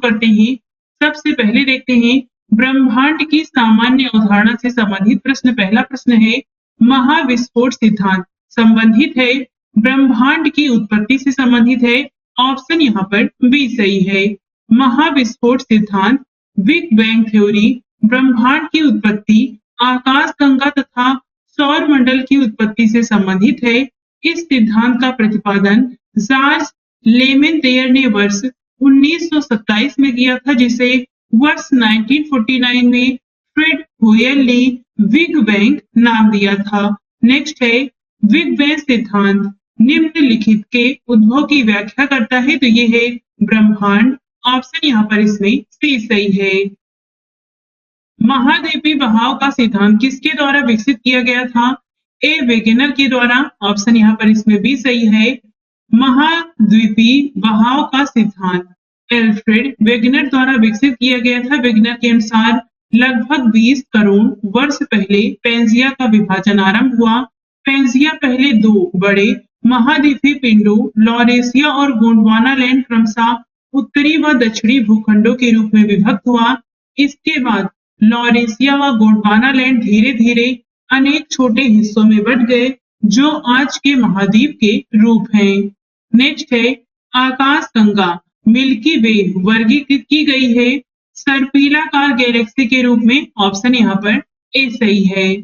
करते हैं। सबसे पहले देखते हैं ब्रह्मांड की सामान्य अवधारणा से संबंधित प्रश्न। पहला प्रश्न है महाविस्फोट सिद्धांत संबंधित है ब्रह्मांड की उत्पत्ति से संबंधित है। ऑप्शन यहाँ पर बी सही है। महाविस्फोट सिद्धांत बिग बैंग थ्योरी ब्रह्मांड की उत्पत्ति आकाशगंगा तथा सौर मंडल की उत्पत्ति से संबंधित है। इस सिद्धांत का प्रतिपादन जार्ज लेमेंतेयर ने वर्ष 1927 में किया था, जिसे वर्ष 1949 में फ्रेड होयल ने बिग बैंग नाम दिया था। नेक्स्ट है बिग बैंग सिद्धांत निम्नलिखित के उद्भव की व्याख्या करता है, तो ये है ब्रह्मांड। ऑप्शन यहाँ पर इसमें सी सही है। महाद्वीपीय बहाव का सिद्धांत किसके द्वारा विकसित किया गया था? ए वेगेनर के द्वारा। ऑप्शन यहाँ पर इसमें भी सही है। महाद्वीपीय बहाव का सिद्धांत एल्फ्रेड वेगेनर द्वारा विकसित किया गया था। वेगेनर के अनुसार लगभग 20 करोड़ वर्ष पहले पेंजिया का विभाजन आरंभ हुआ। पेंजिया पहले दो बड़े महाद्वीपीय पिंडों लॉरेशिया और गोंडवाना लैंड क्रमशः उत्तरी व दक्षिणी भूखंडों के रूप में विभक्त हुआ। इसके बाद लॉरेशिया व गोंडवाना लैंड धीरे धीरे अनेक छोटे हिस्सों में बंट गए, जो आज के महाद्वीप के रूप हैं। नेक्स्ट है आकाशगंगा मिल्की वे वर्गीकृत की गई है सर्पिलाकार गैलेक्सी के रूप में। ऑप्शन यहाँ पर ए सही है।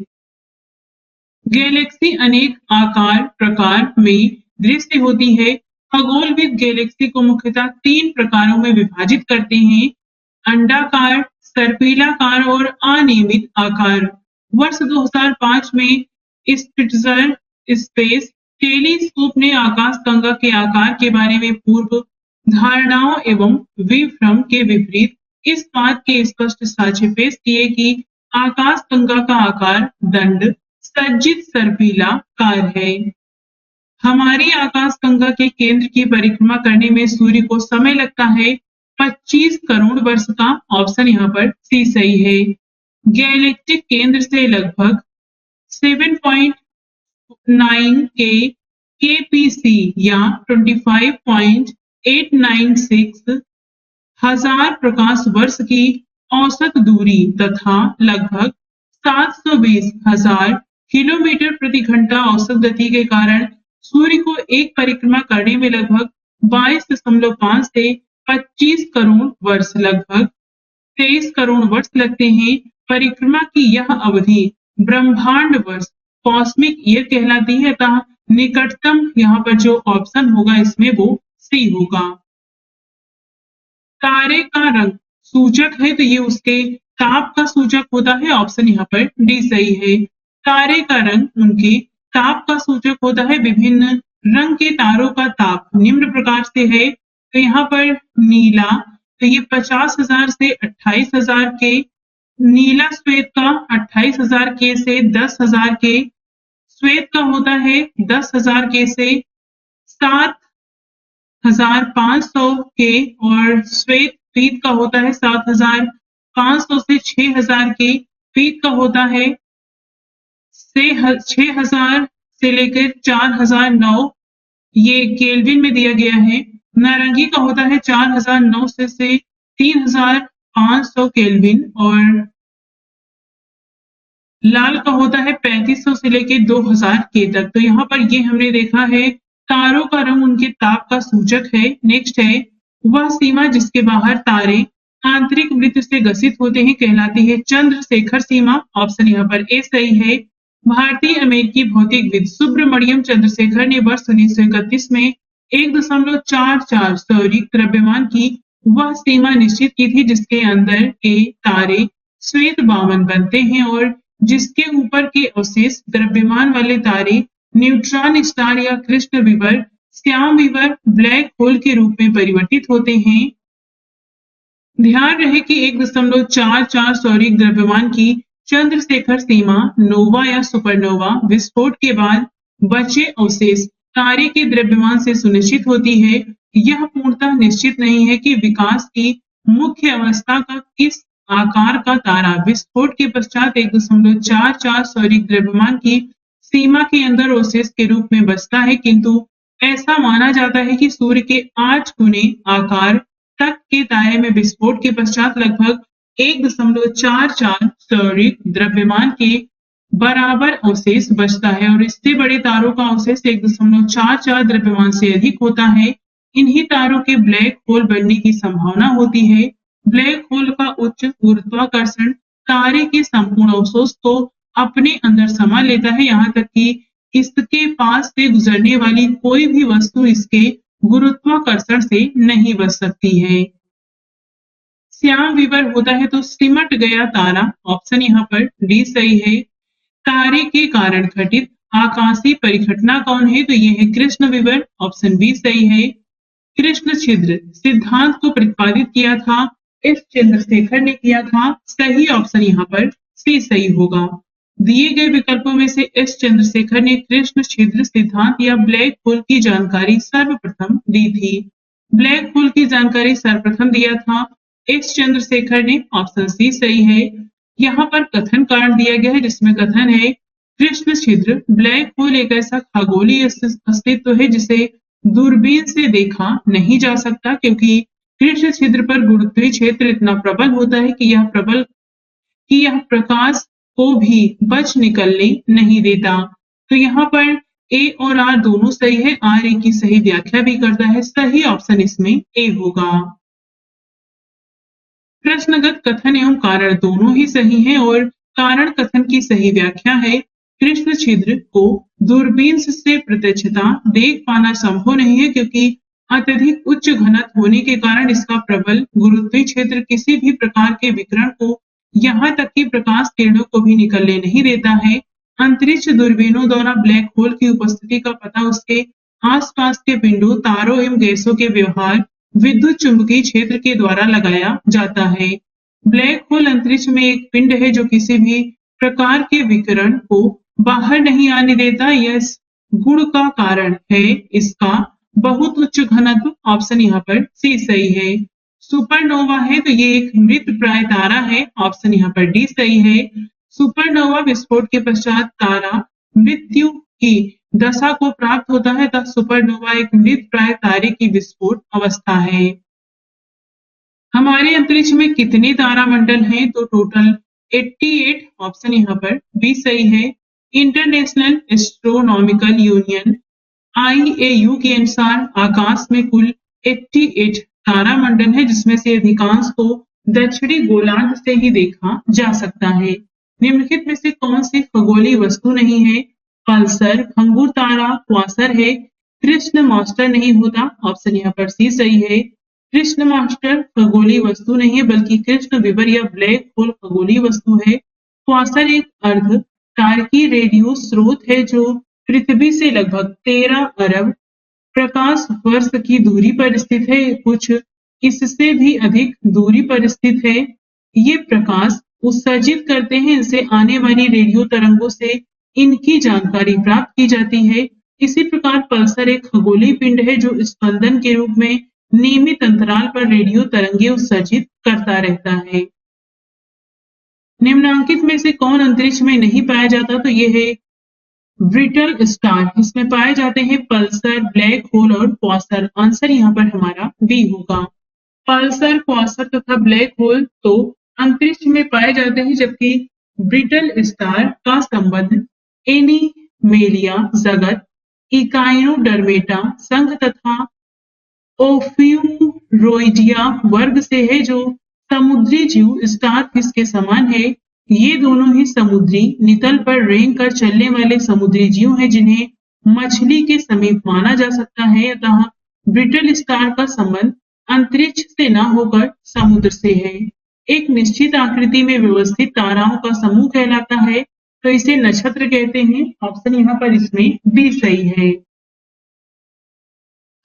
गैलेक्सी अनेक आकार प्रकार में दृश्य होती है। खगोलविद गैलेक्सी को मुख्यतः 3 प्रकारों में विभाजित करते हैं: अंडाकार, सर्पिलाकार और अनियमित आकार। वर्ष 2005 में स्पिट्जर स्पेस टेलीस्कोप ने आकाशगंगा के आकार के बारे में पूर्व धारणाओं एवं विभ्रम के विपरीत इस बात के स्पष्ट साक्ष्य पेश किए कि आकाशगंगा का आकार दंड सज्जित सर्पिलाकार है। हमारी आकाशगंगा के केंद्र की परिक्रमा करने में सूर्य को समय लगता है 25 करोड़ वर्ष का। ऑप्शन यहाँ पर सी सही है। गैलेक्टिक केंद्र से लगभग 7.9 के केपीसी या 25.896 हजार प्रकाश वर्ष की औसत दूरी तथा लगभग 720,000 किलोमीटर प्रति घंटा औसत गति के कारण सूर्य को एक परिक्रमा करने में लगभग 22.5 से 25 करोड़ वर्ष लगभग 23 करोड़ वर्ष लगते हैं। परिक्रमा की यह अवधि ब्रह्मांड वर्ष कॉस्मिक ईयर कहलाती है, अतः निकटतम यहाँ पर जो ऑप्शन होगा इसमें वो सी होगा। तारे का रंग सूचक है, तो ये उसके ताप का सूचक होता है। ऑप्शन यहाँ पर डी सही है। तारे का रंग उनके ताप का सूचक होता है। विभिन्न रंग के तारों का ताप निम्न प्रकार से है, तो यहाँ पर नीला, तो ये 50,000 से 28,000 के, नीला श्वेत का 28,000 के से 10,000 के, श्वेत का होता है 10,000 के से 7,500 के, और श्वेत पीत का होता है 7,500 से 6,000 के, पीत का होता है 6,000 से लेकर 4,009, ये केल्विन में दिया गया है। नारंगी का होता है 4,009 से 3,500 केल्विन, और लाल का होता है 3500 से लेकर 2,000 के तक। तो यहाँ पर ये हमने देखा है तारों का रंग उनके ताप का सूचक है। नेक्स्ट है वह सीमा जिसके बाहर तारे आंतरिक वृत्त से ग्रसित होते हैं कहलाती है चंद्रशेखर सीमा। ऑप्शन यहाँ पर ए सही है। भारतीय अमेरिकी भौतिकविद सुब्रमण्यम चंद्रशेखर ने वर्ष 1931 में 1.44 सौरिक द्रव्यमान की वह सीमा निश्चित की थी जिसके अंदर के तारे श्वेत बामन बनते हैं और जिसके ऊपर के अवशेष द्रव्यमान वाले तारे न्यूट्रॉन स्टार या कृष्ण विवर, श्याम विवर, ब्लैक होल के रूप में परिवर्तित होते हैं। ध्यान रहे कि 1.44 सौरिक द्रव्यमान की चंद्रशेखर सीमा नोवा या सुपरनोवा विस्फोट के बाद बचे अवशेष तारे के द्रव्यमान से सुनिश्चित होती है। यह पूर्णतः निश्चित नहीं है कि विकास की मुख्य अवस्था का किस आकार का तारा विस्फोट के पश्चात 1.44 सौरिक द्रव्यमान की सीमा के अंदर अवशेष के रूप में बचता है, किंतु ऐसा माना जाता है कि सूर्य के 8 गुने आकार तक के तारे में विस्फोट के पश्चात लगभग 1.44 सौरिक द्रव्यमान के बराबर अवशेष बचता है और इससे बड़े तारों का अवशेष 1.44 द्रव्यमान से अधिक होता है। इन्हीं तारों के ब्लैक होल बनने की संभावना होती है। ब्लैक होल का उच्च गुरुत्वाकर्षण तारे के संपूर्ण अवशेष को अपने अंदर समा लेता है, यहाँ तक कि इसके पास से गुजरने वाली कोई भी वस्तु इसके गुरुत्वाकर्षण से नहीं बच सकती है। श्याम विवर होता है तो सिमट गया तारा, ऑप्शन यहाँ पर डी सही है। तारे के कारण घटित आकाशीय परिघटना कौन है, तो ये है कृष्ण विवर, ऑप्शन बी सही है। कृष्ण छिद्र सिद्धांत को प्रतिपादित किया था एस चंद्रशेखर ने किया था, सही ऑप्शन यहाँ पर सी सही होगा। दिए गए विकल्पों में से एस चंद्रशेखर ने कृष्ण छिद्र सिद्धांत या ब्लैक होल की जानकारी सर्वप्रथम दी थी। ब्लैक होल की जानकारी सर्वप्रथम दिया था एस चंद्रशेखर ने, ऑप्शन सी सही है। यहाँ पर कथन कारण दिया गया है जिसमें कथन है कृष्ण छिद्र ब्लैक होल एक ऐसा खगोलीय अस्तित्व है जिसे दूरबीन से देखा नहीं जा सकता, क्योंकि कृष्ण छिद्र पर गुरुत्वीय क्षेत्र इतना प्रबल होता है कि यह प्रकाश को भी बच निकलने नहीं देता। तो यहाँ पर ए और आर दोनों सही है, आर ए की सही व्याख्या भी करता है, सही ऑप्शन इसमें ए होगा। प्रश्नगत कथन एवं कारण दोनों ही सही हैं और कारण कथन की सही व्याख्या है कृष्ण छिद्र को दूरबीन से प्रत्यक्षता देख पाना संभव नहीं है, क्योंकि अत्यधिक उच्च घनत्व होने के कारण इसका प्रबल गुरुत्वीय क्षेत्र किसी भी प्रकार के विकिरण को, यहाँ तक कि प्रकाश किरणों को भी निकलने नहीं देता है। अंतरिक्ष दूरबीनों द्वारा ब्लैक होल की उपस्थिति का पता उसके आसपास के पिंडों, तारों एवं गैसों के व्यवहार विद्युत चुंबकीय क्षेत्र के द्वारा लगाया जाता है। ब्लैक होल अंतरिक्ष में एक पिंड है जो किसी भी प्रकार के विकिरण को बाहर नहीं आने देता, यह गुण का कारण है इसका बहुत उच्च घनत्व, ऑप्शन यहाँ पर सी सही है। सुपरनोवा है तो ये एक मृत प्राय तारा है, ऑप्शन यहाँ पर डी सही है। सुपरनोवा विस्फोट के पश्चात तारा मृत्यु की दशा को प्राप्त होता है, तब सुपरनोवा एक मृत प्राय तारे की विस्फोट अवस्था है। हमारे अंतरिक्ष में कितने तारामंडल हैं, तो टोटल 88, ऑप्शन यहाँ पर बी सही है। इंटरनेशनल एस्ट्रोनॉमिकल यूनियन IAU के अनुसार आकाश में कुल 88 तारामंडल है, जिसमें से अधिकांश को दक्षिणी गोलार्ध से ही देखा जा सकता है। निम्नलिखित में से कौन सी खगोलीय वस्तु नहीं है, पल्सर, भंगुर तारा, क्वासर है, कृष्ण मास्टर नहीं होता, ऑप्शन यहाँ पर सी सही है। कृष्ण मास्टर खगोलीय वस्तु नहीं है, बल्कि कृष्ण विवर या ब्लैक होल खगोलीय वस्तु है। क्वासर एक अर्ध तारकीय रेडियो स्रोत है जो पृथ्वी से लगभग 13 अरब प्रकाश वर्ष की दूरी पर स्थित है, कुछ इससे भी अधिक दूरी पर स्थित है। ये प्रकाश उत्सर्जित करते हैं, इनसे आने वाली रेडियो तरंगों से इनकी जानकारी प्राप्त की जाती है। इसी प्रकार पल्सर एक खगोलीय पिंड है जो स्पंदन के रूप में नियमित अंतराल पर रेडियो तरंगे उत्सर्जित करता रहता है। निम्नांकित में से कौन अंतरिक्ष में नहीं पाया जाता, तो ये है ब्रिटल स्टार, इसमें पाए जाते हैं पल्सर, ब्लैक होल और क्वासर। आंसर यहाँ पर हमारा बी होगा। पल्सर, क्वासर तथा ब्लैक होल तो अंतरिक्ष में पाए जाते हैं, जबकि ब्रिटल स्टार का संबंध एनीमेलिया जगत, इकाइनोडर्मेटा संघ तथा ओफ्यूरोइडिया वर्ग से है, जो समुद्री जीव स्टारफिश के समान है। ये दोनों ही समुद्री नितल पर रेंग कर चलने वाले समुद्री जीव हैं, जिन्हें मछली के समीप माना जा सकता है। अतः ब्रिटल स्टार का संबंध अंतरिक्ष से न होकर समुद्र से है। एक निश्चित आकृति में व्यवस्थित ताराओं का समूह कहलाता है, तो इसे नक्षत्र कहते हैं। ऑप्शन यहाँ पर इसमें बी सही है।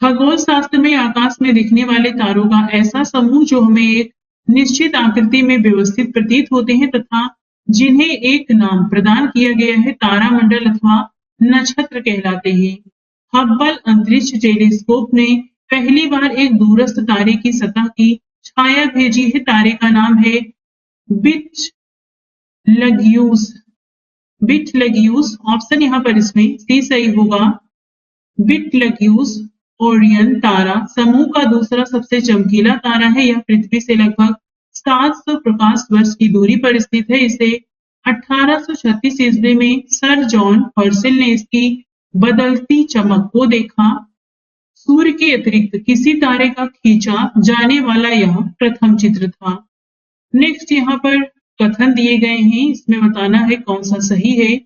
खगोल शास्त्र में आकाश में दिखने वाले तारों का ऐसा समूह जो हमें एक निश्चित आकृति में व्यवस्थित प्रतीत होते हैं तथा जिन्हें एक नाम प्रदान किया गया है, तारामंडल अथवा नक्षत्र कहलाते हैं। हब्बल अंतरिक्ष टेलीस्कोप ने पहली बार एक दूरस्थ तारे की सतह की छाया भेजी है। तारे का नाम है बिटलगियूस, ऑप्शन यहाँ पर इसमें सी सही होगा। बिटलगियूस ओरियन तारा समूह का दूसरा सबसे चमकीला तारा है। यह पृथ्वी से लगभग 700 प्रकाश वर्ष की दूरी पर स्थित है। इसे 1836 ईस्वी में सर जॉन हर्शेल ने इसकी बदलती चमक को देखा। सूर्य के अतिरिक्त किसी तारे का खींचा जाने वाला यह प्रथम चित्र था। नेक्स्ट यहाँ पर कथन दिए गए हैं, इसमें बताना है कौन सा सही है।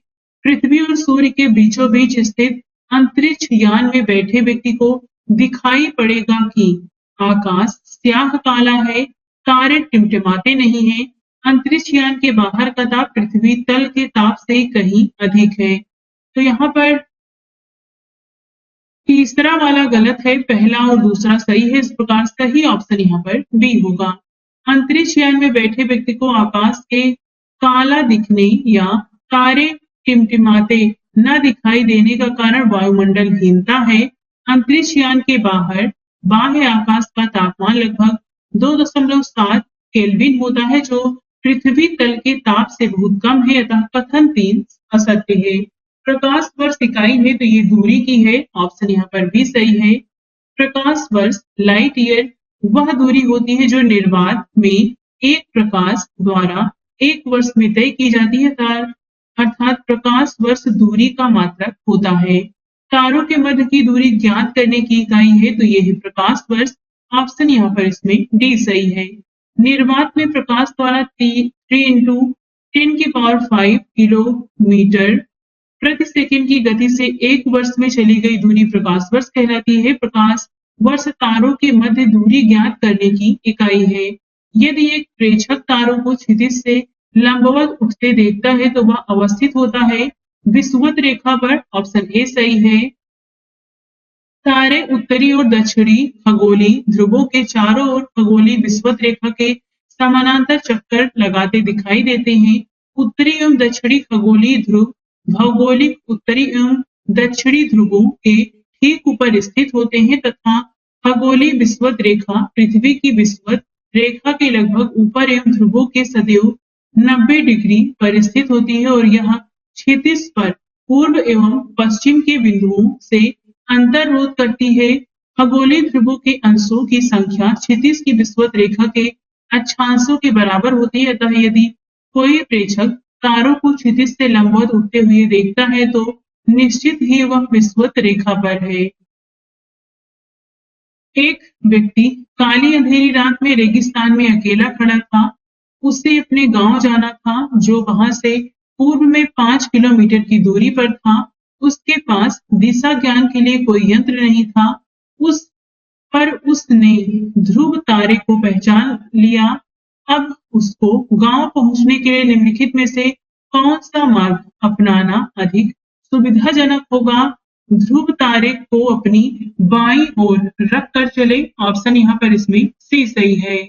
पृथ्वी और सूर्य के बीचों बीच स्थित अंतरिक्ष यान में बैठे व्यक्ति को दिखाई पड़ेगा कि आकाश स्याह काला है, तारे टिमटिमाते नहीं हैं। अंतरिक्ष यान के बाहर का ताप पृथ्वी तल के ताप से कहीं अधिक है। तो यहाँ पर तीसरा वाला गलत है, पहला और दूसरा सही है। इस प्रकार सही ऑप्शन यहाँ पर बी होगा। अंतरिक्ष यान में बैठे व्यक्ति को आकाश के काला दिखने या तारे टिमटिमाते न दिखाई देने का कारण वायुमंडलहीनता है। अंतरिक्ष यान के बाहर बाह्य आकाश का तापमान लगभग 2.7 केल्विन होता है, जो पृथ्वी तल के ताप से बहुत कम है। अतः कथन 3 असत्य है। प्रकाश वर्ष इकाई है तो ये दूरी की है, ऑप्शन यहाँ पर भी सही है। प्रकाश वर्ष लाइट ईयर वह दूरी होती है जो निर्वात में एक प्रकाश द्वारा एक वर्ष में तय की जाती है, अर्थात प्रकाश वर्ष दूरी का मात्रक होता है। तारों के मध्य की दूरी ज्ञात करने की इकाई है तो ये है प्रकाश वर्ष, ऑप्शन यहाँ पर इसमें डी सही है। निर्वात में प्रकाश द्वारा 3 इंटू 10⁵ किलोमीटर प्रति सेकंड की गति से एक वर्ष में चली गई दूरी प्रकाश वर्ष कहलाती है। प्रकाश वर्ष तारों के मध्य दूरी ज्ञात करने की इकाई है। यदि एक प्रेक्षक तारों को क्षितिज से लंबवत उठते देखता है तो वह अवस्थित होता है विषुवत रेखा पर, ऑप्शन ए सही है। तारे उत्तरी और दक्षिणी खगोली ध्रुवों के चारों ओर खगोली विषुवत रेखा के समानांतर चक्कर लगाते दिखाई देते हैं। उत्तरी एवं दक्षिणी खगोलीय ध्रुव भौगोलिक उत्तरी एवं दक्षिणी ध्रुवों के ठीक ऊपर स्थित होते हैं तथा खगोलीय विषुवत रेखा पृथ्वी की विषुवत रेखा के लगभग ऊपर एवं ध्रुवों के सदैव 90 डिग्री पर स्थित होती है और यह क्षितिज पर पूर्व एवं पश्चिम के बिंदुओं से अंतररोध करती है। खगोलीय ध्रुवों के अंशों की संख्या क्षितिज की विषुवत रेखा के अक्षांशों के बराबर होती है। अतः यदि कोई प्रेक्षक तारों को क्षितिज से लंबवत उठते हुए देखता है तो निश्चित ही वह विषुवत रेखा पर है। एक व्यक्ति काली अंधेरी रात में रेगिस्तान में अकेला खड़ा था। उसे अपने गांव जाना था जो वहां से पूर्व में 5 किलोमीटर की दूरी पर था। उसके पास दिशा ज्ञान के लिए कोई यंत्र नहीं था। उसने ध्रुव तारे को पहचान लिया। अब उसको गांव पहुंचने के लिए निम्नलिखित में से कौन सा मार्ग अपनाना अधिक सुविधाजनक होगा? ध्रुव तारे को अपनी बाईं ओर रख कर चले, ऑप्शन यहाँ पर इसमें सी सही है।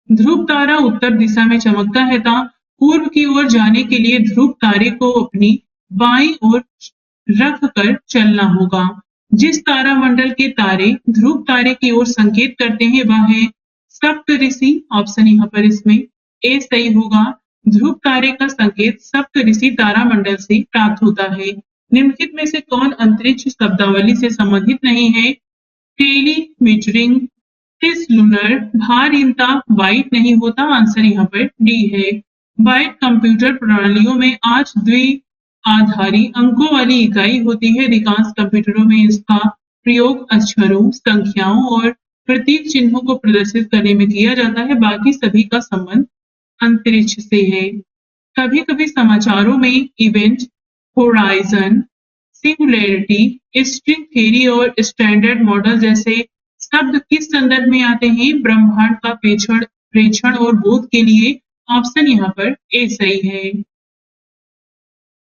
ध्रुव तारा उत्तर दिशा में चमकता है ता पूर्व की ओर जाने के लिए ध्रुव तारे को अपनी बाईं ओर रख कर चलना होगा। जिस तारामंडल के तारे ध्रुव तारे की ओर संकेत करते हैं वह है सप्तऋषि, ऑप्शन यहाँ पर इसमें ए सही होगा। ध्रुव तारे का संकेत सप्तऋषि तारामंडल से प्राप्त होता है। निम्नलिखित में से कौन अंतरिक्ष शब्दावली से संबंधित नहीं है? टेलीमीटरिंग, टिस लूनर, भारहीनता, वाइट नहीं होता, आंसर यहाँ पर डी है। वाइट कंप्यूटर प्रणालियों में 8 द्विआधारी अंकों वाली इकाई होती है। अधिकांश कंप्यूटरों में इसका प्रयोग अक्षरों, संख्याओं और प्रतीक चिन्हों को प्रदर्शित करने में किया जाता है। बाकी सभी का संबंध अंतरिक्ष से है। कभी कभी समाचारों में event horizon, singularity, string theory और स्टैंडर्ड मॉडल जैसे शब्द किस संदर्भ में आते हैं? ब्रह्मांड का प्रेक्षण और बोध के लिए, ऑप्शन यहाँ पर ए सही है।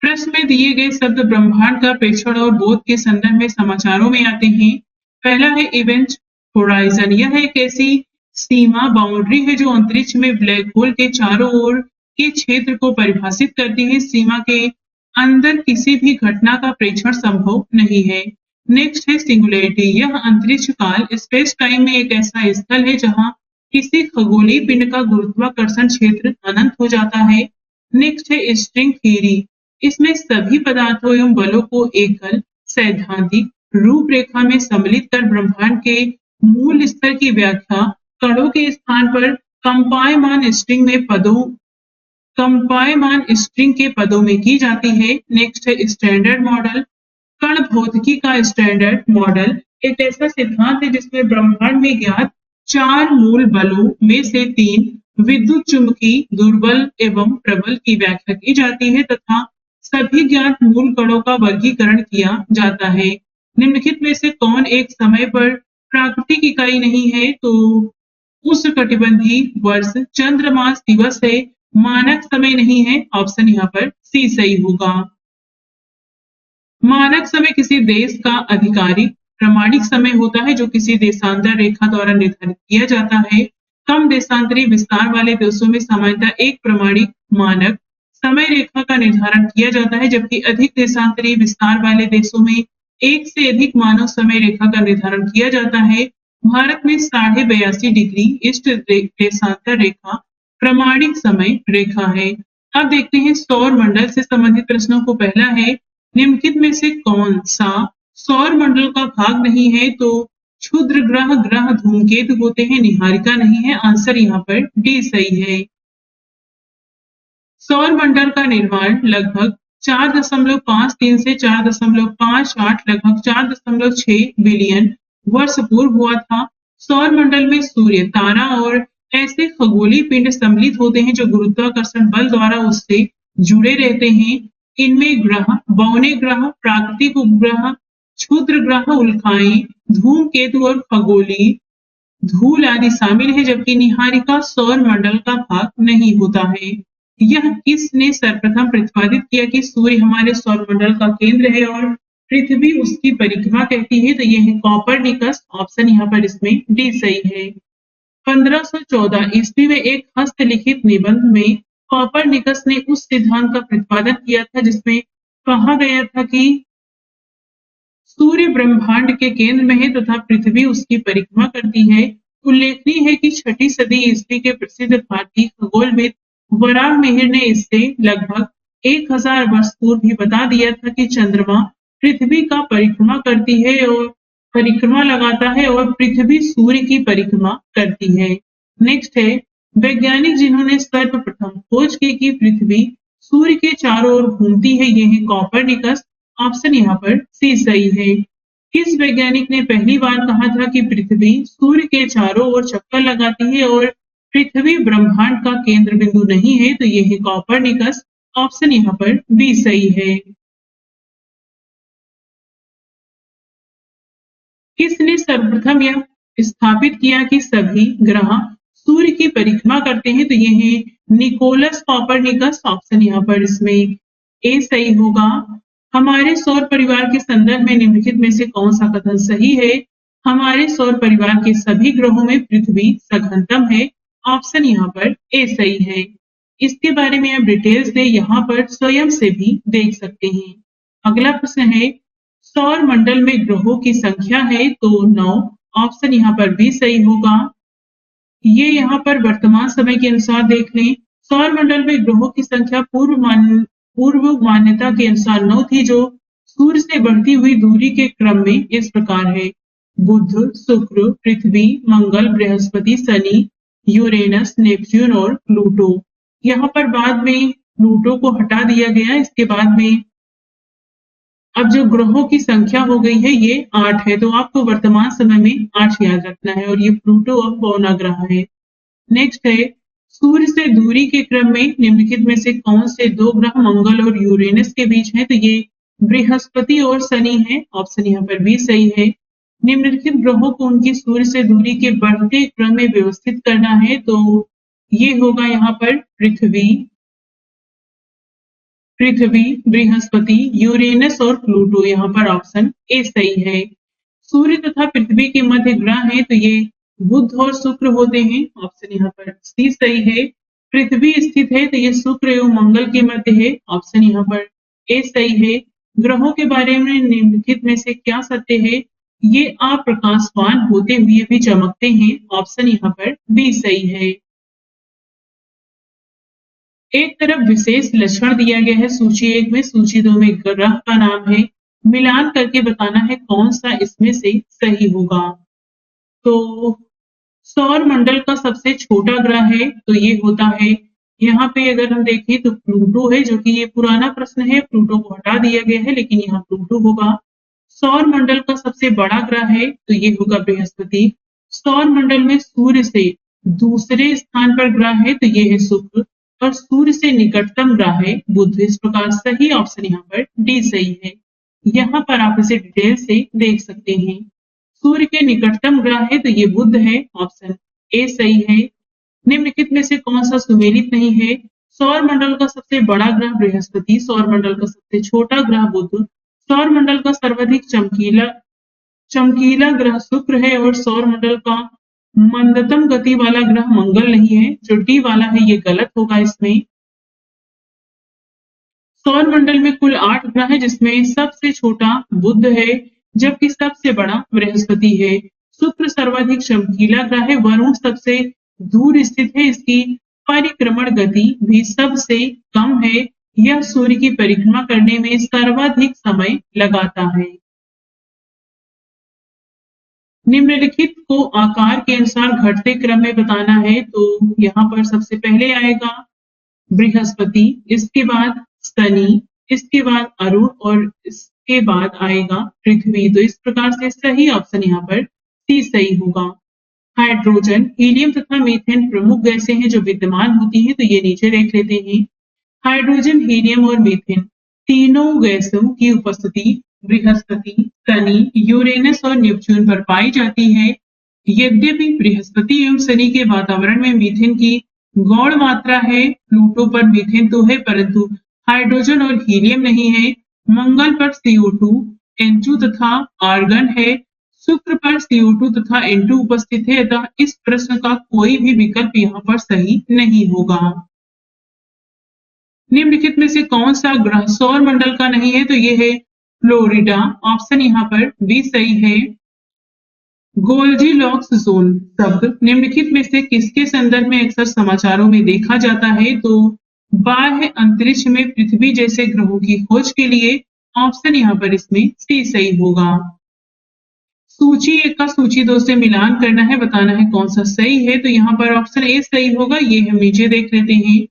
प्रश्न में दिए गए शब्द ब्रह्मांड का प्रेक्षण और बोध के संदर्भ में समाचारों में आते हैं। पहला है इवेंट होराइजन। यह एक ऐसी सीमा बाउंड्री है जो अंतरिक्ष में ब्लैक होल के चारों ओर के क्षेत्र को परिभाषित करती है। सीमा के अंदर किसी भी घटना का प्रेक्षण संभव नहीं है। नेक्स्ट है सिंगुलैरिटी। यह अंतरिक्ष काल स्पेस टाइम में एक ऐसा स्थल है जहां किसी खगोलीय पिंड का गुरुत्वाकर्षण क्षेत्र अनंत हो जाता है। नेक्स्ट है स्ट्रिंग थ्योरी। इसमें सभी पदार्थों एवं बलों को एकल सैद्धांतिक रूपरेखा में सम्मिलित कर ब्रह्मांड के मूल स्तर की व्याख्या कणों के स्थान पर कंपायमान स्ट्रिंग के पदों में की जाती है। नेक्स्ट है स्टैंडर्ड मॉडल। कण भौतिकी का स्टैंडर्ड मॉडल एक ऐसा सिद्धांत है जिसमें ब्रह्मांड में ज्ञात 4 मूल बलों में से 3 विद्युत चुम्बकीय दुर्बल एवं प्रबल की व्याख्या की जाती है तथा सभी ज्ञात मूल कणों का वर्गीकरण किया जाता है। निम्नलिखित में से कौन एक समय पर प्राकृतिक इकाई नहीं है? तो उष्णकटिबंधीय वर्ष चंद्रमास दिवस है, मानक समय नहीं है। ऑप्शन यहाँ पर सी सही होगा। मानक समय किसी देश का आधिकारिक प्रामाणिक समय होता है जो किसी देशांतर रेखा द्वारा निर्धारित किया जाता है। कम देशांतरी विस्तार वाले देशों में सामान्यतः एक प्रामाणिक मानक समय रेखा का निर्धारण किया जाता है, जबकि अधिक देशांतरी विस्तार वाले देशों में एक से अधिक मानक समय रेखा का निर्धारण किया जाता है। भारत में 82.5 डिग्री ईस्ट देशांतर रेखा प्रामाणिक समय रेखा है। अब देखते हैं सौर मंडल से संबंधित प्रश्नों को। पहला है, निम्नलिखित में से कौन सा सौर मंडल का भाग नहीं है? तो क्षुद्र ग्रह धूमकेतु होते हैं, निहारिका नहीं है। आंसर यहाँ पर डी सही है। सौर मंडल का निर्माण लगभग 4.53 से 4.58 लगभग 4.6 बिलियन वर्ष पूर्व हुआ था। सौर मंडल में सूर्य, तारा और ऐसे खगोलीय पिंड सम्मिलित होते हैं जो गुरुत्वाकर्षण बल द्वारा उससे जुड़े रहते हैं। इनमें ग्रह, बौने ग्रह, प्राकृतिक उपग्रह, क्षुद्र ग्रह, उल्काएं, धूमकेतु और खगोलीय धूल आदि शामिल है, जबकि निहारिका सौर मंडल का भाग नहीं होता है। यह किसने सर्वप्रथम प्रतिपादित किया कि सूर्य हमारे सौर मंडल का केंद्र है और पृथ्वी उसकी परिक्रमा कहती है? तो यह है कॉपरनिकस। ऑप्शन यहाँ पर इसमें डी सही है। 1514 ईस्वी में एक हस्तलिखित निबंध में कॉपरनिकस ने उस सिद्धांत का प्रतिपादन किया था जिसमें कहा गया था कि सूर्य ब्रह्मांड के केंद्र में है तथा पृथ्वी उसकी परिक्रमा करती है। उल्लेखनीय है कि 6ठी सदी ईस्वी के प्रसिद्ध भारतीय खगोलविद वराह मिहिर ने इससे लगभग 1000 वर्ष पूर्व भी बता दिया था कि चंद्रमा पृथ्वी का परिक्रमा करती है और परिक्रमा लगाता है और पृथ्वी सूर्य की परिक्रमा करती है। नेक्स्ट है, वैज्ञानिक जिन्होंने सर्वप्रथम खोज की कि पृथ्वी सूर्य के चारों ओर घूमती है, ये है कॉपरनिकस। ऑप्शन यहाँ पर सी सही है। किस वैज्ञानिक ने पहली बार कहा था कि पृथ्वी सूर्य के चारों ओर चक्कर लगाती है और पृथ्वी ब्रह्मांड का केंद्र बिंदु नहीं है? तो ये है कॉपरनिकस। ऑप्शन यहाँ पर बी सही है। किसने सर्वप्रथम यह स्थापित किया कि सभी ग्रह सूर्य की परिक्रमा करते हैं? तो ये है निकोलस कॉपरनिकस। ऑप्शन यहाँ पर इसमें ए सही होगा। हमारे सौर परिवार के संदर्भ में निम्नलिखित में से कौन सा कथन सही है? हमारे सौर परिवार के सभी ग्रहों में पृथ्वी सघनतम है। ऑप्शन यहाँ पर ए सही है। इसके बारे में आप डिटेल से यहाँ पर स्वयं से भी देख सकते हैं। अगला प्रश्न है, सौर मंडल में ग्रहों की संख्या है? तो 9। ऑप्शन यहाँ पर भी सही होगा। ये यहाँ पर वर्तमान समय के अनुसार देख लें। सौर मंडल में ग्रहों की संख्या पूर्व मान्यता के अनुसार 9 थी, जो सूर्य से बढ़ती हुई दूरी के क्रम में इस प्रकार है: बुध, शुक्र, पृथ्वी, मंगल, बृहस्पति, शनि, यूरेनस, नेपच्यून और प्लूटो। यहाँ पर बाद में प्लूटो को हटा दिया गया। इसके बाद में अब जो ग्रहों की संख्या हो गई है ये 8 है, तो आपको वर्तमान समय में 8 याद रखना है और ये प्लूटो अब 9वां ग्रह है। नेक्स्ट है, सूर्य से दूरी के क्रम में निम्नलिखित में से कौन से 2 ग्रह मंगल और यूरेनस के बीच हैं? तो ये बृहस्पति और शनि है। ऑप्शन यहाँ पर भी सही है। निम्नलिखित ग्रहों को उनकी सूर्य से दूरी के बढ़ते क्रम में व्यवस्थित करना है, तो ये होगा यहाँ पर पृथ्वी, बृहस्पति, यूरेनस और प्लूटो। यहाँ पर ऑप्शन ए सही है। सूर्य तथा पृथ्वी के मध्य ग्रह हैं, तो ये बुध और शुक्र होते हैं। ऑप्शन यहाँ पर सी सही है। पृथ्वी स्थित है, तो ये शुक्र एवं मंगल के मध्य है। ऑप्शन यहाँ पर ए सही है। ग्रहों के बारे में निम्नलिखित में से क्या सत्य है? ये अप्रकाशवान होते हुए भी चमकते हैं। ऑप्शन यहाँ पर बी सही है। एक तरफ विशेष लक्षण दिया गया है सूची 1 में। सूची 2 में ग्रह का नाम है मिलान करके बताना है कौन सा इसमें से सही होगा। तो सौर मंडल का सबसे छोटा ग्रह है तो ये होता है, यहाँ पे अगर हम देखें तो प्लूटो है, जो कि ये पुराना प्रश्न है, प्लूटो को हटा दिया गया है लेकिन यहाँ प्लूटो होगा। सौर मंडल का सबसे बड़ा ग्रह है तो ये होगा बृहस्पति। सौर मंडल में सूर्य से दूसरे स्थान पर ग्रह है तो ये है शुक्र, और सूर्य से निकटतम ग्रह है बुध। इस प्रकार सही ऑप्शन यहाँ पर डी सही है। यहाँ पर आप इसे डिटेल से देख सकते हैं। सूर्य के निकटतम ग्रह है तो ये बुध है, ऑप्शन ए सही है। निम्नलिखित में से कौन सा सुमेलित नहीं है? सौर मंडल का सबसे बड़ा ग्रह बृहस्पति, सौर मंडल का सबसे छोटा ग्रह बुध, सौर मंडल का सर्वाधिक चमकीला चमकीला ग्रह शुक्र है, और सौर मंडल का मंदतम गति वाला ग्रह मंगल नहीं है। जो डी वाला है ये गलत होगा इसमें। सौर मंडल में कुल 8 ग्रह है जिसमें सबसे छोटा बुध है, जबकि सबसे बड़ा बृहस्पति है। शुक्र सर्वाधिक चमकीला ग्रह है, वरुण सबसे दूर स्थित है, इसकी परिक्रमण गति भी सबसे कम है। यह सूर्य की परिक्रमा करने में सर्वाधिक समय लगाता है। निम्नलिखित को आकार के अनुसार घटते क्रम में बताना है, तो यहाँ पर सबसे पहले आएगा बृहस्पति, इसके बाद शनि, इसके बाद अरुण और इसके बाद आएगा पृथ्वी। तो इस प्रकार से सही ऑप्शन यहाँ पर सी सही होगा। हाइड्रोजन, हीलियम तथा मीथेन प्रमुख गैसें हैं जो विद्यमान होती हैं, तो ये नीचे देख लेते हैं। हाइड्रोजन, हीलियम और मीथेन तीनों गैसों की उपस्थिति बृहस्पति, शनि, यूरेनस और नेपच्यून पर पाई जाती है। यद्यपि बृहस्पति एवं शनि के वातावरण में मीथेन की गौण मात्रा है, प्लूटो पर मीथेन तो है परंतु हाइड्रोजन और हीलियम नहीं है। मंगल पर CO2, N2 तथा आर्गन है। शुक्र पर CO2 तथा N2 उपस्थित है, अतः इस प्रश्न का कोई भी विकल्प यहाँ पर सही नहीं होगा। निम्नलिखित में से कौन सा ग्रह सौर मंडल का नहीं है? तो ये है फ्लोरिडा, ऑप्शन यहाँ पर बी सही है। गोल्डीलॉक्स जोन शब्द निम्नलिखित में से किसके संदर्भ में अक्सर समाचारों में देखा जाता है? तो बाह्य अंतरिक्ष में पृथ्वी जैसे ग्रहों की खोज के लिए, ऑप्शन यहाँ पर इसमें सी सही होगा। सूची 1 का सूची 2 से मिलान करना है, बताना है कौन सा सही है, तो यहाँ पर ऑप्शन ए सही होगा। ये हम नीचे देख लेते हैं।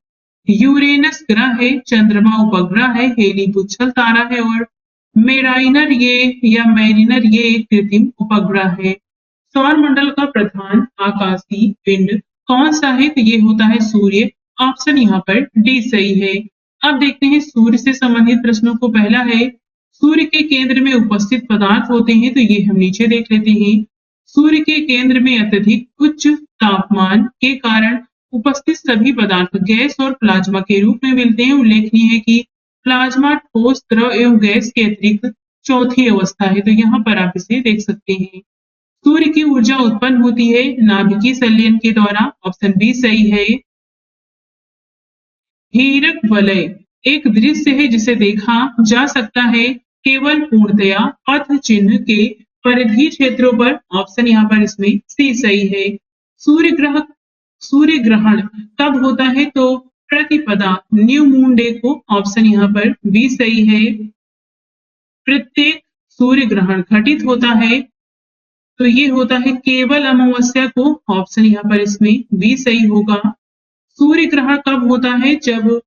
यूरेनस ग्रह है, चंद्रमा उपग्रह है, हेली पुच्छल तारा है, और मेराइनर ये एक कृत्रिम उपग्रह है। सौर मंडल का प्रधान आकाशीय पिंड कौन सा है? तो ये होता है सूर्य, ऑप्शन यहाँ पर डी सही है। अब देखते हैं सूर्य से संबंधित प्रश्नों को। पहला है सूर्य के केंद्र में उपस्थित पदार्थ होते हैं, तो ये हम नीचे देख लेते हैं। सूर्य के केंद्र में अत्यधिक उच्च तापमान के कारण उपस्थित सभी पदार्थ गैस और प्लाज्मा के रूप में मिलते हैं। उल्लेखनीय है कि प्लाज्मा ठोस, द्रव एवं गैस के अतिरिक्त चौथी अवस्था है, तो यहाँ पर आप इसे देख सकते हैं। सूर्य की ऊर्जा उत्पन्न होती है नाभिकीय संलयन के द्वारा, ऑप्शन बी सही है। हीरक वलय एक दृश्य है जिसे देखा जा सकता है केवल पूर्णतया पथ चिन्ह के परिधीय क्षेत्रों पर, ऑप्शन यहाँ पर इसमें सी सही है। सूर्य ग्रहण कब होता है? तो प्रतिपदा न्यू मून डे को, ऑप्शन यहाँ पर बी सही है। प्रत्येक सूर्य ग्रहण घटित होता है तो ये होता है केवल अमावस्या को, ऑप्शन यहाँ पर इसमें बी सही होगा। सूर्य ग्रहण कब होता है? जब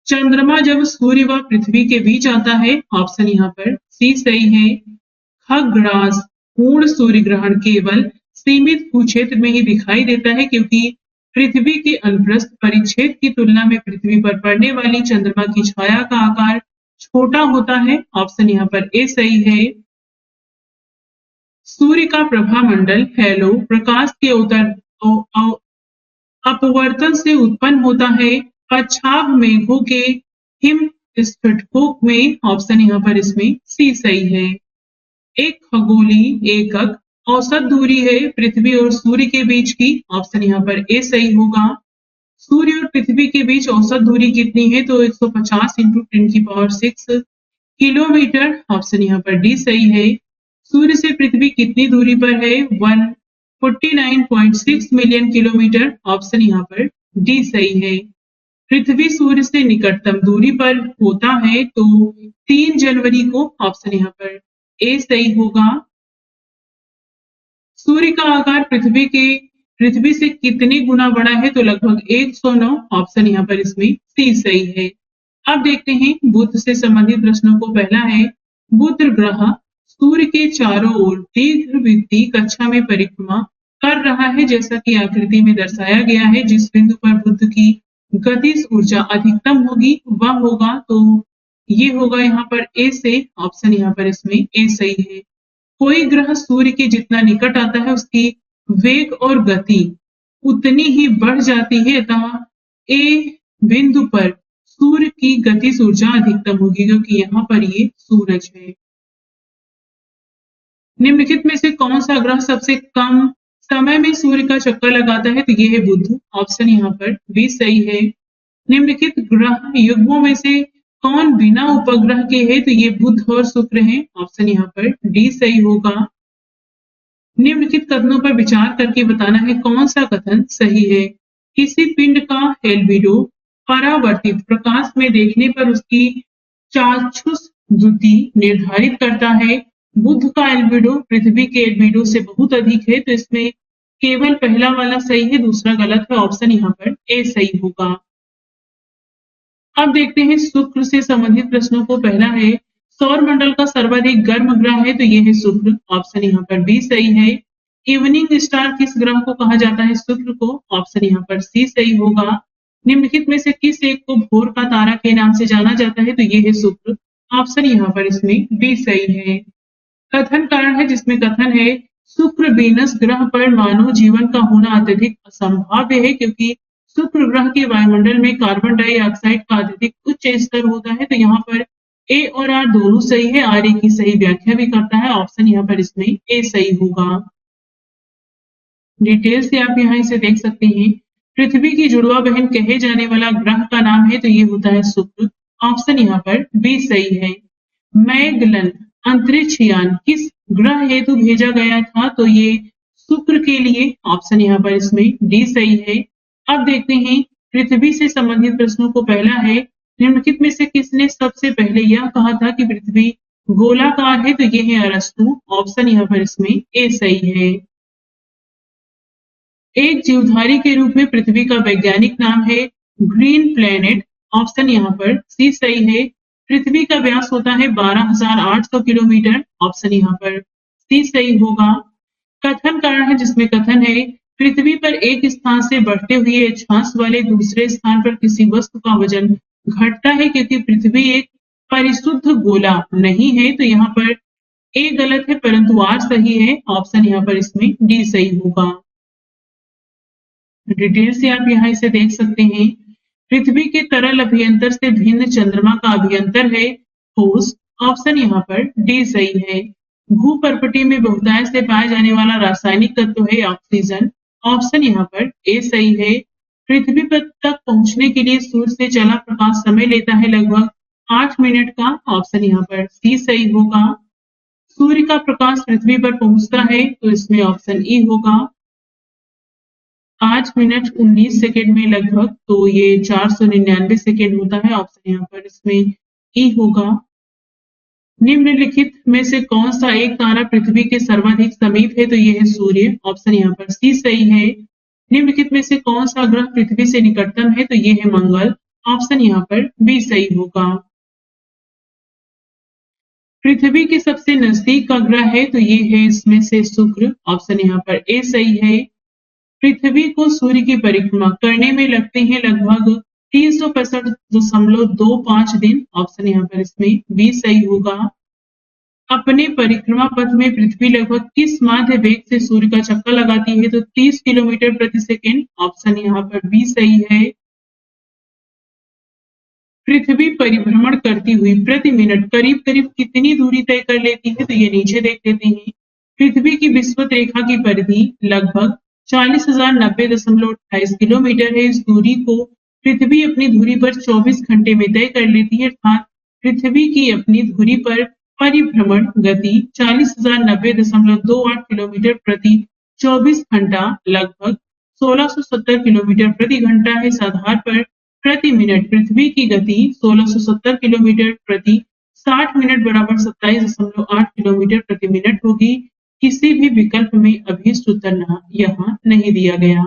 चंद्रमा जब सूर्य व पृथ्वी के बीच आता है, ऑप्शन यहाँ पर सी सही है। खग्रास पूर्ण सूर्य ग्रहण केवल सीमित भूक्षेत्र में ही दिखाई देता है, क्योंकि पृथ्वी के अनुप्रस्थ परिच्छेद की तुलना में पृथ्वी पर पड़ने वाली चंद्रमा की छाया का आकार छोटा होता है, ऑप्शन यहाँ पर ए सही है। सूर्य का प्रभामंडल हैलो प्रकाश के अपवर्तन से उत्पन्न होता है पच्छाद मेघों के हिम स्फटिकों में, ऑप्शन यहाँ पर इसमें सी सही है। एक खगोलीय एकक औसत दूरी है पृथ्वी और सूर्य के बीच की, ऑप्शन यहाँ पर ए सही होगा। सूर्य और पृथ्वी के बीच औसत दूरी कितनी है? तो 150 × 10⁶ किलोमीटर, ऑप्शन यहाँ पर डी सही है। सूर्य से पृथ्वी कितनी दूरी पर है? 149.6 मिलियन किलोमीटर, ऑप्शन यहाँ पर डी सही है। पृथ्वी सूर्य से निकटतम दूरी पर होता है तो 3 जनवरी को, ऑप्शन यहाँ पर ए सही होगा। सूर्य का आकार पृथ्वी से कितने गुना बड़ा है, तो लगभग 109, ऑप्शन यहाँ पर इसमें सी सही है। अब देखते हैं बुध से संबंधित प्रश्नों को। पहला है, बुध ग्रह सूर्य के चारों ओर दीर्घवृत्तीय कक्षा में परिक्रमा कर रहा है, जैसा कि आकृति में दर्शाया गया है। जिस बिंदु पर बुध की गतिज ऊर्जा अधिकतम होगी वह होगा, तो ये होगा यहाँ पर ए से, ऑप्शन यहाँ पर इसमें ए सही है। कोई ग्रह सूर्य के जितना निकट आता है उसकी वेग और गति उतनी ही बढ़ जाती है, अतः ए बिंदु पर सूर्य की गतिज ऊर्जा अधिकतम होगी, क्योंकि यहाँ पर ये सूरज है। निम्नलिखित में से कौन सा ग्रह सबसे कम समय में सूर्य का चक्कर लगाता है, तो ये है बुध, ऑप्शन यहाँ पर बी सही है। निम्नलिखित ग्रह युग्मों में से कौन बिना उपग्रह के है, तो ये बुध और शुक्र हैं, ऑप्शन यहाँ पर डी सही होगा। निम्नलिखित कथनों पर विचार करके बताना है कौन सा कथन सही है। किसी पिंड का एल्बिडो परावर्तित प्रकाश में देखने पर उसकी चाक्षुष द्युति निर्धारित करता है। बुध का एल्बिडो पृथ्वी के एल्बिडो से बहुत अधिक है, तो इसमें केवल पहला वाला सही है, दूसरा गलत है, ऑप्शन यहाँ पर ए सही होगा। अब देखते हैं शुक्र से संबंधित प्रश्नों को। पहला है, सौर मंडल का सर्वाधिक गर्म ग्रह है, तो ये है शुक्र, ऑप्शन यहाँ पर बी सही है। इवनिंग स्टार किस ग्रह को कहा जाता है, शुक्र को, ऑप्शन यहाँ पर सी सही होगा। निम्नलिखित में से किस एक को भोर का तारा के नाम से जाना जाता है, तो ये है शुक्र, ऑप्शन यहाँ पर इसमें बी सही है। कथन कारण है, जिसमें कथन है, शुक्र वीनस ग्रह पर मानव जीवन का होना अत्यधिक असंभाव्य है, क्योंकि शुक्र ग्रह के वायुमंडल में कार्बन डाइऑक्साइड का अत्यधिक उच्च स्तर होता है। तो यहाँ पर ए और आर दोनों सही है, आर ए की सही व्याख्या भी करता है, ऑप्शन यहाँ पर इसमें ए सही होगा। डिटेल से आप यहाँ इसे देख सकते हैं। पृथ्वी की जुड़वा बहन कहे जाने वाला ग्रह का नाम है, तो ये होता है शुक्र, ऑप्शन यहाँ पर बी सही है। मैगलन अंतरिक्ष यान किस ग्रह हेतु भेजा गया था, तो ये शुक्र के लिए, ऑप्शन यहाँ पर इसमें डी सही है। अब देखते हैं पृथ्वी से संबंधित प्रश्नों को। पहला है, निम्नलिखित में से किसने सबसे पहले यह कहा था कि पृथ्वी गोलाकार है, तो ये है अरस्तु, ऑप्शन यहाँ पर इसमें ए सही है। एक जीवधारी के रूप में पृथ्वी का वैज्ञानिक नाम है ग्रीन प्लैनेट, ऑप्शन यहाँ पर सी सही है। पृथ्वी का व्यास होता है 12,800 किलोमीटर, ऑप्शन यहाँ पर सी सही होगा। कथन कारण है, जिसमें कथन है, पृथ्वी पर एक स्थान से बढ़ते हुए अक्षांश वाले दूसरे स्थान पर किसी वस्तु का वजन घटता है, क्योंकि पृथ्वी एक परिशुद्ध गोला नहीं है, तो यहाँ पर ए गलत है परंतु आर सही है, ऑप्शन यहाँ पर इसमें डी सही होगा। डिटेल से आप यहाँ इसे देख सकते हैं। पृथ्वी के तरल अभियंतर से भिन्न चंद्रमा का अभियंतर है ठोस, ऑप्शन यहाँ पर डी सही है। भूपर्पटी में बहुतायत से पाया जाने वाला रासायनिक तत्व है ऑक्सीजन, ऑप्शन यहाँ पर ए सही है। पृथ्वी पर तक पहुंचने के लिए सूर्य से चला प्रकाश समय लेता है लगभग 8 मिनट का, ऑप्शन यहाँ पर सी सही होगा। सूर्य का प्रकाश पृथ्वी पर पहुंचता है, तो इसमें ऑप्शन ई होगा 5 मिनट 19 सेकेंड में लगभग, तो ये 499 सेकेंड होता है, ऑप्शन यहाँ पर इसमें ई होगा। निम्नलिखित में से कौन सा एक तारा पृथ्वी के सर्वाधिक समीप है, तो ये है सूर्य, ऑप्शन यहाँ पर सी सही है। निम्नलिखित में से कौन सा ग्रह पृथ्वी से निकटतम है, तो ये है मंगल, ऑप्शन यहाँ पर बी सही होगा। पृथ्वी के सबसे नजदीक का ग्रह है, तो ये है इसमें से शुक्र, ऑप्शन यहाँ पर ए सही है। पृथ्वी को सूर्य की परिक्रमा करने में लगते हैं लगभग 365.25 दिन, ऑप्शन यहाँ पर इसमें बी सही होगा। अपने परिक्रमा पथ में पृथ्वी लगभग किस माध्य वेग से सूर्य का चक्कर लगाती है, तो 30 किलोमीटर प्रति सेकेंड, ऑप्शन यहाँ पर बी सही है। पृथ्वी परिभ्रमण करती हुई प्रति मिनट करीब करीब कितनी दूरी तय कर लेती है, तो ये नीचे देख लेते हैं। पृथ्वी की विषुवत रेखा की परिधि लगभग 40,090.28 किलोमीटर है। इस दूरी को पृथ्वी अपनी धुरी पर 24 घंटे में तय कर लेती है, अर्थात पृथ्वी की अपनी धुरी पर परिभ्रमण गति 40,090.28 किलोमीटर प्रति 24 घंटा लगभग 1670 किलोमीटर प्रति घंटा है। इस आधार पर प्रति मिनट पृथ्वी की गति 1670 किलोमीटर प्रति 60 मिनट बराबर 27.8 किलोमीटर प्रति मिनट होगी। किसी भी विकल्प में अभीष्ट उत्तर यहाँ नहीं दिया गया।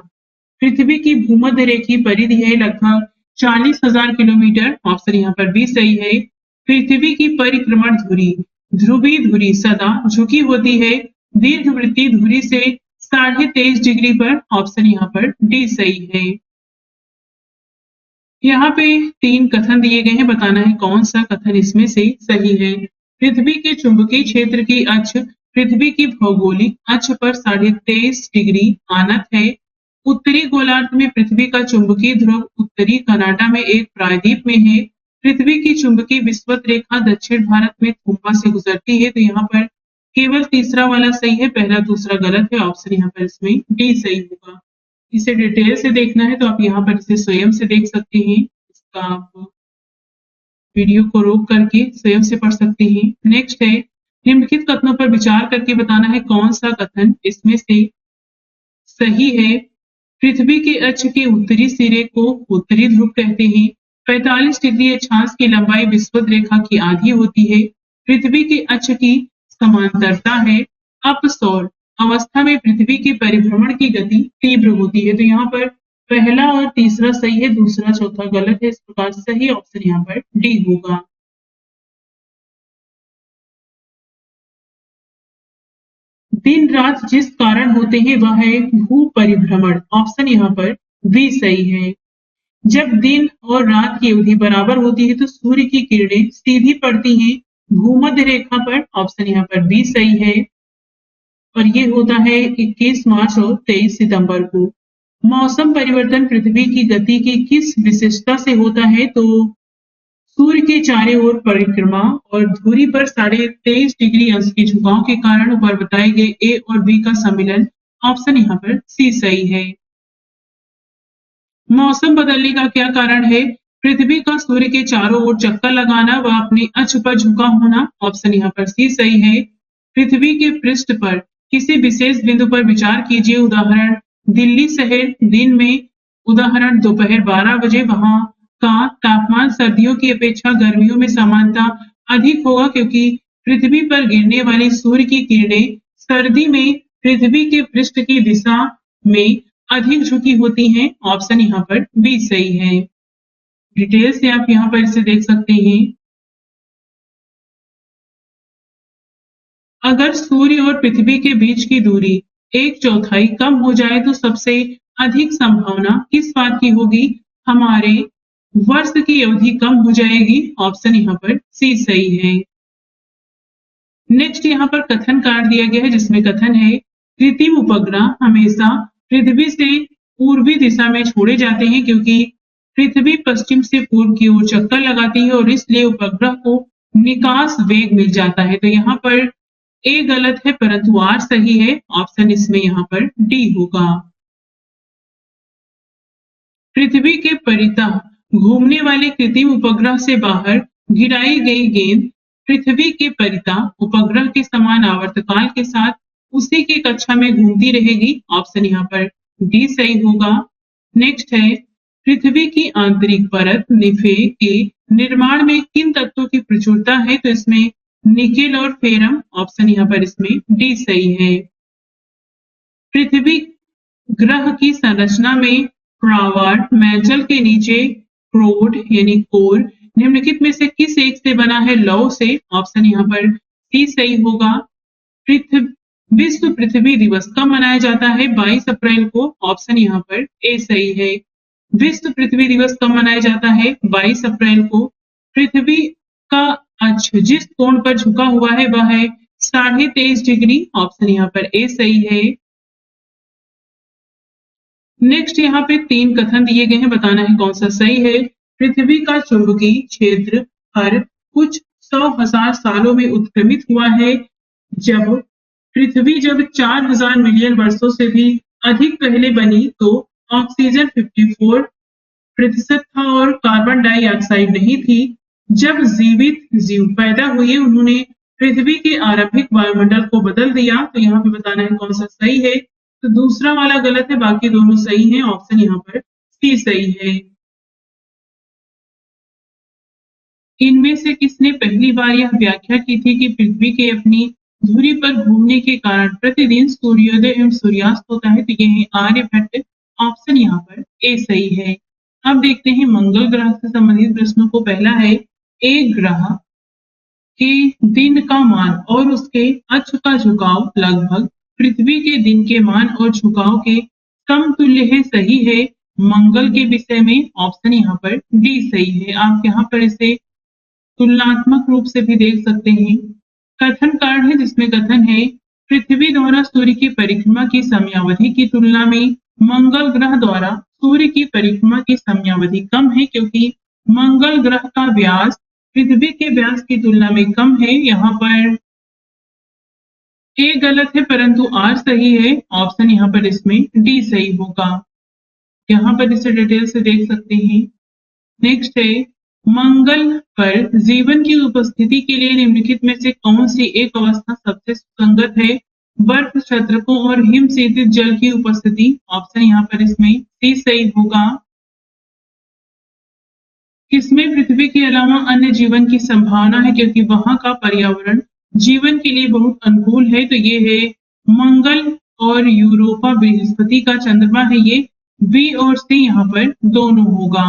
पृथ्वी की भूमध्य रेखीय परिधि है लगभग 40,000 किलोमीटर, ऑप्शन यहाँ पर बी सही है। पृथ्वी की परिक्रमण धुरी ध्रुवीय धुरी सदा झुकी होती है दीर्घवृत्तीय धुरी से 23.5 डिग्री पर, ऑप्शन यहाँ पर डी सही है। यहाँ पे 3 कथन दिए गए हैं, बताना है कौन सा कथन इसमें से सही है। पृथ्वी के चुंबकीय क्षेत्र की अक्ष पृथ्वी की भौगोलिक अक्ष पर 23.5 डिग्री आनत है। उत्तरी गोलार्ध में पृथ्वी का चुंबकीय ध्रुव उत्तरी कनाडा में एक प्रायद्वीप में है। पृथ्वी की चुंबकीय विषुवत रेखा दक्षिण भारत में थुम्पा से गुजरती है। तो यहाँ पर केवल तीसरा वाला सही है, पहला दूसरा गलत है, ऑप्शन यहाँ पर इसमें डी सही होगा। इसे डिटेल से देखना है तो आप यहाँ पर इसे स्वयं से देख सकते हैं, इसका आप वीडियो को रोक करके स्वयं से पढ़ सकते हैं। नेक्स्ट है निम्नलिखित कथनों पर विचार करके बताना है कौन सा कथन इसमें से सही है। पृथ्वी के अक्ष के उत्तरी सिरे को उत्तरी ध्रुव कहते हैं। 45 डिग्री अक्षांश की लंबाई विषुवत रेखा की आधी होती है। पृथ्वी के अक्ष की समांतरता है। अपसौर अवस्था में पृथ्वी के परिभ्रमण की गति तीव्र होती है। तो यहाँ पर पहला और तीसरा सही है, दूसरा चौथा गलत है। इस प्रकार सही ऑप्शन यहाँ पर डी होगा। दिन रात जिस कारण होते हैं वह है भू परिभ्रमण, ऑप्शन यहाँ पर बी सही है। जब दिन और रात की अवधि बराबर होती है तो सूर्य की किरणें सीधी पड़ती हैं भूमध्य रेखा पर, ऑप्शन यहाँ पर बी सही है। और ये होता है 21 मार्च और 23 सितंबर को। मौसम परिवर्तन पृथ्वी की गति की किस विशेषता से होता है? तो सूर्य के चारों ओर परिक्रमा और धुरी पर 23.5 डिग्री अंश के झुकाव के कारण ऊपर बताए गए ए और बी का सम्मिलन, ऑप्शन यहाँ पर सी सही है। मौसम बदलने का क्या कारण है? पृथ्वी का सूर्य के चारों ओर चक्कर लगाना व अपनी अक्ष पर झुका होना, ऑप्शन यहाँ पर सी सही है। पृथ्वी के पृष्ठ पर किसी विशेष बिंदु पर विचार कीजिए, उदाहरण दिल्ली शहर दिन में, उदाहरण दोपहर 12 बजे, वहां का तापमान सर्दियों की अपेक्षा गर्मियों में सामान्यतः अधिक होगा क्योंकि पृथ्वी पर गिरने वाली सूर्य की किरणें सर्दी में पृथ्वी के पृष्ठ की दिशा में अधिक झुकी होती हैं, ऑप्शन यहाँ पर बी सही है। डिटेल से आप यहाँ पर इसे देख सकते हैं। अगर सूर्य और पृथ्वी के बीच की दूरी 1/4 कम हो जाए तो सबसे अधिक संभावना किस बात की होगी? हमारे वर्ष की अवधि कम हो जाएगी, ऑप्शन यहाँ पर सी सही है। नेक्स्ट यहाँ पर कथन काट दिया गया है जिसमें कथन है कृत्रिम उपग्रह हमेशा पृथ्वी से पूर्वी दिशा में छोड़े जाते हैं क्योंकि पृथ्वी पश्चिम से पूर्व की ओर चक्कर लगाती है और इसलिए उपग्रह को निकास वेग मिल जाता है। तो यहाँ पर ए गलत है परंतु आर सही है, ऑप्शन इसमें यहाँ पर डी होगा। पृथ्वी के परितः घूमने वाले कृत्रिम उपग्रह से बाहर गिराई गई गेंद पृथ्वी के परितः उपग्रह के समान आवर्तकाल के साथ उसी की कक्षा में घूमती रहेगी, ऑप्शन यहाँ पर डी सही होगा। नेक्स्ट है पृथ्वी की आंतरिक परत निफे के निर्माण में किन तत्वों की प्रचुरता है? तो इसमें निकेल और फेरम, ऑप्शन यहाँ पर इसमें डी सही है। पृथ्वी ग्रह की संरचना में फ्लावर मैंटल के नीचे क्रोड यानी कोर निम्नलिखित में से किस एक से बना है? लौह से, ऑप्शन यहाँ पर सी सही होगा। विश्व पृथ्वी दिवस कब मनाया जाता है? 22 अप्रैल को, ऑप्शन यहाँ पर ए सही है। विश्व पृथ्वी दिवस कब मनाया जाता है? 22 अप्रैल को। पृथ्वी का अक्ष जिस कोण पर झुका हुआ है वह है 23.5 डिग्री, ऑप्शन यहाँ पर ए सही है। नेक्स्ट यहाँ पे 3 कथन दिए गए हैं, बताना है कौन सा सही है। पृथ्वी का चुंबकीय क्षेत्र हर कुछ 100,000 सालों में उत्क्रमित हुआ है। पृथ्वी जब 4,000 मिलियन वर्षों से भी अधिक पहले बनी तो ऑक्सीजन 54% था और कार्बन डाइऑक्साइड नहीं थी। जब जीवित जीव पैदा हुए उन्होंने पृथ्वी के आरंभिक वायुमंडल को बदल दिया। तो यहाँ पे बताना है कौन सा सही है। तो दूसरा वाला गलत है, बाकी दोनों सही हैं, ऑप्शन यहाँ पर सी सही है। इनमें से किसने पहली बार यह व्याख्या की थी कि पृथ्वी के अपनी धुरी पर घूमने के कारण प्रतिदिन सूर्योदय एवं सूर्यास्त होता है? तो ये है आर्यभट्ट। ऑप्शन यहाँ पर ए सही है। अब देखते हैं मंगल ग्रह से संबंधित प्रश्नों को। पहला है, एक ग्रह के दिन का मान और उसके अक्ष का झुकाव लगभग पृथ्वी के दिन के मान और झुकाव के समतुल्य है, सही है मंगल के विषय में? ऑप्शन यहाँ पर डी सही है। आप यहाँ पर इसे तुलनात्मक रूप से भी देख सकते हैं। कथन कार्ड है जिसमें कथन है, पृथ्वी द्वारा सूर्य की परिक्रमा की समयावधि की तुलना में मंगल ग्रह द्वारा सूर्य की परिक्रमा की समयावधि कम है, क्योंकि मंगल ग्रह का व्यास पृथ्वी के व्यास की तुलना में कम है। यहाँ पर ए गलत है परंतु आर सही है। ऑप्शन यहाँ पर इसमें डी सही होगा। यहाँ पर इसे डिटेल से देख सकते हैं। नेक्स्ट है, मंगल पर जीवन की उपस्थिति के लिए निम्नलिखित में से कौन सी एक अवस्था सबसे सुसंगत है? बर्फ छत्रकों और हिम शीतित जल की उपस्थिति। ऑप्शन यहाँ पर इसमें सी सही होगा। किसमें पृथ्वी के अलावा अन्य जीवन की संभावना है, क्योंकि वहां का पर्यावरण जीवन के लिए बहुत अनुकूल है? तो ये है मंगल और यूरोपा बृहस्पति का चंद्रमा है। ये बी और सी यहाँ पर दोनों होगा।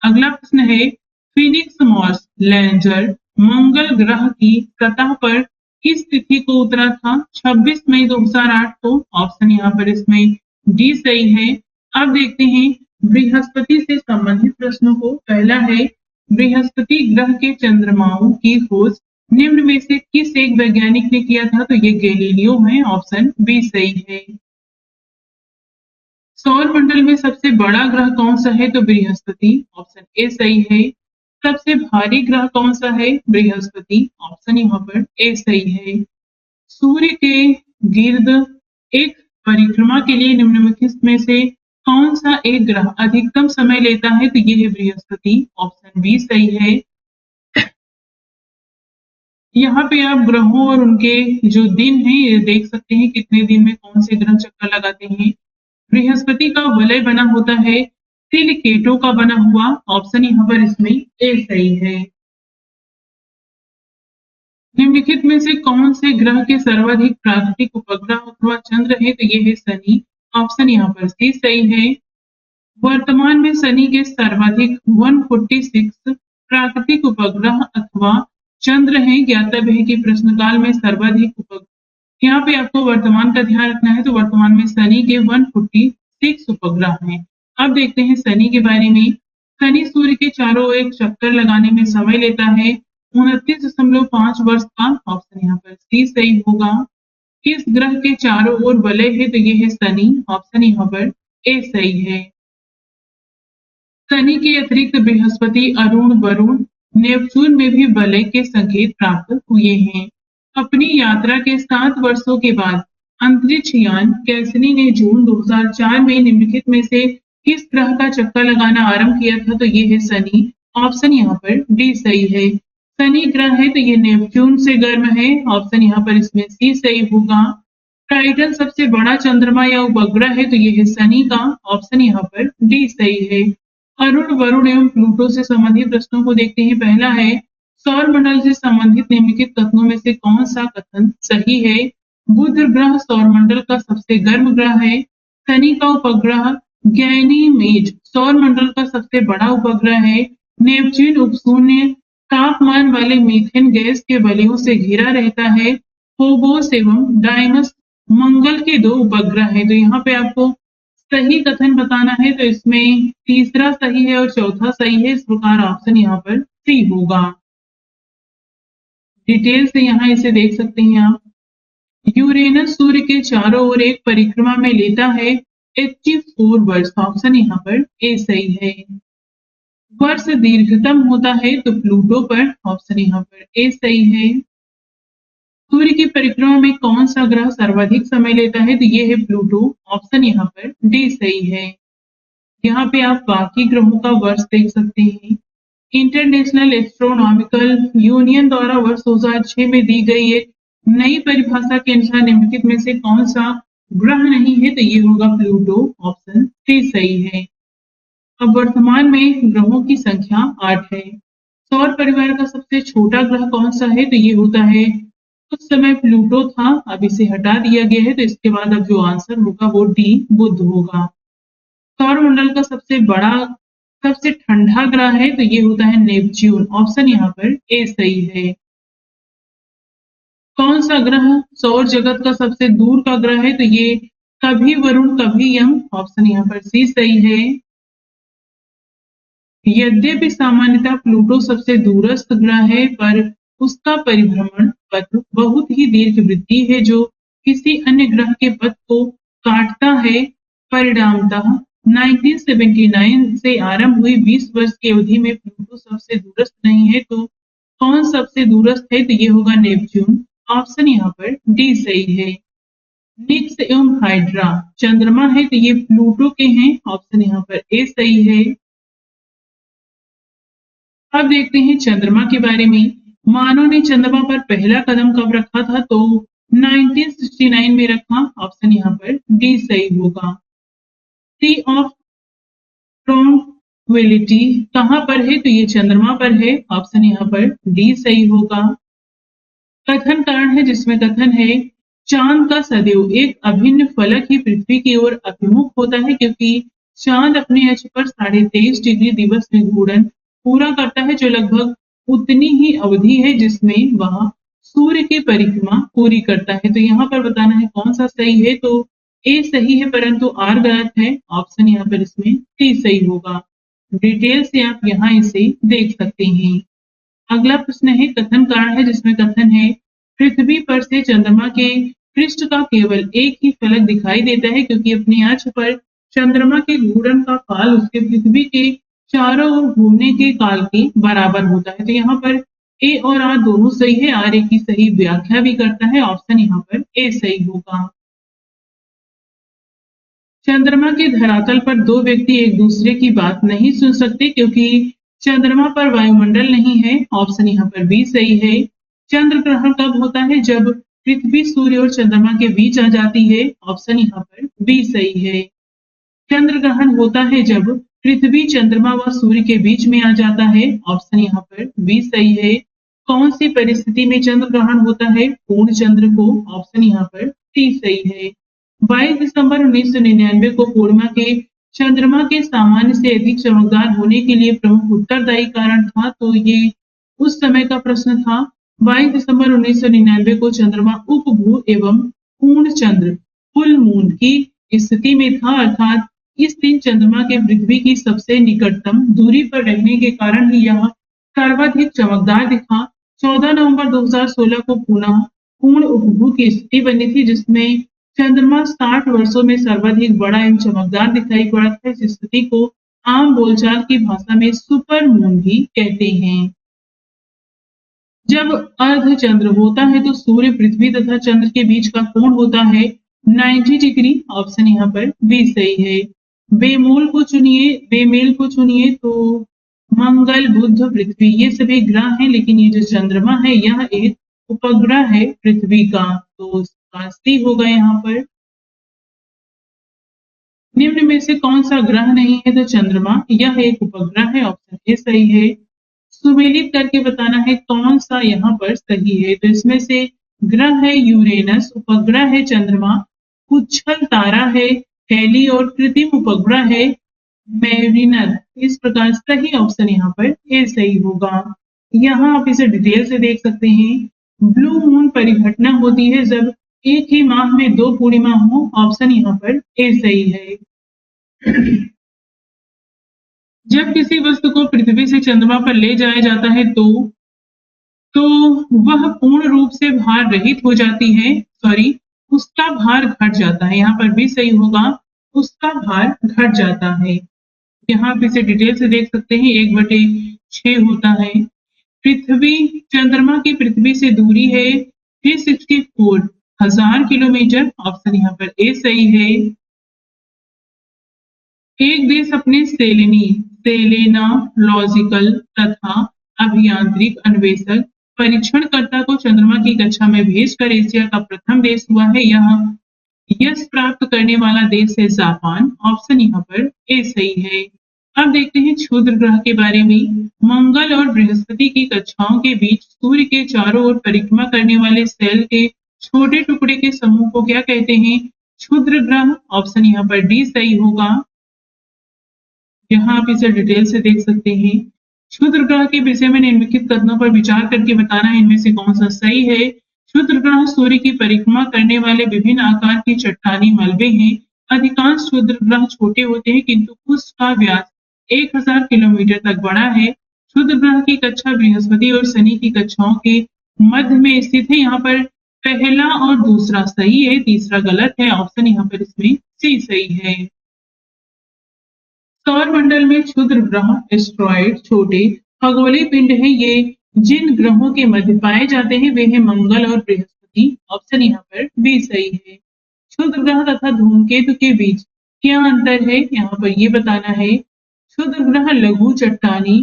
अगला प्रश्न है, फिनिक्स मार्स लैंडर मंगल ग्रह की सतह पर किस तिथि को उतरा था? 26 मई 2008 को। ऑप्शन यहाँ पर इसमें डी सही है। अब देखते हैं बृहस्पति से संबंधित प्रश्नों को। पहला है, बृहस्पति ग्रह के चंद्रमाओं की खोज निम्न में से किस एक वैज्ञानिक ने किया था? तो ये गैलीलियो है। ऑप्शन बी सही है। सौर मंडल में सबसे बड़ा ग्रह कौन सा है? तो बृहस्पति। ऑप्शन ए सही है। सबसे भारी ग्रह कौन सा है? बृहस्पति। ऑप्शन यहाँ पर ए सही है। सूर्य के गिर्द एक परिक्रमा के लिए निम्नलिखित में से कौन सा एक ग्रह अधिकतम समय लेता है? तो ये है बृहस्पति। ऑप्शन बी सही है। यहाँ पे आप ग्रहों और उनके जो दिन है ये देख सकते हैं, कितने दिन में कौन से ग्रह चक्कर लगाते हैं। बृहस्पति का वलय बना होता है सिलिकेटों का बना हुआ। ऑप्शन यहाँ पर इसमें ए सही है। निम्नलिखित में से कौन से ग्रह के सर्वाधिक प्राकृतिक उपग्रह अथवा चंद्र है? तो ये है शनि। ऑप्शन यहाँ पर सी सही है। वर्तमान में शनि के सर्वाधिक 146 प्राकृतिक उपग्रह अथवा चंद्र हैं। ज्ञातव्य है कि प्रश्नकाल में सर्वाधिक उपग्रह, यहाँ पे आपको वर्तमान का ध्यान रखना है। तो वर्तमान में शनि के 146 उपग्रह हैं। अब देखते हैं शनि के बारे में। शनि सूर्य के चारों ओर एक चक्कर लगाने में समय लेता है 29.5 वर्ष का। ऑप्शन यहाँ पर सी सही होगा। किस ग्रह के चारों ओर वलय है? तो ये है शनि। ऑप्शन यहाँ पर ए सही है। शनि के अतिरिक्त बृहस्पति, अरुण, वरुण, नेपच्यून में भी वलय के संकेत प्राप्त हुए हैं। अपनी यात्रा के 7 वर्षों के बाद अंतरिक्ष यान कैसनी ने जून 2004 में निम्नलिखित में से किस ग्रह का चक्कर लगाना आरंभ किया था? तो ये है शनि। ऑप्शन यहाँ पर डी सही है। शनि ग्रह है तो ये नेपच्यून से गर्म है। ऑप्शन यहाँ पर इसमें सी सही होगा। टाइटन सबसे बड़ा चंद्रमा या उपग्रह है? तो ये है शनि का। ऑप्शन यहाँ पर डी सही है। अरुण, वरुण एवं प्लूटो से संबंधित प्रश्नों को देखते हैं। पहला है, सौर मंडल से संबंधित निम्नलिखित कथनों में से कौन सा कथन सही है? बुध ग्रह सौर मंडल का सबसे गर्म ग्रह है। शनि का उपग्रह गैनीमेड सौर मंडल का सबसे बड़ा उपग्रह है। नेपच्यून उपशून्य तापमान वाले मीथेन गैस के वलयों से घिरा रहता है। फोबोस एवं डाइमस मंगल के 2 उपग्रह है। तो यहाँ पे आपको सही कथन बताना है, तो इसमें तीसरा सही है और चौथा सही है। इस प्रकार ऑप्शन यहाँ पर सी होगा। डिटेल से यहाँ इसे देख सकते हैं आप। यूरेनस सूर्य के चारों ओर एक परिक्रमा में लेता है 84 वर्ष। ऑप्शन यहाँ पर ए सही है। वर्ष दीर्घतम होता है तो प्लूटो पर। ऑप्शन यहाँ पर ए सही है। सूर्य की परिक्रमा में कौन सा ग्रह सर्वाधिक समय लेता है? तो ये है प्लूटो। ऑप्शन यहाँ पर डी सही है। यहाँ पे आप बाकी ग्रहों का वर्ष देख सकते हैं। इंटरनेशनल एस्ट्रोनॉमिकल यूनियन द्वारा वर्ष 2006 में दी गई एक नई परिभाषा के अनुसार निम्नलिखित में से कौन सा ग्रह नहीं है? तो ये होगा प्लूटो। ऑप्शन सी सही है। अब वर्तमान में ग्रहों की संख्या 8 है। सौर परिवार का सबसे छोटा ग्रह कौन सा है? तो ये होता है, उस समय प्लूटो था, अब इसे हटा दिया गया है, तो इसके बाद अब जो आंसर होगा वो डी बुध होगा। सौरमंडल का सबसे बड़ा, सबसे ठंडा ग्रह है, तो ये होता है नेपच्यून। ऑप्शन यहाँ पर ए सही है। कौन सा ग्रह सौर जगत का सबसे दूर का ग्रह है? तो ये कभी वरुण कभी यम। ऑप्शन यहाँ पर सी सही है। यद्यपि सामान्यतः प्लूटो सबसे दूरस्थ ग्रह है, पर उसका परिभ्रमण पथ बहुत ही दीर्घवृत्तीय है, जो किसी अन्य ग्रह के पथ को काटता है। परिणामतः 1979 से आरंभ हुई 20 वर्ष की अवधि में प्लूटो सबसे दूरस्थ नहीं है, तो कौन सबसे दूरस्थ है? तो ये होगा नेपच्यून। ऑप्शन यहाँ पर डी सही है। निक्स एवं हाइड्रा चंद्रमा है, तो ये प्लूटो के हैं। ऑप्शन यहाँ पर ए सही है। अब देखते हैं चंद्रमा के बारे में। मानव ने चंद्रमा पर पहला कदम कब रखा था? तो 1969 में रखा। ऑप्शन यहाँ पर डी सही होगा। सी ऑफ ट्रॉन्क्विलिटी कहाँ पर है? तो ये चंद्रमा पर है। ऑप्शन यहाँ पर डी सही होगा। कथन कारण है, जिसमें कथन है चांद का सदैव एक अभिन्न फलक ही पृथ्वी की ओर अभिमुख होता है, क्योंकि चांद अपने अक्ष पर 23.5 डिग्री दिवस में घूर्णन पूरा करता है, जो लगभग उतनी ही अवधि है जिसमें वह सूर्य की परिक्रमा पूरी करता है। तो यहाँ पर बताना है कौन सा सही है, तो ए सही है, परंतु आर गलत है। ऑप्शन यहाँ पर इसमें सी सही होगा। डिटेल से आप यहाँ इसे देख सकते हैं। अगला प्रश्न है कथन कारण है, जिसमें कथन है पृथ्वी पर से चंद्रमा के पृष्ठ का केवल एक ही फलक दिखाई देता है, क्योंकि अपने अक्ष पर चंद्रमा के घूर्णन का काल उसके पृथ्वी के चारों ओर घूमने के काल के बराबर होता है। तो यहाँ पर ए और आर दोनों सही है। आर ए की सही व्याख्या भी करता है। ऑप्शन यहाँ पर ए सही होगा। चंद्रमा के धरातल पर दो व्यक्ति एक दूसरे की बात नहीं सुन सकते, क्योंकि चंद्रमा पर वायुमंडल नहीं है। ऑप्शन यहाँ पर बी सही है। चंद्र ग्रहण कब होता है? जब पृथ्वी सूर्य और चंद्रमा के बीच आ जाती है। ऑप्शन यहाँ पर बी सही है। चंद्र ग्रहण होता है जब पृथ्वी चंद्रमा व सूर्य के बीच में आ जाता है। ऑप्शन यहाँ पर बी सही है। कौन सी परिस्थिति में चंद्र ग्रहण होता है? पूर्ण चंद्र को। ऑप्शन यहाँ पर सी सही है। 22 दिसंबर 1999 को पूर्णिमा के चंद्रमा के सामान्य से अधिक चमकदार होने के लिए प्रमुख उत्तरदायी कारण था, तो ये उस समय का प्रश्न था। 22 दिसंबर 1999 को चंद्रमा उपभू एवं पूर्ण चंद्र फुल मून की स्थिति में था, अर्थात इस दिन चंद्रमा के पृथ्वी की सबसे निकटतम दूरी पर रहने के कारण ही यह सर्वाधिक चमकदार दिखा। 14 नवंबर 2016 को पुनः पूर्ण उपभू की स्थिति बनी थी, जिसमें चंद्रमा 60 वर्षों में सर्वाधिक बड़ा एवं चमकदार दिखाई पड़ा था। इस स्थिति को आम बोलचाल की भाषा में सुपर मून भी कहते हैं। जब अर्धचंद्र होता है तो सूर्य, पृथ्वी तथा चंद्र के बीच का कोण होता है 90 डिग्री। ऑप्शन यहाँ पर बी सही है। बेमोल को चुनिए, बेमेल को चुनिए, तो मंगल, बुध, पृथ्वी ये सभी ग्रह हैं, लेकिन ये जो चंद्रमा है यह एक उपग्रह है पृथ्वी का, तो इसका सी होगा यहाँ पर। निम्न में से कौन सा ग्रह नहीं है? तो चंद्रमा, यह एक उपग्रह है। ऑप्शन ए सही है। सुमेलित करके बताना है कौन सा यहाँ पर सही है। तो इसमें से ग्रह है यूरेनस, उपग्रह है चंद्रमा, उच्छल तारा है हेली और कृत्रिम उपग्रह है मेरिनर। इस प्रकार सही ऑप्शन यहाँ पर ए सही होगा। यहाँ आप इसे डिटेल से देख सकते हैं। ब्लू मून परिघटना होती है जब एक ही माह में दो पूर्णिमा हो। ऑप्शन यहाँ पर ए सही है। जब किसी वस्तु को पृथ्वी से चंद्रमा पर ले जाया जाता है तो वह पूर्ण रूप से भार रहित हो जाती है, उसका भार घट जाता है। यहाँ पर भी सही होगा, उसका भार घट जाता है। यहाँ आप इसे डिटेल से देख सकते हैं। 1/6 होता है। पृथ्वी, चंद्रमा की पृथ्वी से दूरी है 364,000 किलोमीटर। ऑप्शन यहाँ पर ए सही है। एक देश अपने सेलेनालॉजिकल तथा अभियांत्रिक अन्वेषक परीक्षणकर्ता को चंद्रमा की कक्षा में भेजकर एशिया का प्रथम देश हुआ है। यह यश प्राप्त करने वाला देश है जापान। ऑप्शन यहाँ पर ए सही है। अब देखते हैं क्षुद्र ग्रह के बारे में। मंगल और बृहस्पति की कक्षाओं के बीच सूर्य के चारों ओर परिक्रमा करने वाले सेल के छोटे टुकड़े के समूह को क्या कहते हैं? क्षुद्र ग्रह। ऑप्शन यहाँ पर डी सही होगा। यहाँ आप इसे डिटेल से देख सकते हैं। क्षुद्र ग्रह के विषय में निम्नलिखित कथनों पर विचार करके बताना है इनमें से कौन सा सही है। क्षुद्र ग्रह सूर्य की परिक्रमा करने वाले विभिन्न आकार की चट्टानी मलबे हैं। अधिकांश क्षुद्र ग्रह छोटे होते हैं किंतु कुछ का व्यास 1000 किलोमीटर तक बड़ा है। क्षुद्र ग्रह की कक्षा बृहस्पति और शनि की कक्षाओं के मध्य में स्थित है। यहाँ पर पहला और दूसरा सही है, तीसरा गलत है। ऑप्शन यहाँ पर इसमें सी सही है। सौर मंडल में क्षुद्र ग्रह एस्ट्रॉइड छोटे खगोलीय पिंड हैं। ये जिन ग्रहों के मध्य पाए जाते हैं वे हैं मंगल और बृहस्पति। ऑप्शन यहाँ पर बी सही है। क्षुद्र ग्रह तथा धूमकेतु के बीच क्या अंतर है, यहाँ पर ये बताना है। क्षुद्र ग्रह लघु चट्टानी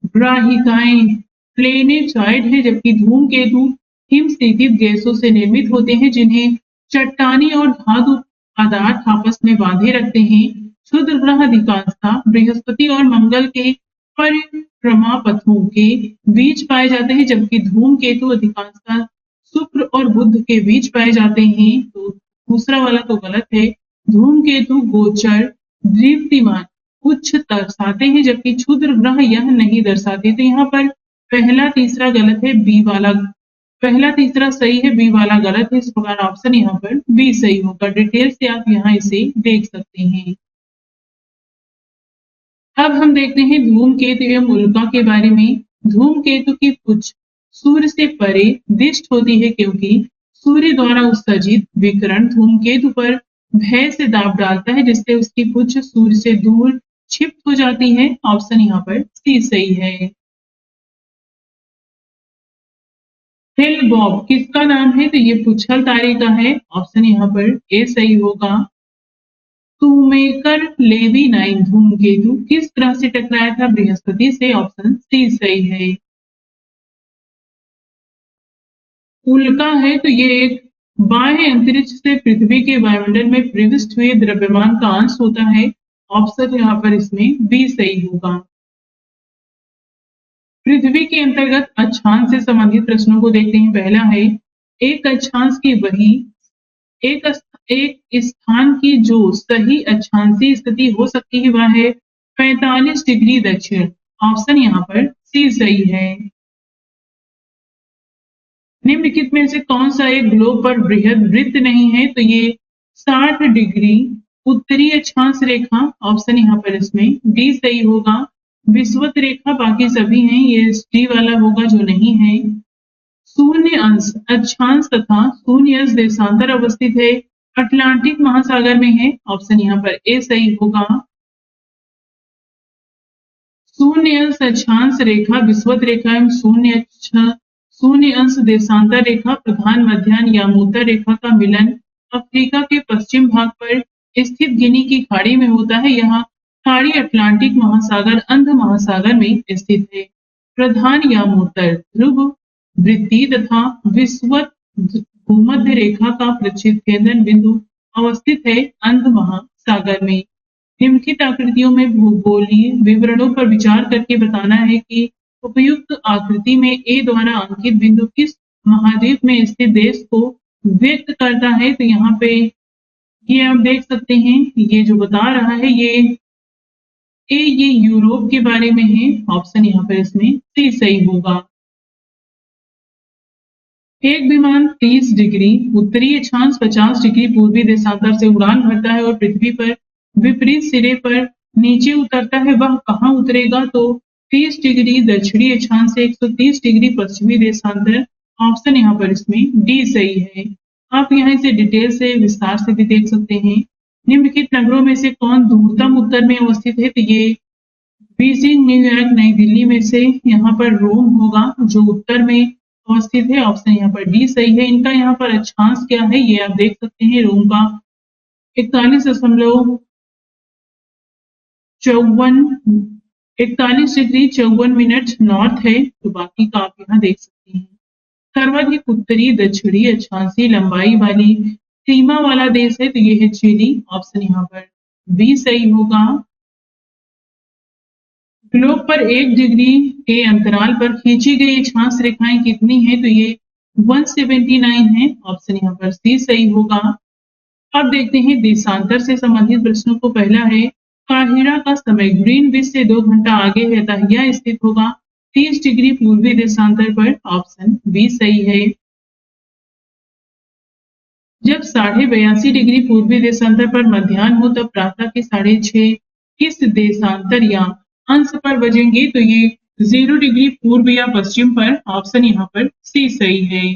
ग्राहिकाएं प्लेनेटॉइड है, जबकि धूमकेतु हिमस्थित गैसों से निर्मित होते हैं जिन्हें चट्टानी और धातु पदार्थ आपस में बांधे रखते हैं। क्षुद्र ग्रह अधिकांशतः बृहस्पति और मंगल के परिक्रमा पथों के बीच पाए जाते हैं, जबकि धूमकेतु अधिकांशतः शुक्र और बुध के बीच पाए जाते हैं। तो दूसरा वाला तो गलत है। धूमकेतु गोचर दीप्तिमान उच्च दर्शाते हैं, जबकि क्षुद्र ग्रह यह नहीं दर्शाते। तो यहाँ पर पहला तीसरा गलत है, बी वाला पहला तीसरा सही है, बी वाला गलत है। इस प्रकार ऑप्शन यहाँ पर बी सही होगा। डिटेल से आप यहाँ इसे देख सकते हैं। अब हम देखते हैं धूमकेतु एवं उल्का के बारे में। धूमकेतु की पुच्छ सूर्य से परे दिष्ट होती है क्योंकि सूर्य द्वारा उत्सर्जित विकिरण धूमकेतु पर भय से दाब डालता है, जिससे उसकी पुच्छ सूर्य से दूर क्षिप्त हो जाती है। ऑप्शन यहाँ पर सी सही है। हिल बॉब किसका नाम है? तो ये पुच्छल तारे का है। ऑप्शन यहाँ पर ए सही होगा। शुमेकर लेवी 9 धूमकेतु किस ग्रह से टकराया था? बृहस्पति से। ऑप्शन सी सही है। उल्का है तो ये एक बाह्य अंतरिक्ष से पृथ्वी के वायुमंडल में प्रविष्ट हुए द्रव्यमान का अंश होता है। ऑप्शन यहाँ पर इसमें बी सही होगा। पृथ्वी के अंतर्गत अक्षांश से संबंधित प्रश्नों को देखते हैं। पहला है एक अक्षांश की वही एक स्थान की जो सही अक्षांशीय स्थिति हो सकती है वह है 45 डिग्री दक्षिण। ऑप्शन यहाँ पर सी सही है। निम्नलिखित में से कौन सा एक ग्लोब पर बृहद वृत्त नहीं है? तो ये 60 डिग्री उत्तरी अक्षांश रेखा। ऑप्शन यहाँ पर इसमें डी सही होगा। विषुवत रेखा बाकी सभी हैं, ये डी वाला होगा जो नहीं है। शून्य अंश अक्षांश तथा शून्य अंश देशांतर अवस्थित है, अटलांटिक महासागर में है। ऑप्शन यहाँ पर ए सही होगा। शून्य अंश अक्षांश रेखा विषुवत रेखा एवं शून्य अंश देशांतर रेखा प्रधान मध्याह्न यामोत्तर रेखा का मिलन अफ्रीका के पश्चिम भाग पर स्थित गिनी की खाड़ी में होता है। यहाँ खाड़ी अटलांटिक महासागर अंध महासागर में स्थित है। प्रधान यामोत्तर ध्रुव वृत्ति तथा विषुवत भूमध्य रेखा का प्रक्षेप केंद्र बिंदु अवस्थित है अंध महासागर में। निम्नलिखित आकृतियों में भूगोलीय विवरणों पर विचार करके बताना है कि उपयुक्त आकृति में ए द्वारा अंकित बिंदु किस महाद्वीप में स्थित देश को व्यक्त करता है। तो यहाँ पे ये आप देख सकते हैं, ये जो बता रहा है ये यूरोप के बारे में है। ऑप्शन यहाँ पर इसमें सी सही होगा। एक विमान 30 डिग्री उत्तरी अक्षांश 50 डिग्री पूर्वी देशांतर से उड़ान भरता है और पृथ्वी पर विपरीत सिरे पर नीचे उतरता है, वह कहाँ उतरेगा? तो 30 डिग्री दक्षिणी अक्षांश से 130 डिग्री पश्चिमी देशांतर। ऑप्शन यहाँ पर इसमें डी सही है। आप यहाँ इसे डिटेल से विस्तार से भी देख सकते हैं। निम्नलिखित नगरों में से कौन दूरतम उत्तर में अवस्थित है? तो ये बीजिंग, न्यूयॉर्क, नई दिल्ली में से यहाँ पर रोम होगा जो उत्तर में अवस्थित है। ऑप्शन यहाँ पर डी सही है। इनका यहाँ पर अक्षांश क्या है ये आप देख सकते हैं। रोम का 41 डिग्री 54 मिनट नॉर्थ है, तो बाकी का आप यहाँ देख सकते हैं। सर्वाधिक उत्तरी दक्षिणी अक्षांशीय लंबाई वाली सीमा वाला देश है तो ये है चिली। ऑप्शन यहाँ पर बी सही होगा। ग्लोब पर 1 डिग्री के अंतराल पर खींची गई छांस रेखाएं कितनी हैं? तो ये 179 है। ऑप्शन यहाँ पर सी सही होगा। अब देखते हैं देशांतर से संबंधित प्रश्नों को। पहला है काहिरा का समय ग्रीनविच से 2 घंटा आगे है, अतः यह स्थित होगा 30 डिग्री पूर्वी देशांतर पर। ऑप्शन बी सही है। जब 82.5 डिग्री पूर्वी देशांतर पर मध्याह्न हो तब प्रातः के 6:30 किस देशांतर या अंश पर बजेंगे? तो ये 0 डिग्री पूर्व या पश्चिम पर। ऑप्शन यहाँ पर सी सही है।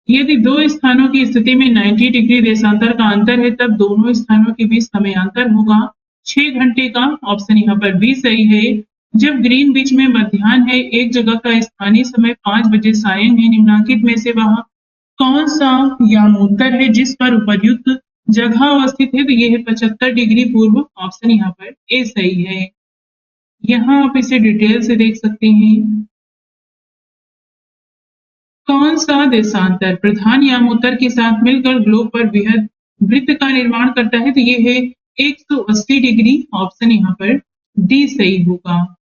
यदि दो स्थानों की स्थिति में 90 डिग्री देशांतर का अंतर है तब दोनों स्थानों के बीच समयांतर होगा 6 घंटे का। ऑप्शन यहाँ पर बी सही है। जब ग्रीनविच में मध्याह्न है, एक जगह का स्थानीय समय 5 बजे सायं है, निम्नलिखित में से वह कौन सा यामोत्तर है जिस पर उपर्युक्त जगह अवस्थित है? तो ये है 75 डिग्री पूर्व। ऑप्शन यहाँ पर ए सही है। यहाँ आप इसे डिटेल से देख सकते हैं। कौन सा देशांतर प्रधान यामोत्तर के साथ मिलकर ग्लोब पर वृहद वृत्त का निर्माण करता है? तो ये है 180 डिग्री। ऑप्शन यहाँ पर डी सही होगा।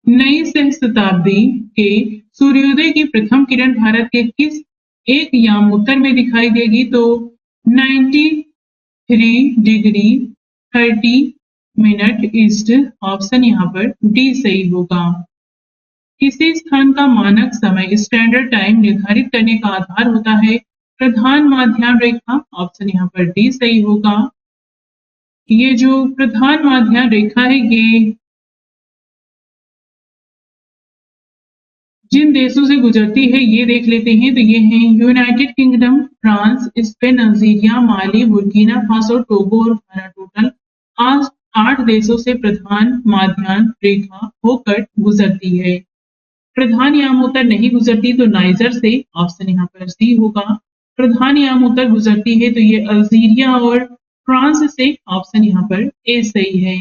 नई सहस्त्राब्दी के सूर्योदय की प्रथम किरण भारत के किस एक यामोत्तर में दिखाई देगी? तो 93 डिग्री 30 मिनट ईस्ट। ऑप्शन यहाँ पर डी सही होगा। किसी स्थान का मानक समय स्टैंडर्ड टाइम निर्धारित करने का आधार होता है प्रधान माध्याह्न रेखा। ऑप्शन यहाँ पर डी सही होगा। ये जो प्रधान माध्याह्न रेखा है ये जिन देशों से गुजरती है ये देख लेते हैं। तो ये हैं United Kingdom, France, Spain, Algeria, Mali, Burkina Faso, Togo और घाना। टोटल आज 8 देशों से प्रधान माध्याह्न रेखा होकर गुजरती है। प्रधान यामोत्तर नहीं गुजरती तो नाइजर से। ऑप्शन यहाँ पर सी होगा। प्रधान यामोत्तर गुजरती है तो ये अल्जीरिया और फ्रांस से। ऑप्शन यहाँ पर ए सही है।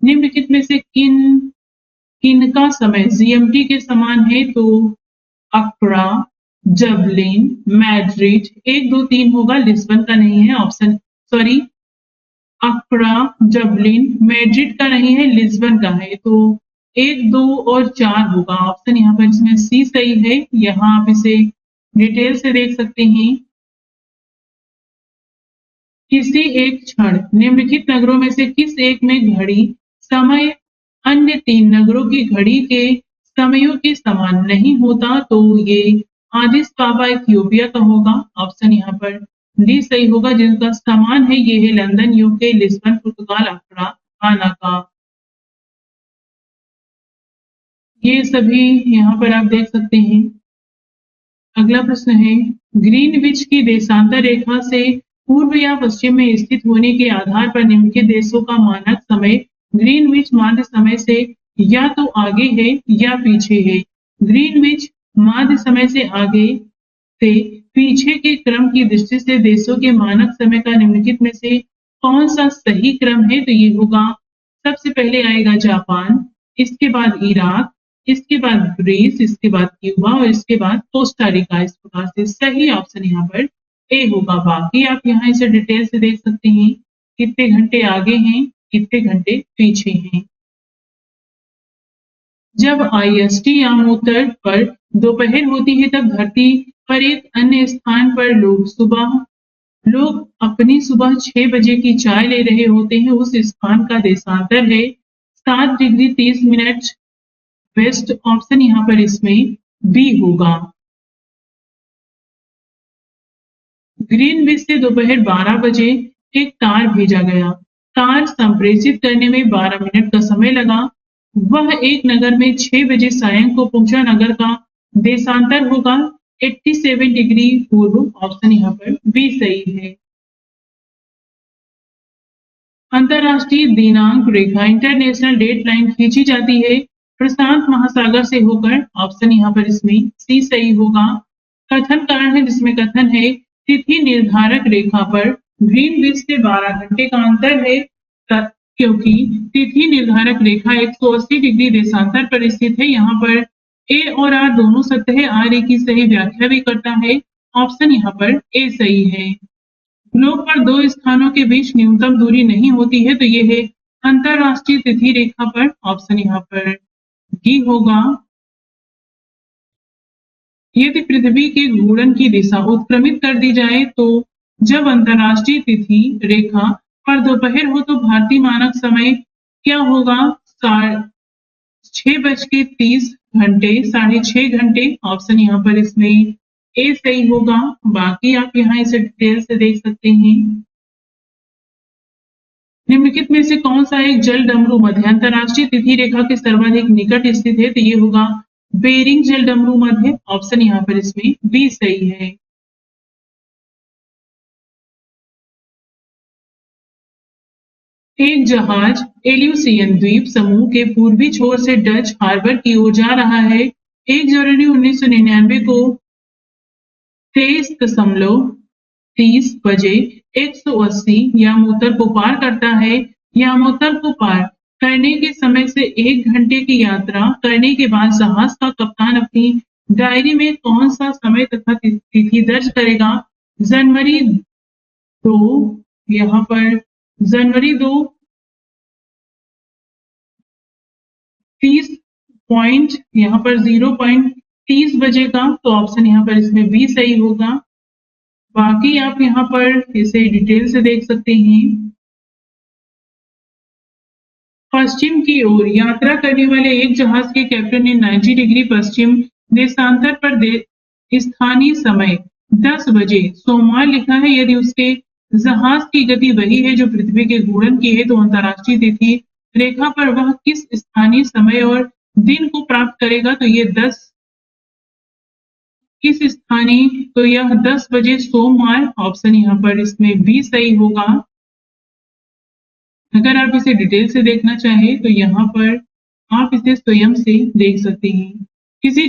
निम्नलिखित में से किनका समय जीएमटी के समान है? तो अक्रा, डबलिन, मैड्रिड। 1, 2, 3 होगा, लिस्बन का नहीं है। ऑप्शन सॉरी, अक्रा, डबलिन, मैड्रिड का नहीं है, लिस्बन का है। तो 1, 2 और 4 होगा। ऑप्शन यहाँ पर इसमें सी सही है। यहाँ आप इसे डिटेल से देख सकते हैं। किसी एक क्षण निम्नलिखित नगरों में से किस एक में घड़ी समय अन्य 3 नगरों की घड़ी के समयों के समान नहीं होता? तो ये आदिस बाबा इथियोपिया का होगा। ऑप्शन यहाँ पर डी सही होगा। जिनका समान है ये है लंदन यूके, लिस्बन पुर्तगाल, अक्रा घाना का। ये सभी यहाँ पर आप देख सकते हैं। अगला प्रश्न है ग्रीनविच की देशांतर रेखा से पूर्व या पश्चिम में स्थित होने के आधार पर निम्नलिखित देशों का मानक समय ग्रीनविच माध्य समय से या तो आगे है या पीछे है। ग्रीनविच माध्य समय से आगे से पीछे के क्रम की दृष्टि से देशों के मानक समय का निम्नलिखित में से कौन सा सही क्रम है? तो ये होगा सबसे पहले आएगा जापान, इसके बाद इराक, इसके बाद ग्रीस, इसके बाद क्यूबा और इसके बाद कोस्टा रिका। इस प्रकार से सही ऑप्शन यहाँ पर ए होगा। बाकी आप यहाँ इसे डिटेल से देख सकते हैं। कितने घंटे आगे हैं, कितने घंटे पीछे हैं। जब आईएसटी यामोत्तर पर दोपहर होती है तब धरती पर एक अन्य स्थान पर लोग अपनी सुबह 6 बजे की चाय ले रहे होते हैं। उस स्थान का देशांतर है 7 डिग्री 30 मिनट वेस्ट। ऑप्शन यहाँ पर इसमें बी होगा। ग्रीनविच से दोपहर 12 बजे एक तार भेजा गया। तार संप्रेषित करने में 12 मिनट का समय लगा। वह एक नगर में 6 बजे सायं को पहुंचा। नगर का देशांतर होगा 87 डिग्री पूर्व। ऑप्शन यहाँ पर बी सही है। अंतरराष्ट्रीय दिनांक रेखा इंटरनेशनल डेट लाइन खींची जाती है प्रशांत महासागर से होकर। ऑप्शन यहाँ पर इसमें सी सही होगा। कथन कारण है जिसमें कथन है तिथि निर्धारक रेखा पर ग्रीनविच से 12 घंटे का अंतर है क्योंकि तिथि निर्धारक रेखा 180 डिग्री देशांतर पर स्थित है। यहाँ पर ए और आर दोनों सत्य है। आर ए की सही व्याख्या भी करता है। ऑप्शन यहाँ पर ए सही है। ग्लोब पर दो स्थानों के बीच न्यूनतम दूरी नहीं होती है, तो ये है अंतरराष्ट्रीय तिथि रेखा पर। ऑप्शन यहाँ पर डी होगा। यदि पृथ्वी के घूर्णन की दिशा उत्क्रमित कर दी जाए तो जब अंतरराष्ट्रीय तिथि रेखा पर दोपहर हो तो भारतीय मानक समय क्या होगा? 6:30 6:30 ऑप्शन यहाँ पर इसमें ए सही होगा। बाकी आप यहाँ इसे डिटेल से देख सकते हैं। निम्नलिखित में से कौन सा एक जल डमरू मध्य अंतरराष्ट्रीय तिथि रेखा के सर्वाधिक निकट स्थित है? तो ये होगा बेरिंग जल डमरू मध्य। ऑप्शन यहाँ पर इसमें बी सही है। एक जहाज एल्यूसियन द्वीप समूह के पूर्वी छोर से डच हार्बर की ओर जा रहा है। 1 जनवरी 1999 को 23:30 बजे 180 यामोत्तर को पार करता है। यामोत्तर को पार करने के समय से 1 घंटे की यात्रा करने के बाद जहाज का कप्तान अपनी डायरी में कौन सा समय तथा तिथि दर्ज करेगा? जनवरी 2 यहाँ पर जनवरी 2 30 पॉइंट यहाँ पर 0.30 बजे का, तो ऑप्शन यहाँ पर इसमें बी सही होगा। बाकी आप यहाँ पर इसे डिटेल से देख सकते हैं। पश्चिम की ओर यात्रा करने वाले एक जहाज के कैप्टन ने 90 डिग्री पश्चिम देशांतर पर स्थानीय समय 10 बजे सोमवार लिखा है। यदि उसके जहाज की गति वही है जो पृथ्वी के घूर्णन की है, तो अंतरराष्ट्रीय तिथि रेखा पर वह किस स्थानीय समय और दिन को प्राप्त करेगा? तो ये 10 किस स्थानीय, तो यह 10 बजे सोमवार। ऑप्शन यहाँ पर इसमें बी सही होगा। अगर आप इसे डिटेल से देखना चाहें तो यहाँ पर आप इसे स्वयं से देख सकते हैं। किसी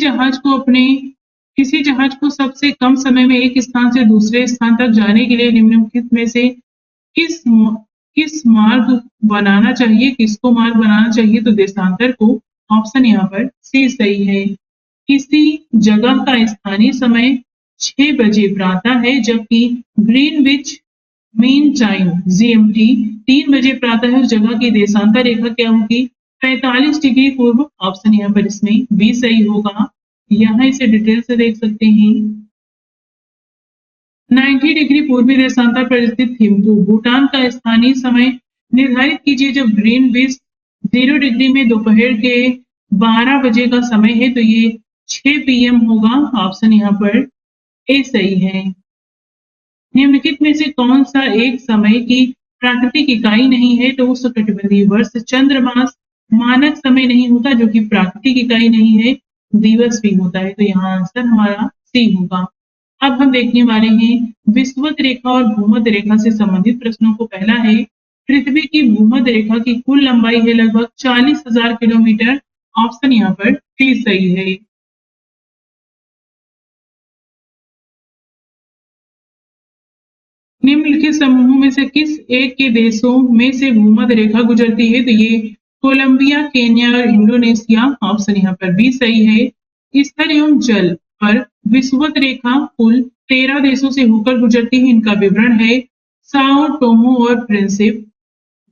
जहाज को सबसे कम समय में एक स्थान से दूसरे स्थान तक जाने के लिए निम्नलिखित में से किस मार्ग बनाना चाहिए? किसको मार्ग बनाना चाहिए? तो देशांतर को। ऑप्शन यहाँ पर सी सही है। किसी जगह का स्थानीय समय 6 बजे प्रातः है, जबकि ग्रीनविच मीन टाइम जीएमटी 3 बजे प्रातः है। उस जगह की देशांतर रेखा क्या होगी? 45 डिग्री पूर्व। ऑप्शन यहाँ पर इसमें बी सही होगा। यहाँ इसे डिटेल से देख सकते हैं। 90 डिग्री पूर्वी देशांतर पर स्थित थिम्पू भूटान का स्थानीय समय निर्धारित कीजिए जब ग्रीनविच 0 डिग्री में दोपहर के 12 बजे का समय है, तो ये 6 PM होगा। ऑप्शन यहाँ पर ए सही है। निम्नलिखित में से कौन सा एक समय की प्राकृतिक इकाई नहीं है? तो उष्णकटिबंधीय वर्ष चंद्रमास मानक समय नहीं होता, जो कि प्राकृतिक इकाई नहीं है, दिवस भी होता है। तो यहाँ आंसर हमारा सी होगा। अब हम देखने वाले हैं विषुवत रेखा और भूमध्य रेखा से संबंधित प्रश्नों को। पहला है पृथ्वी की भूमध्य रेखा की कुल लंबाई है लगभग 40,000 किलोमीटर। ऑप्शन यहाँ पर डी सही है। निम्नलिखित समूहों में से किस एक के देशों में से भूमध्य रेखा गुजरती है? तो ये कोलंबिया, केन्या और इंडोनेशिया। ऑप्शन यहाँ पर बी सही है। स्थल एवं जल पर विषुवत रेखा कुल 13 देशों से होकर गुजरती है। इनका विवरण है साओ टोमो और प्रिंसिप,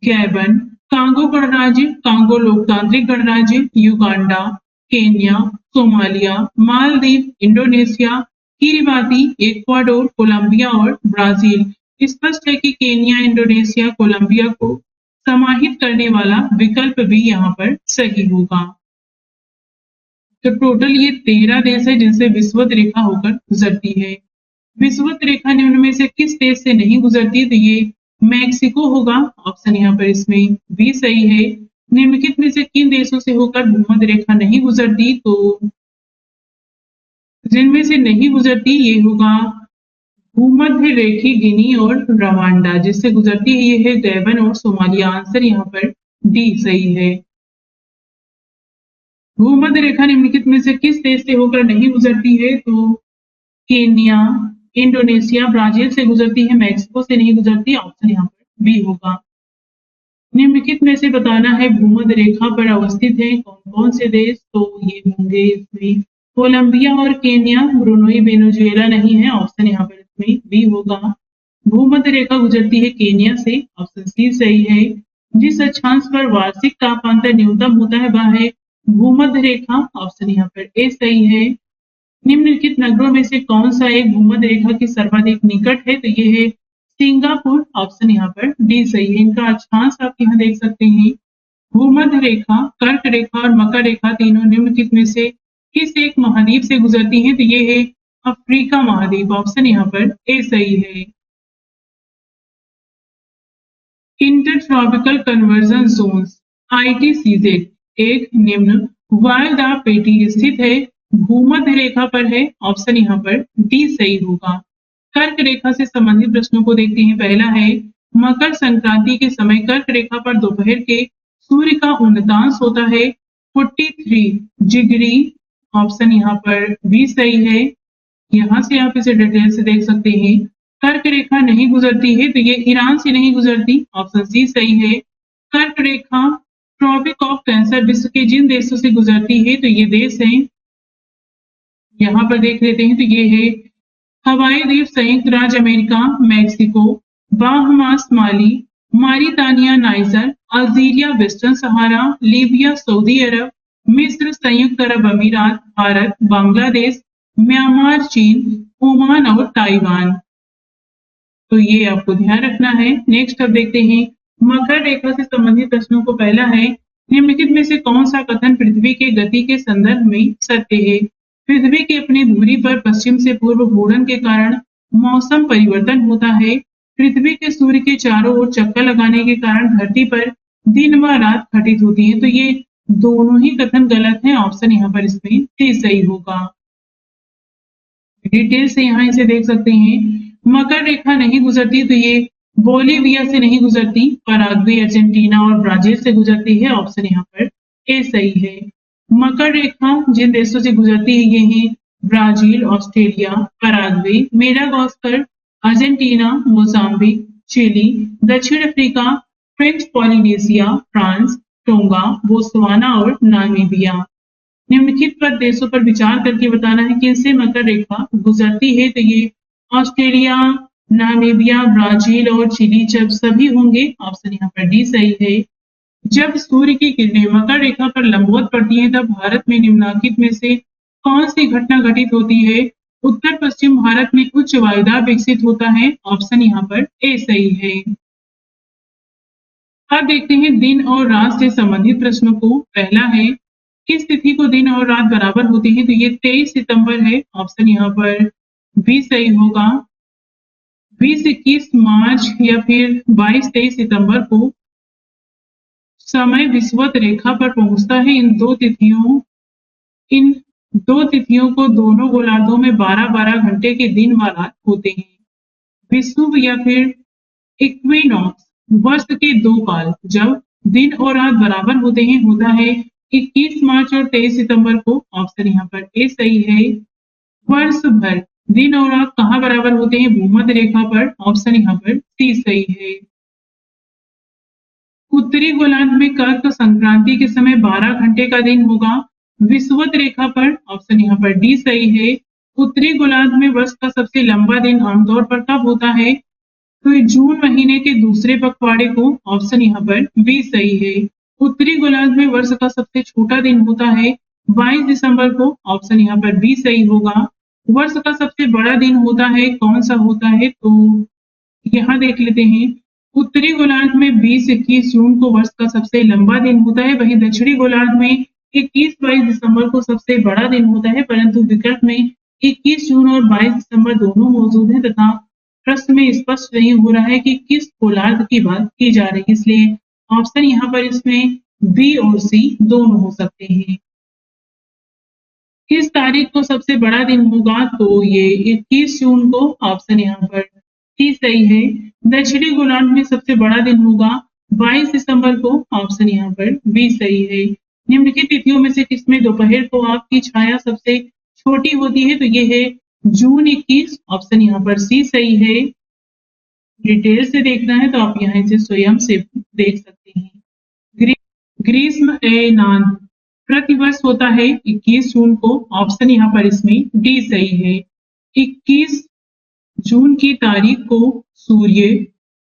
गैबन, कांगो गणराज्य, कांगो लोकतांत्रिक गणराज्य, Uganda, Kenya, Somalia, Maldives, Indonesia, Kiribati, Ecuador, Colombia और ब्राजील। स्पष्ट है कि केन्या, इंडोनेशिया, कोलंबिया को समाहित करने वाला विकल्प भी यहाँ पर सही होगा। तो टोटल ये 13 देश है जिनसे विषुवत रेखा होकर गुजरती है। विषुवत रेखा निम्न में से किस देश से नहीं गुजरती? तो ये मैक्सिको होगा। ऑप्शन यहाँ पर इसमें बी सही है। निम्नलिखित में से किन देशों से होकर भूमध्य रेखा नहीं गुजरती? तो जिनमें से नहीं गुजरती ये होगा भूमध्य रेखी गिनी और रवांडा। जिससे गुजरती है ये है गैबन और सोमालिया। आंसर यहाँ पर डी सही है। भूमध्य रेखा निम्नलिखित में से किस देश से होकर नहीं गुजरती है? तो केन्या, इंडोनेशिया, ब्राजील से गुजरती है, मैक्सिको से नहीं गुजरती। ऑप्शन यहाँ पर बी होगा। निम्नलिखित में से बताना है भूमध्य रेखा पर अवस्थित है कौन कौन से देश? तो ये होंगे इसमें कोलंबिया और केन्या। ब्रुनोई वेनेजुएला नहीं है। ऑप्शन यहाँ पर इसमें बी होगा। भूमध्य रेखा गुजरती है केन्या से, ऑप्शन सी सही है। जिस अक्षांश पर वार्षिक तापांतर न्यूनतम होता है वह है भूमध्य रेखा, ऑप्शन यहाँ पर ए सही है। निम्नलिखित नगरों में से कौन सा एक भूमध्य रेखा के सर्वाधिक निकट है, तो ये है सिंगापुर, ऑप्शन यहाँ पर डी सही है। इनका अक्षांश आप यहाँ देख सकते हैं। भूमध्य रेखा, कर्क रेखा और मकर रेखा तीनों निम्नलिखित में से किस एक महाद्वीप से गुजरती हैं, तो ये है अफ्रीका महाद्वीप, ऑप्शन यहाँ पर ए सही है। इंटरट्रॉपिकल कन्वर्जन जोन्स ITCZ एक निम्न वायुदाब पेटी स्थित है, भूमध्य रेखा पर है, ऑप्शन यहाँ पर डी सही होगा। कर्क रेखा से संबंधित प्रश्नों को देखते हैं। पहला है मकर संक्रांति के समय कर्क रेखा पर दोपहर के सूर्य का उन्नतांश होता है 43 डिग्री, ऑप्शन यहाँ पर बी सही है। यहाँ से आप इसे डिटेल से देख सकते हैं। कर्क रेखा नहीं गुजरती है, तो ये ईरान से नहीं गुजरती, ऑप्शन सी सही है। कर्क रेखा ट्रॉपिक ऑफ कैंसर विश्व के जिन देशों से गुजरती है, तो ये देश हैं, यहाँ पर देख लेते हैं, तो ये है हवाई द्वीप, संयुक्त राज्य अमेरिका, मैक्सिको, बाहमास, माली, मारितानिया, नाइजर, अल्जीरिया, वेस्टर्न सहारा, लीबिया, सऊदी अरब, मिस्र, संयुक्त अरब अमीरात, भारत, बांग्लादेश, म्यांमार, चीन, ओमान और ताइवान। तो ये आपको ध्यान रखना है। नेक्स्ट अब देखते हैं मकर रेखा से संबंधित प्रश्नों को। पहला है निम्नलिखित में से कौन सा कथन पृथ्वी के गति के संदर्भ में सत्य है। पृथ्वी की अपनी दूरी पर पश्चिम से पूर्व घूर्णन के कारण मौसम परिवर्तन होता है। पृथ्वी के सूर्य के चारों ओर चक्कर लगाने के कारण धरती पर दिन व रात घटित होती है, तो ये दोनों ही कथन गलत हैं, ऑप्शन यहाँ पर इसमें सी सही होगा। डिटेल से यहाँ इसे देख सकते हैं। मकर रेखा नहीं गुजरती, तो ये बोलीविया से नहीं गुजरती, पराग्वे, अर्जेंटीना और ब्राजील से गुजरती है, ऑप्शन यहाँ पर ए सही है। मकर रेखा जिन देशों से गुजरती है ये हैं Brazil, Australia, Paraguay, Madagascar, Argentina, Mozambique, Chile, दक्षिण Africa, French Polynesia, France, Tonga, Botswana और नामीबिया। निम्नलिखित पर देशों पर विचार करके बताना है कि इनसे मकर रेखा गुजरती है, तो ये ऑस्ट्रेलिया, नामीबिया, ब्राजील और चिली जब सभी होंगे, ऑप्शन यहाँ पर डी सही है। जब सूर्य की किरणें मकर रेखा पर लंबवत पड़ती हैं तब भारत में निम्नलिखित में से कौन सी घटना घटित होती है। उत्तर पश्चिम भारत में उच्च वायुदाब विकसित होता है, ऑप्शन यहाँ पर ए सही है। अब देखते हैं दिन और रात से संबंधित प्रश्नों को। पहला है किस तिथि को दिन और रात बराबर होते हैं, तो ये 23 सितंबर है, ऑप्शन यहाँ पर बी सही होगा। 20-21 मार्च या फिर 22-23 सितंबर को समय विषुवत रेखा पर पहुंचता है। इन दो तिथियों को दोनों गोलार्धों में 12-12 घंटे के दिन व रात होते हैं। विषुव या फिर इक्विनॉक्स वर्ष के दो काल जब दिन और रात बराबर होते हैं होता है 21 मार्च और 23 सितंबर को, ऑप्शन यहाँ पर ए सही है। वर्ष भर दिन और रात कहाँ बराबर होते हैं, भूमध्य रेखा पर, ऑप्शन यहाँ पर सी सही है। उत्तरी गोलार्ध में कर्क संक्रांति के समय 12 घंटे का दिन होगा विषुवत रेखा पर, ऑप्शन यहाँ पर डी सही है। उत्तरी गोलार्ध में वर्ष का सबसे लंबा दिन आमतौर पर कब होता है, तो जून महीने के दूसरे पखवाड़े को, ऑप्शन यहाँ पर बी सही है। उत्तरी गोलार्ध में वर्ष का सबसे छोटा दिन होता है 22 दिसंबर को, ऑप्शन यहाँ पर बी सही होगा। वर्ष का सबसे बड़ा दिन होता है कौन सा होता है, तो यहाँ देख लेते हैं। उत्तरी गोलार्ध में 20-21 जून को वर्ष का सबसे लंबा दिन होता है, वहीं दक्षिणी गोलार्ध में 21-22 दिसंबर को सबसे बड़ा दिन होता है, परंतु विकल्प में 21 जून और 22 दिसंबर दोनों मौजूद हैं तथा प्रश्न में स्पष्ट नहीं हो रहा है कि किस गोलार्ध की बात की जा रही है, इसलिए ऑप्शन यहाँ पर इसमें बी और सी दोनों हो सकते हैं। किस तारीख को सबसे बड़ा दिन होगा, तो ये 21 जून को, ऑप्शन यहाँ पर सी सही है। दक्षिणी गोलार्ध में सबसे बड़ा दिन होगा 22 दिसंबर को, ऑप्शन यहाँ पर बी सही है। निम्नलिखित तिथियों में से किसमें दोपहर को आपकी छाया सबसे छोटी होती है, तो ये है जून 21, ऑप्शन यहाँ पर सी सही है। डिटेल से देखना है तो आप यहाँ से स्वयं से देख सकते हैं। ग्रीष्म एनान प्रतिवर्ष होता है 21 जून को, ऑप्शन यहाँ पर इसमें डी सही है। 21 जून की तारीख को सूर्य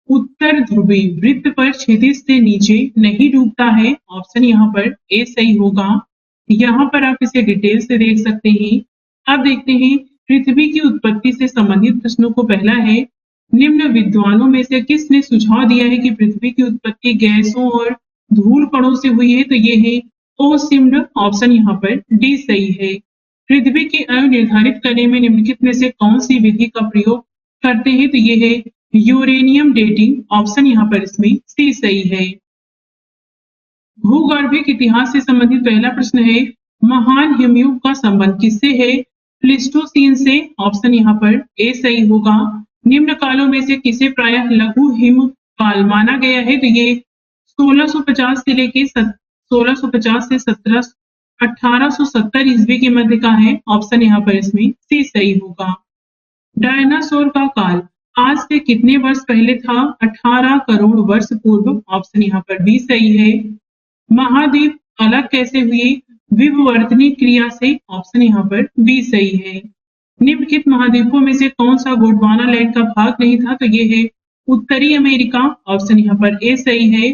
उत्तर ध्रुवी वृत्त पर क्षितिज से नीचे नहीं डूबता है। ऑप्शन यहाँ पर ए सही होगा। यहाँ पर आप इसे डिटेल से देख सकते हैं। अब देखते हैं पृथ्वी की उत्पत्ति से संबंधित प्रश्नों को। पहला है, निम्न विद्वानों में से किसने सुझाव दिया है कि पृथ्वी की उत्पत्ति गैसों और धूल कणों से हुई है? तो ये है ओसिम्ड। ऑप्शन यहाँ पर डी सही है। पृथ्वी की आयु निर्धारित करने में निम्नलिखित में से कौन सी विधि का प्रयोग करते हैं? तो ये है यूरेनियम डेटिंग। ऑप्शन यहाँ पर इसमें सी सही है। भूगर्भिक इतिहास से संबंधित पहला प्रश्न है, महान हिमयुग का संबंध किससे है? प्लिस्टोसीन से। ऑप्शन यहाँ पर ए सही होगा। निम्न कालों में से किसे प्रायः लघु हिम काल माना गया है? तो ये 1650 से लेके 1650 से 1870 ईस्वी के मध्य का है। ऑप्शन यहाँ पर इसमें सी सही होगा। डायनासोर का काल आज से कितने वर्ष पहले था? 18 करोड़ वर्ष पूर्व। ऑप्शन यहाँ पर बी सही है। महाद्वीप अलग कैसे हुए? विवर्तनी क्रिया से। ऑप्शन यहाँ पर बी सही है। निम्नलिखित महाद्वीपों में से कौन सा गोंडवाना लैंड का भाग नहीं था? तो ये है उत्तरी अमेरिका। ऑप्शन यहाँ पर ए सही है।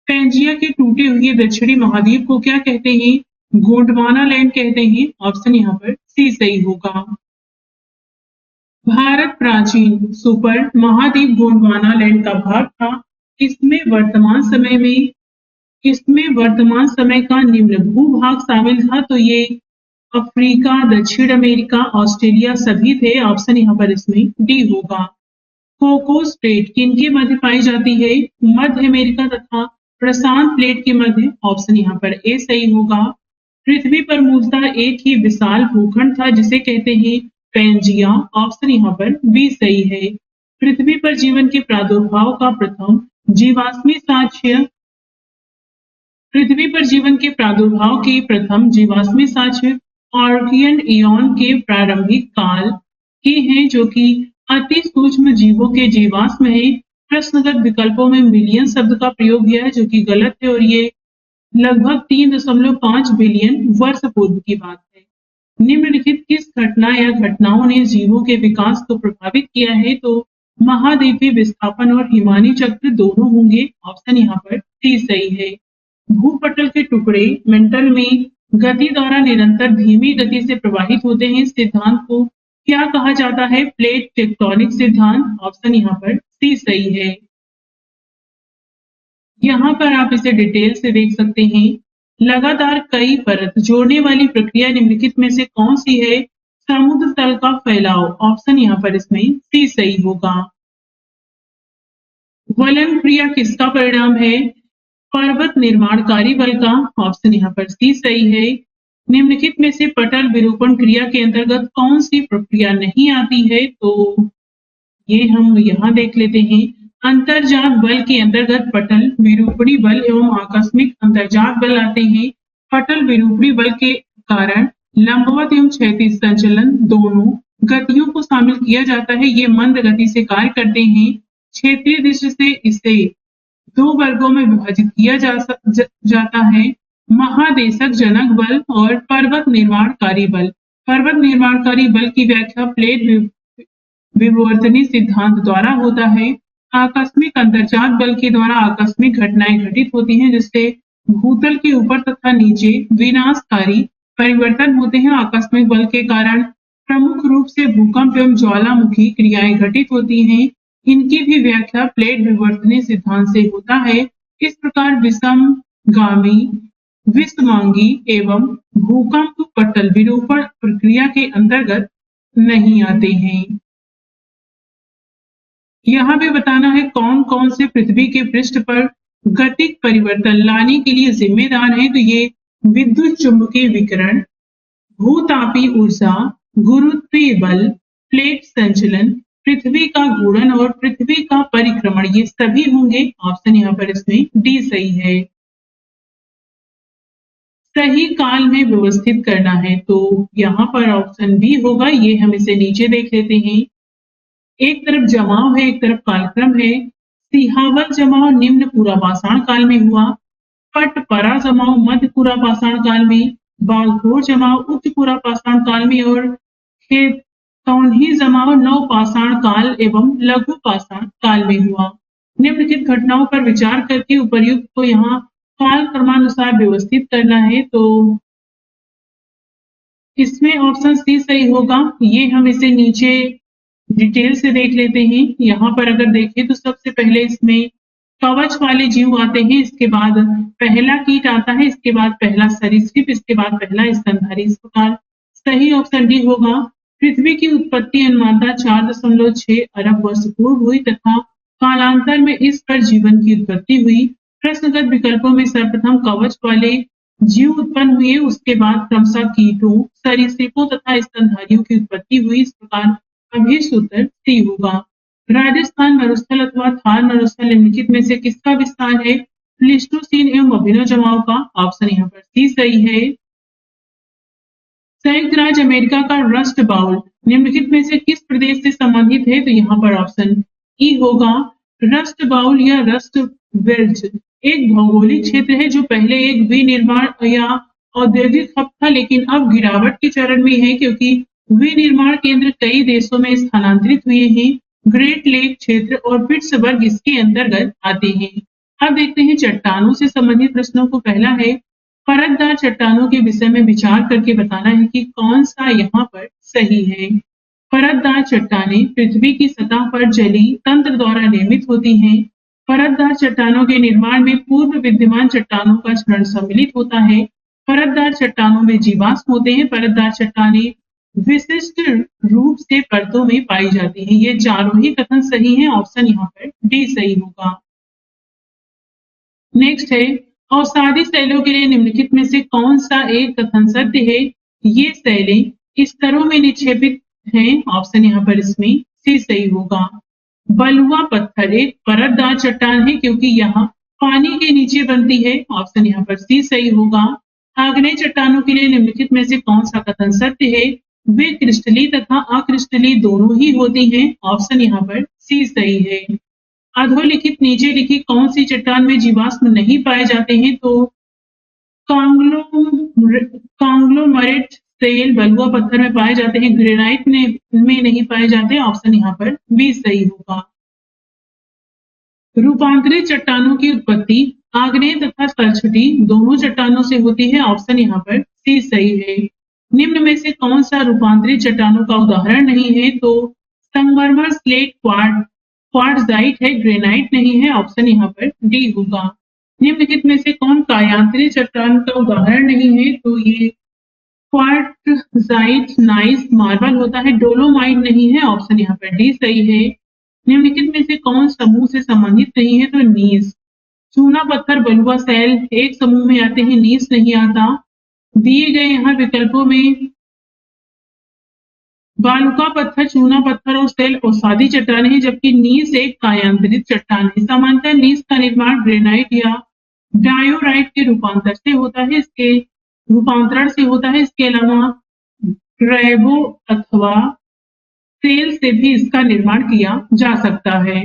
पैंजिया के टूटे हुए दक्षिणी महाद्वीप को क्या कहते हैं? गोंडवाना लैंड कहते हैं। ऑप्शन यहाँ पर सी सही होगा। भारत प्राचीन सुपर महाद्वीप गोंडवाना लैंड का भाग था। इसमें वर्तमान समय का निम्न भूभाग शामिल था। तो ये अफ्रीका, दक्षिण अमेरिका, ऑस्ट्रेलिया सभी थे। ऑप्शन यहाँ पर इसमें डी होगा। कोकोस प्लेट किनके मध्य पाई जाती है? मध्य अमेरिका तथा प्रशांत प्लेट के मध्य। ऑप्शन यहाँ पर ए सही होगा। पृथ्वी पर मूलतः एक ही विशाल भूखंड था जिसे कहते हैं पैंजिया। ऑप्शन यहाँ पर बी सही है। पृथ्वी पर जीवन के प्रादुर्भाव का प्रथम जीवाश्मी साक्ष्य आर्कियन इयॉन के प्रारंभिक काल के हैं, जो कि अति सूक्ष्म जीवों के जीवाश्म है। प्रश्नगत विकल्पों में मिलियन शब्द का प्रयोग किया है, जो कि गलत है, और ये लगभग 3.5 बिलियन वर्ष पूर्व की बात है। निम्नलिखित किस घटना या घटनाओं ने जीवों के विकास को प्रभावित किया है? तो महाद्वीपीय विस्थापन और हिमानी चक्र दोनों होंगे। ऑप्शन यहाँ पर सी सही है। भूपटल के टुकड़े मेंटल में गति द्वारा निरंतर धीमी गति से प्रवाहित होते हैं। सिद्धांत को क्या कहा जाता है? प्लेट टेक्टोनिक सिद्धांत। ऑप्शन यहाँ पर सी सही है। यहाँ पर आप इसे डिटेल से देख सकते हैं। लगातार कई परत जोड़ने वाली प्रक्रिया निम्नलिखित में से कौन सी है? समुद्र तल का फैलाव। ऑप्शन यहाँ पर इसमें सी सही होगा। वलन क्रिया किसका परिणाम है? पर्वत निर्माणकारी बल का। ऑप्शन यहाँ पर सी सही है। निम्नलिखित में से पटल विरूपण क्रिया के अंतर्गत कौन सी प्रक्रिया नहीं आती है? तो ये हम यहाँ देख लेते हैं। अंतर्जात बल के अंतर्गत पटल विरूपणी बल एवं आकस्मिक अंतर्जात बल आते हैं। पटल विरूपणी बल के कारण लंबवत एवं क्षैतिज संचलन दोनों गतियों को शामिल किया जाता है। ये मंद गति से कार्य करते हैं। क्षेत्रीय दृष्टि से इसे दो वर्गों में विभाजित किया जाता है, महादेशक जनक बल और पर्वत निर्माणकारी बल। पर्वत निर्माणकारी बल की व्याख्या प्लेट विवर्तनी सिद्धांत द्वारा होता है। आकस्मिक अंतर्जात बल के द्वारा आकस्मिक घटनाएं घटित होती हैं, जिससे भूतल के ऊपर तथा नीचे विनाशकारी परिवर्तन होते हैं। आकस्मिक बल के कारण प्रमुख रूप से भूकंप एवं ज्वालामुखी क्रियाएं घटित होती हैं। इनकी भी व्याख्या प्लेट विवर्तनी सिद्धांत से होता है। इस प्रकार विषमगामी, विषमांगी एवं भूकंप पटल विरूपण प्रक्रिया के अंतर्गत नहीं आते हैं। यहाँ भी बताना है कौन कौन से पृथ्वी के पृष्ठ पर गतिक परिवर्तन लाने के लिए जिम्मेदार है। तो ये विद्युत चुंबकीय विकिरण, भूतापीय ऊर्जा, गुरुत्वीय बल, प्लेट संचलन, पृथ्वी का घूर्णन और पृथ्वी का परिक्रमण, ये सभी होंगे। ऑप्शन यहाँ पर इसमें डी सही है। सही काल में व्यवस्थित करना है, तो यहाँ पर ऑप्शन बी होगा। ये हम इसे नीचे देख लेते हैं। एक तरफ जमाव है, एक तरफ कालक्रम है। सिहावल जमाव निम्न पुरापाषाण काल में हुआ। पटपरा जमाव मध्य पुरापाषाण काल में, बाघोर जमाव उच्च पुरापाषाण काल में और कौनही जमाव नव पाषाण काल एवं लघु पाषाण काल में हुआ। निम्नलिखित घटनाओं पर विचार करके उपर्युक्त को यहाँ काल क्रमानुसार व्यवस्थित करना है, तो इसमें ऑप्शन सी सही होगा। ये हम इसे नीचे डिटेल से देख लेते हैं। यहाँ पर अगर देखें तो सबसे पहले इसमें कवच वाले जीव आते हैं, इसके बाद पहला कीट आता है, इसके बाद पहला सरीसृप, इसके बाद पहला स्तनधारी। इस प्रकार सही ऑप्शन डी होगा। पृथ्वी की उत्पत्ति अनुमानतः 4.6 अरब वर्ष पूर्व हुई तथा कालांतर में इस पर जीवन की उत्पत्ति हुई। प्रश्नगत विकल्पों में सर्वप्रथम कवच वाले जीव उत्पन्न हुए, उसके बाद क्रमशः कीटों, सरीसृपों तथा स्तनधारियों की उत्पत्ति हुई। इस प्रकार अभीष्ट उत्तर सी होगा। राजस्थान मरुस्थल अथवा थार मरुस्थल निम्नलिखित में से किसका विस्तार है? प्लीस्टोसीन एवं अभिनव जमाव का। ऑप्शन यहाँ पर सी सही है। संयुक्त राज्य अमेरिका का रस्ट बाउल निम्नलिखित में से किस प्रदेश से संबंधित है? तो यहाँ पर ऑप्शन ई होगा। रस्ट बाउल या रस्ट बेल्ट एक भौगोलिक क्षेत्र है जो पहले एक विनिर्माण या औद्योगिक हब था, लेकिन अब गिरावट के चरण में है क्योंकि विनिर्माण केंद्र कई देशों में स्थानांतरित हुए हैं। ग्रेट लेक क्षेत्र और पिट्सबर्ग इसके अंतर्गत आते हैं। अब देखते हैं चट्टानों से संबंधित प्रश्नों को। पहला है परतदार चट्टानों के विषय में विचार करके बताना है कि कौन सा यहाँ पर सही है। परतदार चट्टानें पृथ्वी की सतह पर जली तंत्र द्वारा निर्मित होती हैं। परतदार चट्टानों के निर्माण में पूर्व विद्यमान चट्टानों का क्षरण सम्मिलित होता है। परतदार चट्टानों में जीवाश्म होते हैं। परतदार चट्टानें विशिष्ट रूप से परतों में पाई जाती हैं। ये चारों ही कथन सही हैं। ऑप्शन यहाँ पर डी सही होगा। नेक्स्ट है अवसादी शैलों के लिए निम्नलिखित में से कौन सा एक कथन सत्य है? ये शैलें स्तरों में निक्षेपित हैं। ऑप्शन यहाँ पर इसमें सी सही होगा। बलुआ पत्थर एक परतदार चट्टान है क्योंकि यहाँ पानी के नीचे बनती है। ऑप्शन यहाँ पर सी सही होगा। आग्नेय चट्टानों के लिए निम्नलिखित में से कौन सा कथन सत्य है? वे क्रिस्टलीय तथा अक्रिस्टलीय दोनों ही होती हैं। ऑप्शन यहाँ पर सी सही है। अधोलिखित नीचे लिखी कौन सी चट्टान में जीवाश्म नहीं पाए जाते हैं? तो कांग्लोमरेट सेल बलुआ पत्थर में पाए जाते हैं, ग्रेनाइट में नहीं पाए जाते। ऑप्शन यहाँ पर बी सही होगा। रूपांतरित चट्टानों की उत्पत्ति आग्नेय तथा तलछटी दोनों चट्टानों से होती है। ऑप्शन यहाँ पर सी सही है। निम्न में से कौन सा रूपांतरित चट्टानों का उदाहरण नहीं है? तो संगमरमर स्लेट क्वार्ट्जाइट है, ग्रेनाइट नहीं है। ऑप्शन यहाँ पर डी होगा। निम्नलिखित में से कौन कायांतरित चट्टान का उदाहरण नहीं है? तो ये क्वार्ट्जाइट नाइस मार्बल होता है, डोलोमाइट नहीं है। ऑप्शन यहाँ पर डी सही है। निम्नलिखित में से कौन समूह से संबंधित नहीं है? तो नीस। चूना पत्थर बलुआ सैल एक समूह में आते हैं, नीस नहीं आता। दिए गए यहाँ विकल्पों में बालुका पत्थर, चूना पत्थर और सेल अवसादी चट्टान है, जबकि नीस एक कायांतरित चट्टान है। सामान्यतः नीस का निर्माण ग्रेनाइट या डायोराइट के रूपांतरण से होता है। इसके अलावा ग्रेवो अथवा सेल से भी इसका निर्माण किया जा सकता है।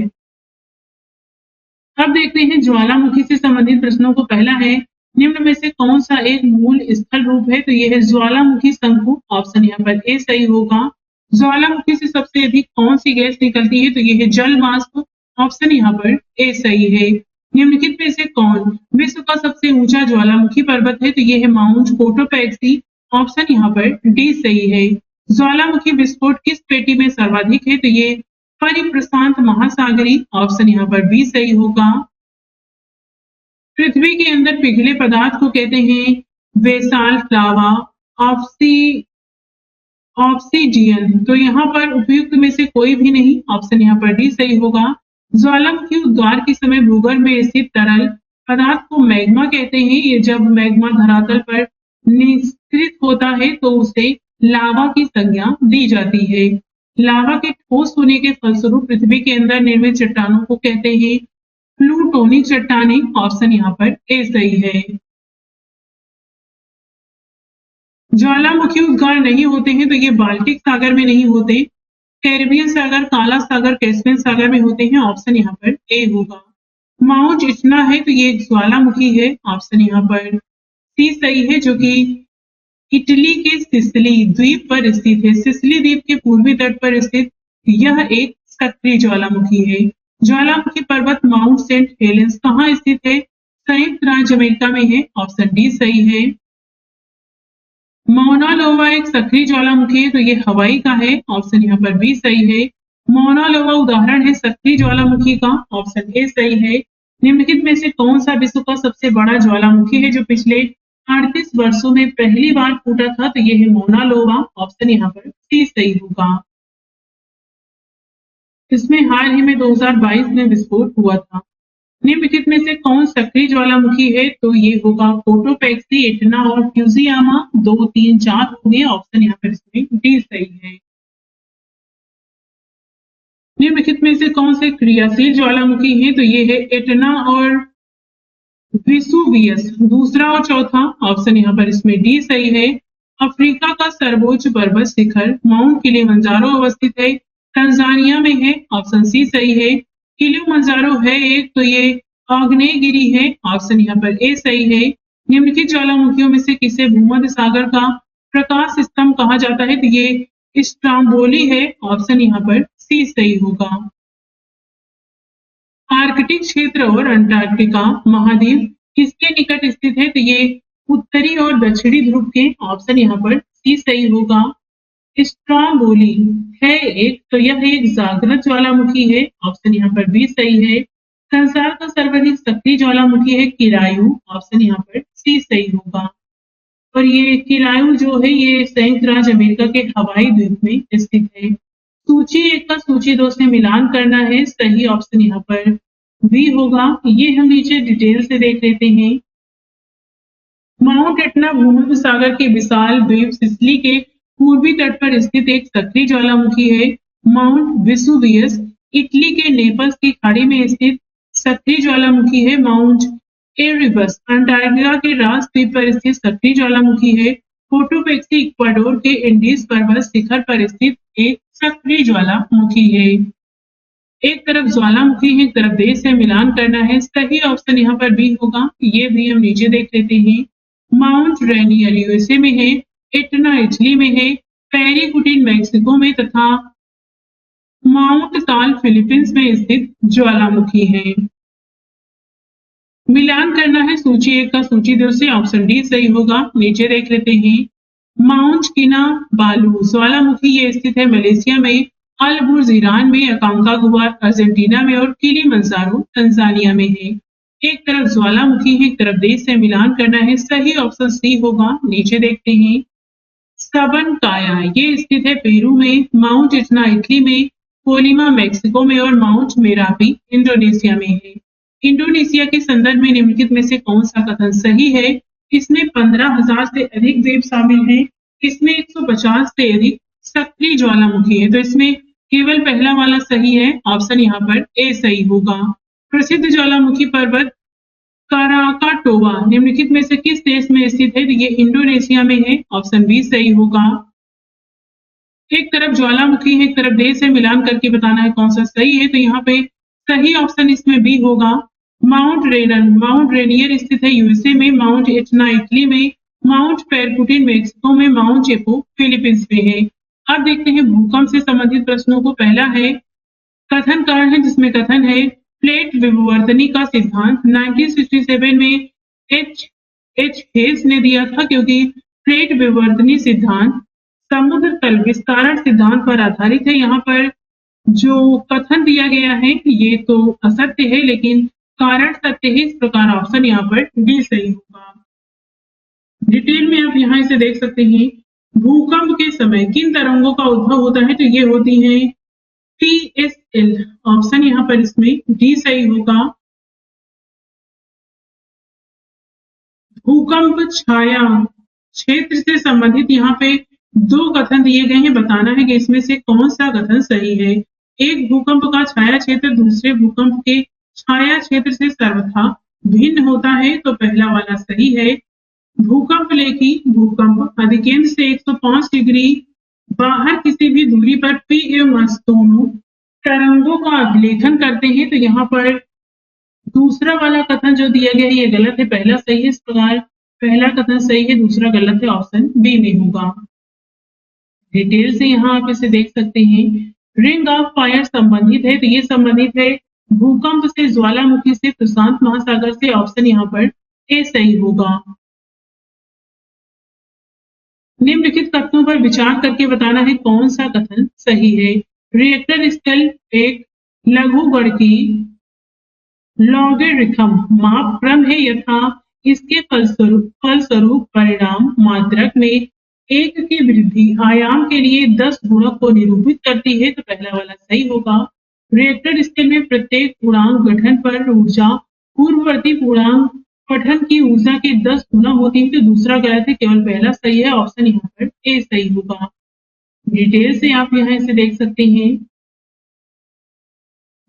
अब देखते हैं ज्वालामुखी से संबंधित प्रश्नों को। पहला है निम्न में से कौन सा एक मूल स्थल रूप है? तो यह है ज्वालामुखी शंकु। ऑप्शन यहाँ पर ए सही होगा। ज्वालामुखी से सबसे अधिक कौन सी गैस निकलती है? तो यह है जल वाष्प। ऑप्शन यहाँ पर ए सही है। निम्नलिखित में से कौन विश्व का सबसे ऊंचा ज्वालामुखी पर्वत है? तो यह है माउंट कोटोपैक्सी। ऑप्शन यहाँ पर डी सही है। ज्वालामुखी विस्फोट किस पेटी में सर्वाधिक है? तो ये परिप्रशांत महासागरी। ऑप्शन यहाँ पर बी सही होगा। पृथ्वी के अंदर पिघले पदार्थ को कहते हैं बेसाल्ट लावा, ऑब्सीडियन। तो यहाँ पर उपयुक्त में से कोई भी नहीं। ऑप्शन यहाँ पर डी सही होगा। ज्वालामुखी उद्गार के समय भूगर्भ में स्थित तरल पदार्थ को मैग्मा कहते हैं। ये जब मैग्मा धरातल पर निःसृत होता है तो उसे लावा की संज्ञा दी जाती है। लावा के ठोस होने के फलस्वरूप पृथ्वी के अंदर निर्मित चट्टानों को कहते हैं प्लूटोनिक चट्टानें। ऑप्शन यहाँ पर ए सही है। ज्वालामुखी उद्गार नहीं होते हैं तो ये बाल्टिक सागर में नहीं होते, कैरिबियन सागर, काला सागर, कैस्पियन सागर में होते हैं। ऑप्शन यहाँ पर ए होगा। माउंट इटना है तो ये ज्वालामुखी है। ऑप्शन यहाँ पर सी सही है, जो कि इटली के सिसिली द्वीप पर स्थित है। सिसिली द्वीप के पूर्वी तट पर स्थित यह एक सक्रिय ज्वालामुखी है। ज्वालामुखी पर्वत माउंट सेंट हेलेंस कहाँ स्थित है? संयुक्त राज्य अमेरिका में है। ऑप्शन डी सही है। मौना लोवा एक सक्रिय ज्वालामुखी है, तो ये हवाई का है। ऑप्शन यहाँ पर बी सही है। मौना लोवा उदाहरण है सक्रिय ज्वालामुखी का। ऑप्शन ए सही है। निम्नलिखित में से कौन सा विश्व का सबसे बड़ा ज्वालामुखी है जो पिछले 38 वर्षों में पहली बार फूटा था? तो ये है मौना लोवा। ऑप्शन यहाँ पर सी सही होगा। इसमें हाल ही में 2022 में विस्फोट हुआ था। निम्नलिखित में से कौन सक्रिय ज्वालामुखी है? तो ये होगा कोटोपैक्सी, एटना और फ्यूजियामा। 2, 3, 4 हो गए। ऑप्शन यहाँ पर इसमें डी सही है। निम्नलिखित में से कौन से क्रियाशील ज्वालामुखी है? तो ये है एटना और विसुवियस। दूसरा और चौथा। ऑप्शन यहाँ पर इसमें डी सही है। अफ्रीका का सर्वोच्च पर्वत शिखर माउंट किलिमंजारो अवस्थित है। तंजानिया में है। ऑप्शन सी सही है। किलिमंजारो है एक, तो ये आग्नेयगिरी है। ऑप्शन यहाँ पर ए सही है। निम्नलिखित ज्वालामुखियों में से किसे भूमध्य सागर का प्रकाश स्तंभ कहा जाता है? तो ये स्ट्राम्बोली है। ऑप्शन यहाँ पर सी सही होगा। आर्कटिक क्षेत्र और अंटार्कटिका महाद्वीप किसके निकट स्थित है? तो ये उत्तरी और दक्षिणी ध्रुव के। ऑप्शन यहाँ पर सी सही होगा। स्ट्राम्बोली है एक, तो यह एक जागृत ज्वालामुखी है। ऑप्शन यहाँ पर बी सही है। संसार का सर्वाधिक सक्रिय ज्वालामुखी है किरायू। ऑप्शन यहाँ पर सी सही होगा। और ये किरायू जो है ये संयुक्त राज्य अमेरिका के हवाई द्वीप में स्थित है। सूची 1 का सूची 2 से मिलान करना है। सही ऑप्शन यहाँ पर बी होगा। ये हम नीचे डिटेल से देख लेते हैं। माउंट एटना भूमध्य सागर के विशाल द्वीप सिसिली के पूर्वी तट पर स्थित एक सक्रिय ज्वालामुखी है। माउंट वेसुवियस इटली के नेपल्स की खाड़ी में स्थित सक्रिय ज्वालामुखी है। माउंट एरिबस अंटार्कटिका के रास द्वीप पर स्थित सक्रिय ज्वालामुखी है। कोटोपैक्सी इक्वाडोर के इंडीज पर्वत शिखर पर स्थित एक सक्रिय ज्वालामुखी है। एक तरफ ज्वालामुखी है, एक तरफ देश से मिलान करना है। सही ऑप्शन यहाँ पर बी होगा। ये भी हम नीचे देख लेते हैं। माउंट रेनियर यूएसए में है। एटना इटली में है। पेरिकुटिन मैक्सिको में तथा माउंट ताल फिलीपींस में स्थित ज्वालामुखी है। मिलान करना है सूची 1 का सूची 2 से। ऑप्शन डी सही होगा। नीचे देख लेते हैं। माउंट किनाबालू ज्वालामुखी ये स्थित है मलेशिया में। अलबुर्ज ईरान में। अकांकागुआ अर्जेंटीना में और किलिमंजारो तंजानिया में है। एक तरफ ज्वालामुखी है, एक तरफ देश से मिलान करना है। सही ऑप्शन सी होगा। नीचे देखते हैं। सबनकाया ये स्थित है पेरू में। माउंट इटना इटली में। कोलिमा मैक्सिको में और माउंट मेरापी इंडोनेशिया में है। इंडोनेशिया के संदर्भ में निम्नलिखित में से कौन सा कथन सही है? इसमें 15,000 से अधिक द्वीप शामिल हैं। इसमें 150 से अधिक सक्रिय ज्वालामुखी है। तो इसमें केवल पहला वाला सही है। ऑप्शन यहाँ पर ए सही होगा। प्रसिद्ध ज्वालामुखी पर्वत काराकाटोवा निम्नलिखित में से किस देश में स्थित है? तो ये इंडोनेशिया में है। ऑप्शन बी सही होगा। एक तरफ ज्वालामुखी है, एक तरफ देश से मिलान करके बताना है कौन सा सही है। तो यहाँ पे सही ऑप्शन इसमें बी होगा। माउंट रेनियर स्थित है यूएसए में। माउंट एटना इटली में। माउंट पेरकुटिन मैक्सिको में। माउंट चेपो फिलीपींस में है। अब देखते हैं भूकंप से संबंधित प्रश्नों को। पहला है कथन कारण है, जिसमें कथन है प्लेट विवर्तनी का सिद्धांत 1967 में एच हेस ने दिया था, क्योंकि प्लेट विवर्तनी सिद्धांत समुद्र तल विस्तारण सिद्धांत पर आधारित है। यहाँ पर जो कथन दिया गया है ये तो असत्य है, लेकिन कारण सत्य है। इस प्रकार ऑप्शन यहाँ पर डी सही होगा। डिटेल में आप यहाँ इसे देख सकते हैं। भूकंप के समय किन तरंगों का उद्भव होता है? तो ये होती है PSL। ऑप्शन यहाँ पर इसमें डी सही होगा। भूकंप छाया क्षेत्र से संबंधित यहाँ पे 2 कथन दिए गए हैं। बताना है कि इसमें से कौन सा कथन सही है। एक भूकंप का छाया क्षेत्र दूसरे भूकंप के छाया क्षेत्र से सर्वथा भिन्न होता है। तो पहला वाला सही है। भूकंप लेखी भूकंप अधिकेंद्र से 105 डिग्री बाहर किसी भी दूरी पर पी एवं एस दोनों तरंगों का अभिलेखन करते हैं। तो यहाँ पर दूसरा वाला कथन जो दिया गया है ये गलत है, पहला सही है। इस प्रकार पहला कथन सही है, दूसरा गलत है, ऑप्शन बी में होगा। डिटेल से यहाँ आप इसे देख सकते हैं। रिंग ऑफ फायर संबंधित है, तो ये संबंधित है भूकंप से, ज्वालामुखी से, प्रशांत महासागर से। ऑप्शन यहाँ पर ए सही होगा। निम्नलिखित कथनों पर विचार करके बताना है कौन सा कथन सही है। रिएक्टर स्केल एक लघुगणकी लॉगरिथम माप क्रम है यथा इसके फलस्वरूप परिणाम मात्रक में एक की वृद्धि आयाम के लिए 10 गुणक को निरूपित करती है, तो पहला वाला सही होगा। रिएक्टर स्केल में प्रत्येक पूर्णांक गठन पर ऊर्जा पूर्ववर्ती पूर्णांक पठन की ऊर्जा के 10 गुना होती है, तो दूसरा गलत है, केवल पहला सही है। ऑप्शन यहाँ पर ए सही होगा। डिटेल से आप यहाँ इसे देख सकते हैं।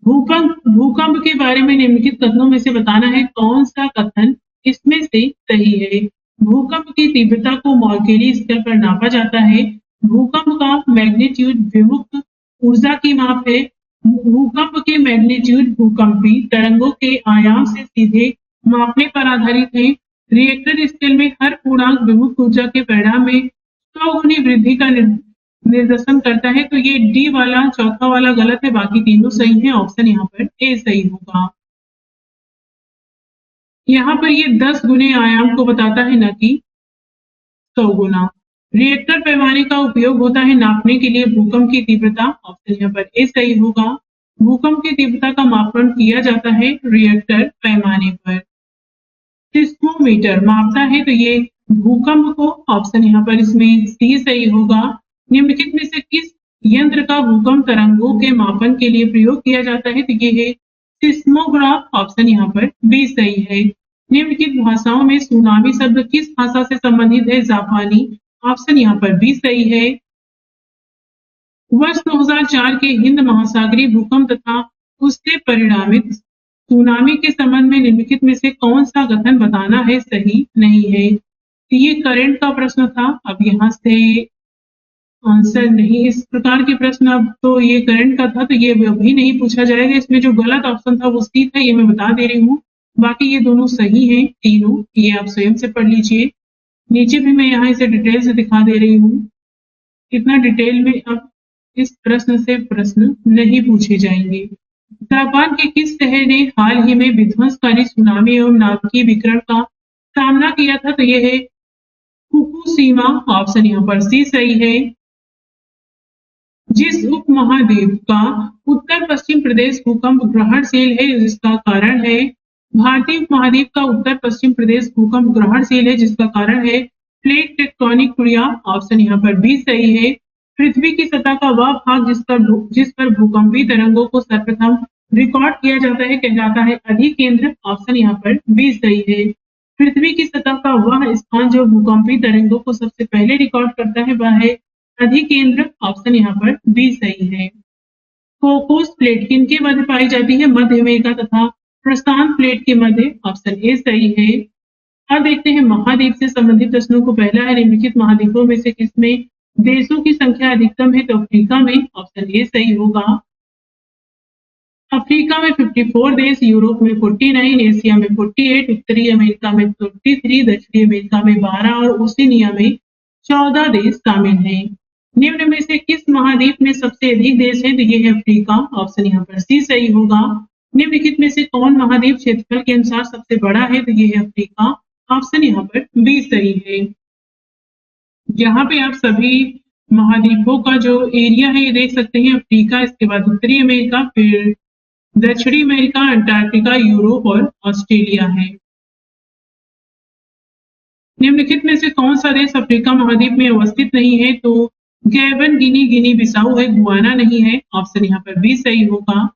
भूकंप के बारे में निम्नलिखित कथनों में से बताना है कौन सा कथन इसमें से सही है। भूकंप की तीव्रता को मॉर्केली स्केल पर नापा जाता है। भूकंप का मैग्नीट्यूड विमुक्त ऊर्जा की माप है। भूकंप के मैग्नीट्यूड भूकंपी तरंगों के आयाम से सीधे मापने पर आधारित है। रिएक्टर स्केल में हर पूर्णांक विमुक्त ऊर्जा के परिणाम में 100 गुनी वृद्धि का निर्देशन करता है, तो ये डी वाला चौथा वाला गलत है, बाकी तीनों सही हैं। ऑप्शन यहाँ पर ए सही होगा। यहाँ पर ये 10 गुने आयाम को बताता है, न कि 100 गुना। रिएक्टर पैमाने का उपयोग होता है नापने के लिए भूकंप की तीव्रता। ऑप्शन यहाँ पर ए सही होगा। भूकंप की तीव्रता का मापन किया जाता है रिएक्टर पैमाने पर। सिस्मोमीटर मापता है, तो ये भूकंप को। ऑप्शन यहाँ पर इसमें सी सही होगा। निम्नलिखित में से किस यंत्र का भूकंप तरंगों के मापन के लिए प्रयोग किया जाता है, तो ये है सिस्मोग्राफ। ऑप्शन यहाँ पर बी सही है। निम्नलिखित भाषाओं में सुनामी शब्द किस भाषा से संबंधित है, जापानी। ऑप्शन यहाँ पर बी सही है। वर्ष 2004 के हिंद महासागरीय भूकंप तथा उससे परिणामित सुनामी के संबंध में निम्नलिखित में से कौन सा कथन बताना है सही नहीं है। तो ये करंट का प्रश्न था। अब यहाँ से आंसर नहीं, इस प्रकार के प्रश्न, अब तो ये करंट का था, तो ये अभी नहीं पूछा जाएगा। इसमें जो गलत ऑप्शन था वो सी था, ये मैं बता दे रही हूँ। बाकी ये दोनों सही हैं तीनों, ये आप स्वयं से पढ़ लीजिए। नीचे भी मैं यहाँ इसे डिटेल से दिखा दे रही हूँ। इतना डिटेल में अब इस प्रश्न से प्रश्न नहीं पूछे जाएंगे। जापान के किस शहर ने हाल ही में विध्वंसकारी सुनामी एवं नाभिकीय विकिरण का सामना किया था, तो ये है फुकुशिमा। ऑप्शन यहाँ पर सी सही है। जिस उपमहाद्वीप का उत्तर पश्चिम प्रदेश भूकंप ग्रहणशील है, जिसका कारण है भारतीय उपमहाद्वीप का उत्तर पश्चिम प्रदेश भूकंप ग्रहणशील है, जिसका कारण है प्लेट टेक्टोनिक क्रिया। ऑप्शन यहाँ पर बी सही है। पृथ्वी की सतह का वह भाग जिस पर भूकंपी तरंगों को सर्वप्रथम रिकॉर्ड किया जाता है कहलाता है अधिकेंद्र। ऑप्शन यहाँ पर बी सही है। पृथ्वी की सतह का वह स्थान जो भूकंपी तरंगों को सबसे पहले रिकॉर्ड करता है वह है अधिकेंद्र। ऑप्शन यहाँ पर बी सही है। कोकोस प्लेट किनके मध्य पाई जाती है, मध्य अमेरिका तथा प्रशांत प्लेट के मध्य। ऑप्शन ए सही है। अब देखते हैं महाद्वीप से संबंधित प्रश्नों को। पहला है निम्नलिखित महाद्वीपों में से किसमें देशों की संख्या अधिकतम है, तो अफ्रीका में। ऑप्शन ए सही होगा। अफ्रीका में 54 देश, यूरोप में 49, एशिया में 48, उत्तरी अमेरिका में 33, दक्षिणी अमेरिका में 12 और ओशिनिया में 14 देश शामिल हैं। निम्न में से किस महाद्वीप में सबसे अधिक देश हैं, तो ये है अफ्रीका। ऑप्शन यहाँ पर सी सही होगा। निम्नलिखित में से कौन महाद्वीप क्षेत्रफल के अनुसार सबसे बड़ा है, तो ये है अफ्रीका। ऑप्शन यहाँ पर बी सही है। यहाँ पे आप सभी महाद्वीपों का जो एरिया है ये देख सकते हैं। अफ्रीका, इसके बाद उत्तरी अमेरिका, फिर दक्षिणी अमेरिका, अंटार्कटिका, यूरोप और ऑस्ट्रेलिया है। निम्नलिखित में से कौन सा देश अफ्रीका महाद्वीप में अवस्थित नहीं है, तो गैबन, गिनी बिसाऊ है, गुआना नहीं है। ऑप्शन यहाँ पर बी सही होगा।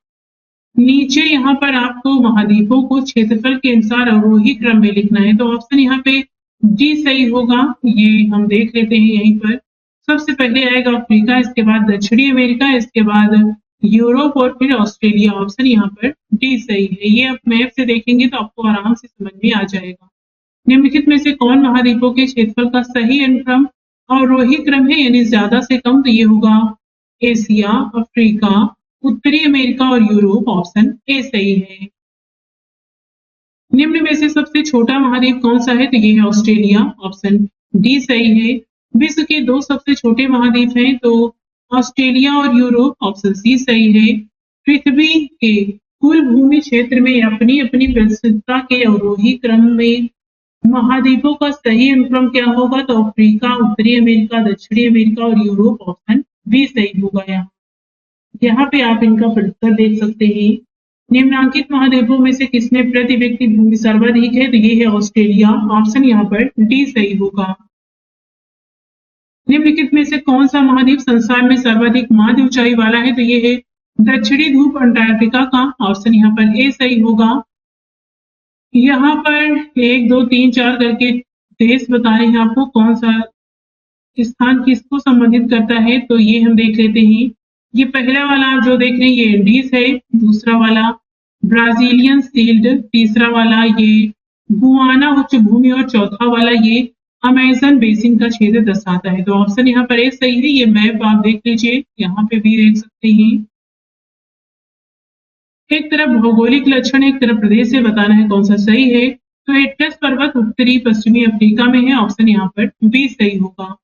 नीचे यहाँ पर आपको महाद्वीपों को क्षेत्रफल के अनुसार अवरोही क्रम में लिखना है, तो ऑप्शन यहाँ पे डी सही होगा। ये हम देख लेते हैं। यहीं पर सबसे पहले आएगा अफ्रीका, इसके बाद दक्षिणी अमेरिका, इसके बाद यूरोप और फिर ऑस्ट्रेलिया। ऑप्शन यहाँ पर डी सही है। ये आप मैप से देखेंगे तो आपको आराम से समझ में आ जाएगा। निम्नलिखित में से कौन महाद्वीपों के क्षेत्रफल का सही अनुक्रम अवरोही क्रम है, यानी ज्यादा से कम, तो ये होगा एशिया, अफ्रीका, उत्तरी अमेरिका और यूरोप। ऑप्शन ए सही है। निम्न में में से सबसे छोटा महाद्वीप कौन सा है? तो ये है ऑस्ट्रेलिया, ऑप्शन डी सही है। विश्व के 2 सबसे छोटे महाद्वीप हैं, तो ऑस्ट्रेलिया और यूरोप, ऑप्शन सी सही है। पृथ्वी के कुल भूमि क्षेत्र में अपनी अपनी विस्तृतता के अवरोही क्रम में महाद्वीपों का सही अनुक्रम क्या होगा? तो अफ्रीका, उत्तरी अमेरिका, दक्षिणी अमेरिका और यूरोप, ऑप्शन बी सही होगा। यहाँ पे आप इनका उत्तर देख सकते हैं। निम्नांकित महाद्वीपों में से किसमें प्रति व्यक्ति भूमि सर्वाधिक है? तो ये है ऑस्ट्रेलिया, ऑप्शन यहाँ पर डी सही होगा। निम्नलिखित में से कौन सा महाद्वीप संसार में सर्वाधिक माध्य ऊंचाई वाला है? तो ये है दक्षिणी ध्रुव अंटार्कटिका का, ऑप्शन यहाँ पर ए सही होगा। यहाँ पर 1, 2, 3, 4 करके देश बता रहे हैं आपको कौन सा स्थान किसको संबंधित करता है, तो ये हम देख लेते हैं। ये पहला वाला आप जो देख रहे हैं ये एंडीज है, दूसरा वाला ब्राजीलियन शील्ड, तीसरा वाला ये गुआना उच्च भूमि और चौथा वाला ये अमेजन बेसिन का क्षेत्र दर्शाता है। तो ऑप्शन यहाँ पर एक सही है। ये मैप आप देख लीजिए, यहाँ पे भी देख सकते हैं। एक तरफ भौगोलिक लक्षण, एक तरफ प्रदेश से बताना है कौन सा सही है। तो एटलस पर्वत उत्तरी पश्चिमी अफ्रीका में है, ऑप्शन यहाँ पर बी सही होगा।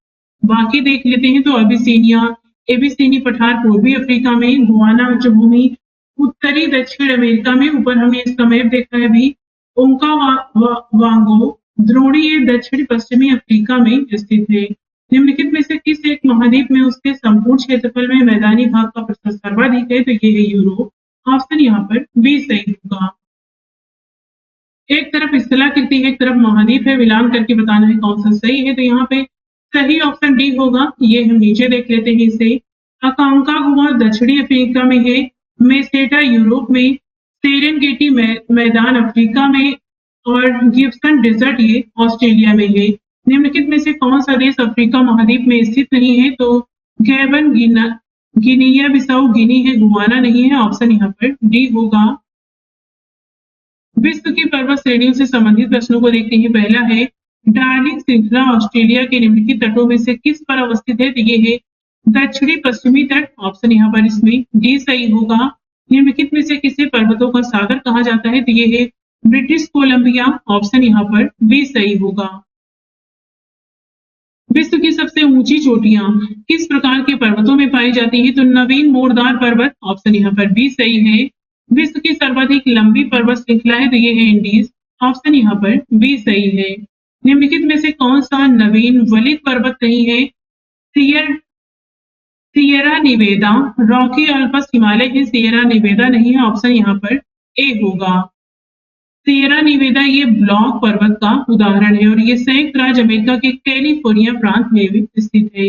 बाकी देख लेते हैं तो अबिसिनिया, एबिसिनी पठार पूर्वी अफ्रीका में, गुआना उच्च भूमि उत्तरी दक्षिण अमेरिका में, ऊपर हमने इसका मैप देखा है अभी, ओकावांगो द्रोणीय दक्षिण पश्चिमी अफ्रीका में स्थित है। निम्नलिखित में से किस एक महाद्वीप में उसके संपूर्ण क्षेत्रफल में मैदानी भाग का प्रतिशत सर्वाधिक है? तो ये है यूरोप, ऑप्शन यहाँ पर बी सही होगा। एक तरफ स्थलाकृति है, एक तरफ महाद्वीप है, विलान करके बताना है कौन सा सही है। तो यहाँ पे सही ऑप्शन डी होगा। ये हम नीचे देख लेते हैं इसे। अकांकागुआ दक्षिणी अफ्रीका में है, मेसेटा यूरोप में, सेरेंगेटी मैदान अफ्रीका में और गिब्सन डेजर्ट ये ऑस्ट्रेलिया में है। निम्नलिखित में से कौन सा देश अफ्रीका महाद्वीप में स्थित नहीं है? तो गैबन, गिनिया बिसाऊ गिनी है, गुआना नहीं है, ऑप्शन यहाँ पर डी होगा। विश्व की पर्वत श्रेणियों से संबंधित प्रश्नों को देखते हैं। पहला है डार्लिंग श्रृंखला ऑस्ट्रेलिया के निम्नलिखित तटों में से किस पर अवस्थित है? तो ये है दक्षिणी पश्चिमी तट, ऑप्शन यहाँ पर इसमें डी सही होगा। निम्नलिखित में से किसे पर्वतों का सागर कहा जाता है? तो ये है ब्रिटिश कोलंबिया, ऑप्शन यहाँ पर बी सही होगा। विश्व की सबसे ऊंची चोटियां किस प्रकार के पर्वतों में पाई जाती है? तो नवीन मोरदार पर्वत, ऑप्शन यहाँ पर बी सही है। विश्व की सर्वाधिक लंबी पर्वत श्रृंखला है? तो ये है इंडीज, ऑप्शन यहाँ पर बी सही है। निम्नलिखित में से कौन सा नवीन वलित पर्वत नहीं है? Sierra Nevada, Rocky Alps Himalaya है, सियरा निवेदा नहीं है, ऑप्शन यहाँ पर ए होगा। सियरा निवेदा ये ब्लॉक पर्वत का उदाहरण है और ये संयुक्त राज्य अमेरिका के कैलिफोर्निया प्रांत में भी स्थित है।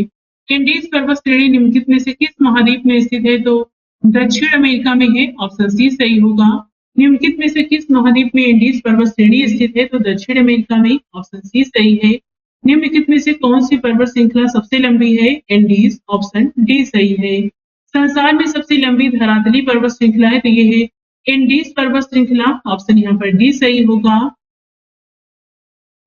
इंडीज पर्वत श्रेणी निम्नलिखित में से किस महाद्वीप में स्थित है? तो दक्षिण अमेरिका में है, ऑप्शन सी सही होगा। निम्नलिखित में से किस महाद्वीप में इंडीज पर्वत श्रेणी स्थित है? तो दक्षिण अमेरिका में, ऑप्शन सी सही है। निम्नलिखित में से कौन सी पर्वत श्रृंखला सबसे लंबी है? इंडीज, ऑप्शन डी सही है। संसार में सबसे लंबी धरातली पर्वत श्रृंखला है? तो ये है इंडीज पर्वत श्रृंखला, ऑप्शन यहाँ पर डी सही होगा।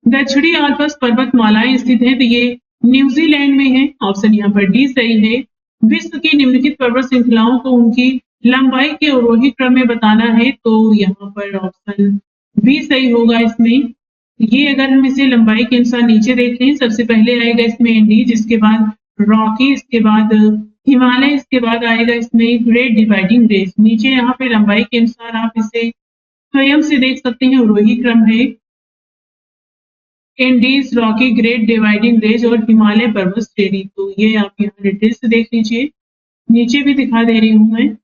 दक्षिणी आल्प्स पर्वतमालाएं स्थित है? तो ये न्यूजीलैंड में है, ऑप्शन यहाँ पर डी सही है। विश्व की निम्नलिखित पर्वत श्रृंखलाओं को उनकी लंबाई के अवरोही क्रम में बताना है, तो यहाँ पर ऑप्शन बी सही होगा। इसमें ये अगर हम इसे लंबाई के अनुसार नीचे देखें, सबसे पहले आएगा इसमें इंडीज, इसके बाद रॉकी, इसके बाद हिमालय, इसके बाद आएगा इसमें ग्रेट डिवाइडिंग रेंज। नीचे यहाँ पे लंबाई के अनुसार आप इसे स्वयं से देख सकते हैं, अवरोही क्रम है Indies, Rocky, great dividing range और हिमालय पर्वत श्रेणी। तो ये आप यहाँ डिटेल से देख लीजिए, नीचे भी दिखा दे रही हूँ मैं।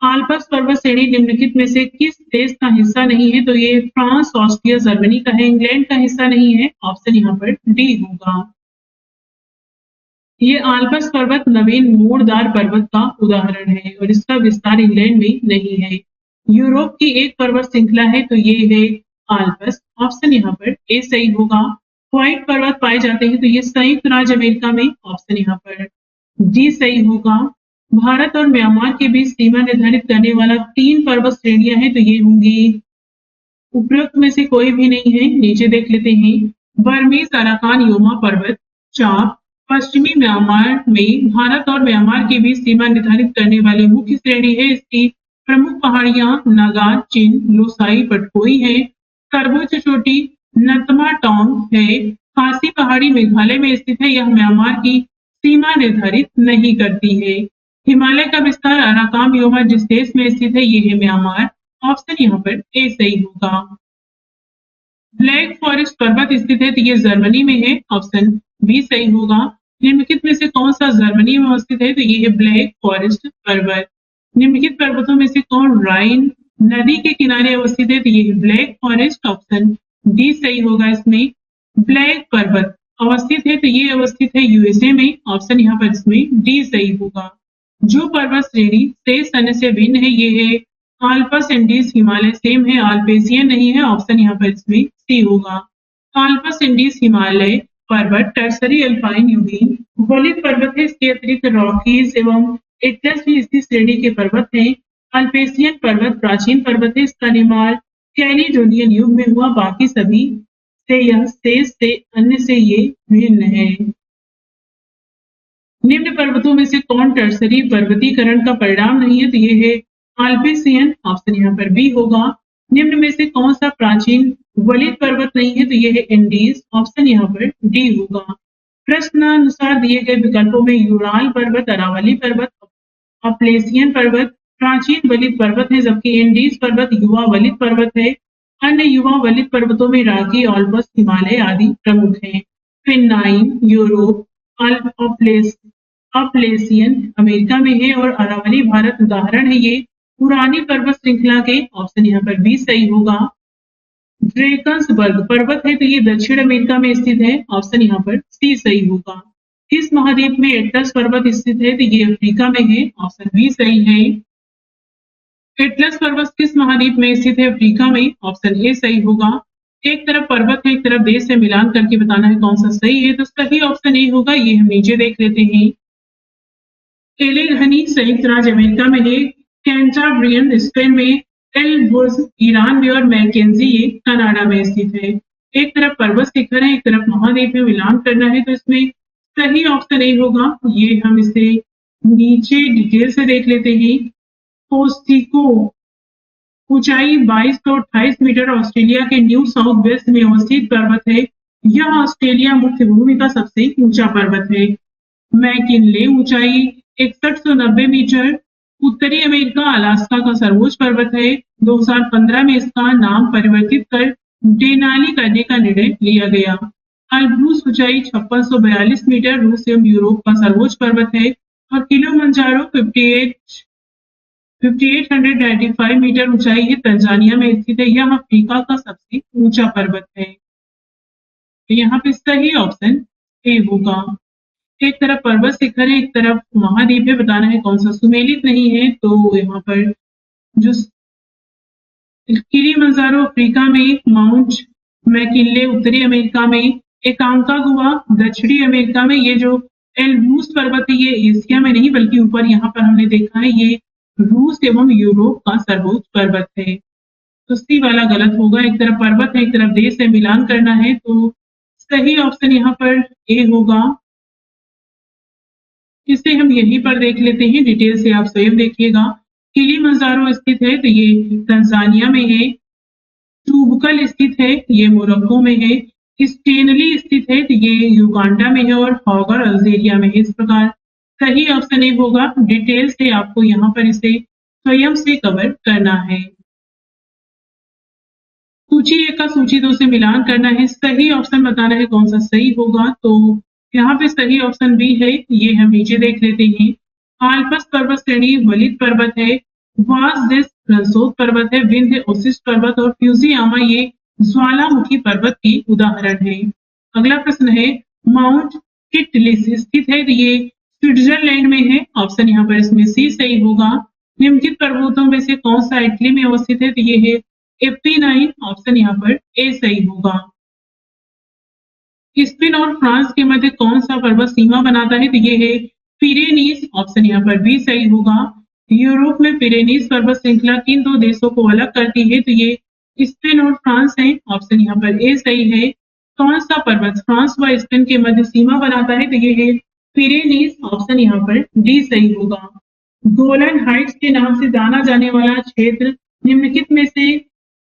आल्प्स पर्वत श्रेणी निम्नलिखित में से किस देश का हिस्सा नहीं है? तो ये फ्रांस, ऑस्ट्रिया, जर्मनी का है, इंग्लैंड का हिस्सा नहीं है, ऑप्शन यहाँ पर डी होगा। ये आल्प्स पर्वत नवीन मोड़दार पर्वत का उदाहरण है और इसका विस्तार इंग्लैंड में नहीं है। यूरोप की एक पर्वत श्रृंखला है, तो ये है आल्प्स, ऑप्शन यहाँ पर ए सही होगा। व्हाइट पर्वत पाए जाते हैं, तो ये संयुक्त राज्य अमेरिका में, ऑप्शन यहाँ पर डी सही होगा। भारत और म्यांमार के बीच सीमा निर्धारित करने वाला 3 पर्वत श्रेणियां हैं, तो ये होंगी उपरोक्त में से कोई भी नहीं है। नीचे देख लेते हैं, बर्मीज अराकान योमा पर्वत चाप पश्चिमी म्यांमार में भारत और म्यांमार के बीच सीमा निर्धारित करने वाली मुख्य श्रेणी है। इसकी प्रमुख पहाड़ियां नागार, चिन, लोसाई, पटकोई है। सर्वोच्च चोटी नतमा टोंग है। खासी पहाड़ी मेघालय में स्थित है। यह म्यांमार की सीमा निर्धारित नहीं करती है। हिमालय का विस्तार अराकाम योमा जिस देश में स्थित है ये है म्यांमार। ऑप्शन यहाँ पर ए सही होगा। ब्लैक फॉरेस्ट पर्वत स्थित है तो ये जर्मनी में है। ऑप्शन बी सही होगा। निम्नलिखित में से कौन सा जर्मनी में अवस्थित है तो ये है ब्लैक फॉरेस्ट पर्वत। निम्नलिखित पर्वतों में से कौन राइन नदी के किनारे अवस्थित है तो ये है ब्लैक फॉरेस्ट। ऑप्शन डी सही होगा इसमें। ब्लैक पर्वत अवस्थित है तो ये अवस्थित है यूएसए में। ऑप्शन यहाँ पर इसमें डी सही होगा। जो पर्वत श्रेणी शेष अन्य से भिन्न है ये है आल्पस इंडीज हिमालय सेम है, आल्पेशियन नहीं है। ऑप्शन यहाँ पर इसमें सी होगा। आल्पस इंडीज हिमालय पर्वत टर्सरी अल्पाइन यूबीन वलित पर्वत है। इसके अतिरिक्त रॉकीज एवं एटलस भी इसी श्रेणी के पर्वत हैं। अल्पेशियन पर्वत प्राचीन पर्वत है। इसका निर्माण कैलिडोनियन युग में हुआ। बाकी सभी से यह शेष से अन्य से ये भिन्न है। निम्न पर्वतों में से कौन टर्सरी पर्वतीकरण का परिणाम नहीं है तो ये है आल्पेशियन। ऑप्शन यहाँ पर बी होगा। निम्न में से कौन सा प्राचीन वलित पर्वत नहीं है तो ये है इंडीज। ऑप्शन यहाँ पर डी होगा। प्रश्नानुसार दिए गए विकल्पों में यूराल पर्वत, अरावली पर्वत, अपलेशियन पर्वत प्राचीन वलित पर्वत है, जबकि इंडीज पर्वत युवा वलित पर्वत है। अन्य युवा वलित पर्वतों में राकी, ऑल्पस, हिमालय आदि प्रमुख हैं। फिनाइन यूरोप, अपलेशियन अमेरिका में है और अरावली भारत उदाहरण है ये पुरानी पर्वत श्रृंखला के। ऑप्शन यहाँ पर बी सही होगा। ड्रेकन्सबर्ग पर्वत है तो ये दक्षिण अमेरिका में स्थित है। ऑप्शन यहाँ पर सी सही होगा। किस महाद्वीप में एटलस पर्वत स्थित है तो ये अफ्रीका में है। ऑप्शन बी सही है। एटलस पर्वत किस महाद्वीप में स्थित है? अफ्रीका में। ऑप्शन ए सही होगा। एक तरफ पर्वत है एक तरफ देश से मिलान करके बताना है कौन सा सही है, तो सही ऑप्शन ए होगा। ये हम नीचे देख लेते हैं। एलेघनी संयुक्त राज्य अमेरिका में है, कैंटाब्रियन स्पेन में, एल्बर्स ईरान में और मैकेंजी ये कनाडा में स्थित है। एक तरफ पर्वत शिखर है एक तरफ महाद्वीप में मिलान करना है, तो इसमें सही ऑप्शन ए होगा। ये हम इसे नीचे डिटेल से देख लेते हैं। कोस्टिको ऊंचाई 2228 मीटर ऑस्ट्रेलिया के न्यू साउथ वेल्स में अवस्थित पर्वत है। यह ऑस्ट्रेलिया मुख्य भूमि का सबसे ऊंचा पर्वत है। मैकिनले ऊंचाई 6190 मीटर उत्तरी अमेरिका अलास्का का सर्वोच्च पर्वत है। 2015 में इसका नाम परिवर्तित कर डेनाली करने का निर्णय लिया गया। अल्ब्रूस ऊंचाई 5642 मीटर रूस एवं यूरोप का सर्वोच्च पर्वत है और किलिमंजारो 5895 मीटर ऊंचाई है, तंजानिया में स्थित है। यह अफ्रीका का सबसे ऊंचा पर्वत है। तो यहाँ पे सही ऑप्शन ए होगा। एक तरफ पर्वत शिखर है एक तरफ महाद्वीप है, बताना है कौन सा सुमेलित नहीं है। तो यहाँ पर जो किलिमंजारो अफ्रीका में, माउंट मैकिनले उत्तरी अमेरिका में, एकांकागुआ दक्षिणी अमेरिका में, ये जो एल्ब्रूस पर्वत है ये एशिया में नहीं बल्कि ऊपर यहाँ पर हमने देखा है ये रूस एवं यूरोप का सर्वोच्च पर्वत है। तो सी वाला गलत होगा। एक तरफ पर्वत है एक तरफ देश से मिलान करना है, तो सही ऑप्शन यहाँ पर ए होगा। इसे हम यहीं पर देख लेते हैं, डिटेल से आप स्वयं देखिएगा। किलिमंजारो स्थित है तो ये तंजानिया में है। टूबकल स्थित है ये मोरक्को में है। स्टेनली स्थित है तो ये युगांडा में है और हॉगर अल्जीरिया में है। इस प्रकार सही ऑप्शन ए होगा। डिटेल से आपको यहाँ पर इसे स्वयं से कवर करना है। सूची 1 का सूची 2 से मिलान करना है। सही ऑप्शन बताना है कौन सा सही होगा। तो यहाँ पे सही ऑप्शन बी है। ये हम नीचे देख लेते हैं। आल्पस पर्वत श्रेणी वलित पर्वत है। वासदेस रंसोत पर्वत है। विंध्य ओसिस पर्वत और फ्यूजियामा ये ज्वालामुखी पर्वत के उदाहरण है। अगला प्रश्न है माउंट किटलिस स्थित है तो ये स्विट्जरलैंड में है। ऑप्शन यहाँ पर इसमें सी सही होगा। निम्नलिखित पर्वतों में से कौन सा इटली में अवस्थित है तो ये है एप्पीनाइन। ऑप्शन यहाँ पर ए सही होगा। स्पेन और फ्रांस के मध्य कौन सा पर्वत सीमा बनाता है तो ये है पिरेनीज। ऑप्शन यहाँ पर बी सही होगा। यूरोप में पिरेनीज पर्वत श्रृंखला किन दो देशों को अलग करती है तो ये स्पेन और फ्रांस है। ऑप्शन यहाँ पर ए सही है। कौन सा पर्वत फ्रांस व स्पेन के मध्य सीमा बनाता है तो ये है पिरेनीज। ऑप्शन यहाँ पर डी सही होगा। गोलन हाइट्स के नाम से जाना जाने वाला क्षेत्र निम्नलिखित में से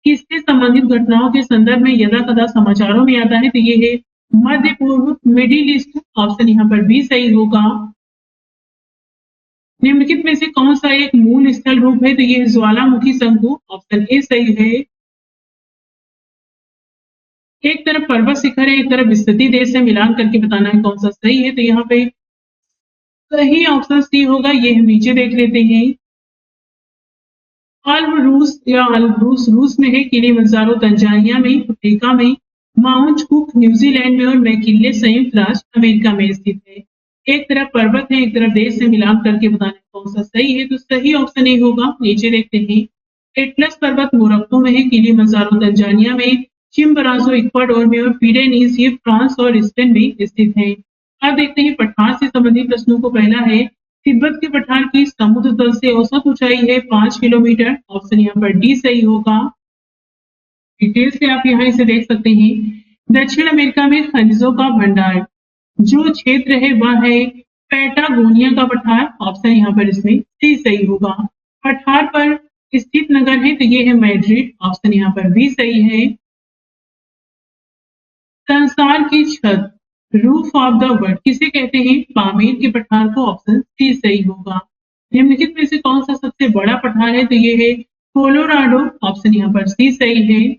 किससे संबंधित घटनाओं के संदर्भ में यदा कदा समाचारों में आता है, तो ये है मध्य पूर्व, मिडिल ईस्ट। ऑप्शन यहाँ पर बी सही होगा। निम्नलिखित में से कौन सा एक मूल स्थल रूप है, तो ये ज्वालामुखी शंकु। ऑप्शन ए सही है। एक तरफ पर्वत शिखर है, एक तरफ विस्तृति देश है, मिलान करके बताना है कौन सा सही है, तो यहाँ पे सही ऑप्शन सी होगा। ये हम नीचे देख लेते हैं। अल्ब्रूस या अल्ब्रूस रूस में है, किलिमंजारो तंजानिया में, अफ्रीका में, माउंट कुक न्यूजीलैंड में और मैकिन्ले संयुक्त राष्ट्र अमेरिका में स्थित है। एक तरफ पर्वत है, एक तरफ देश से मिलान करके बताना है कौन सा सही है, तो सही ऑप्शन ए होगा। नीचे देखते हैं। एटलस पर्वत मोरक्को में है, किलिमंजारो तंजानिया में, चिम्बराजो इक्वाडोर में और पिरेनीज ये फ्रांस और स्पेन में स्थित है। अब देखते हैं पठार से संबंधित प्रश्नों को। पहला है तिब्बत के पठार की समुद्र तल से औसत ऊंचाई है 5 किलोमीटर। ऑप्शन यहाँ पर डी सही होगा। डिटेल से आप यहाँ इसे देख सकते हैं। दक्षिण अमेरिका में खनिजों का भंडार जो क्षेत्र है वह है पैटागोनिया का पठार। ऑप्शन यहाँ पर इसमें सी सही होगा। पठार पर स्थित नगर है, तो ये है मैड्रिड। ऑप्शन यहाँ पर बी सही है। संसार की छत, रूफ ऑफ द वर्ल्ड किसे कहते हैं, पामीर के पठार को। ऑप्शन सी सही होगा। निम्नलिखित में से कौन सा सबसे बड़ा पठार है, तो ये है कोलोराडो। ऑप्शन यहाँ पर सी सही है।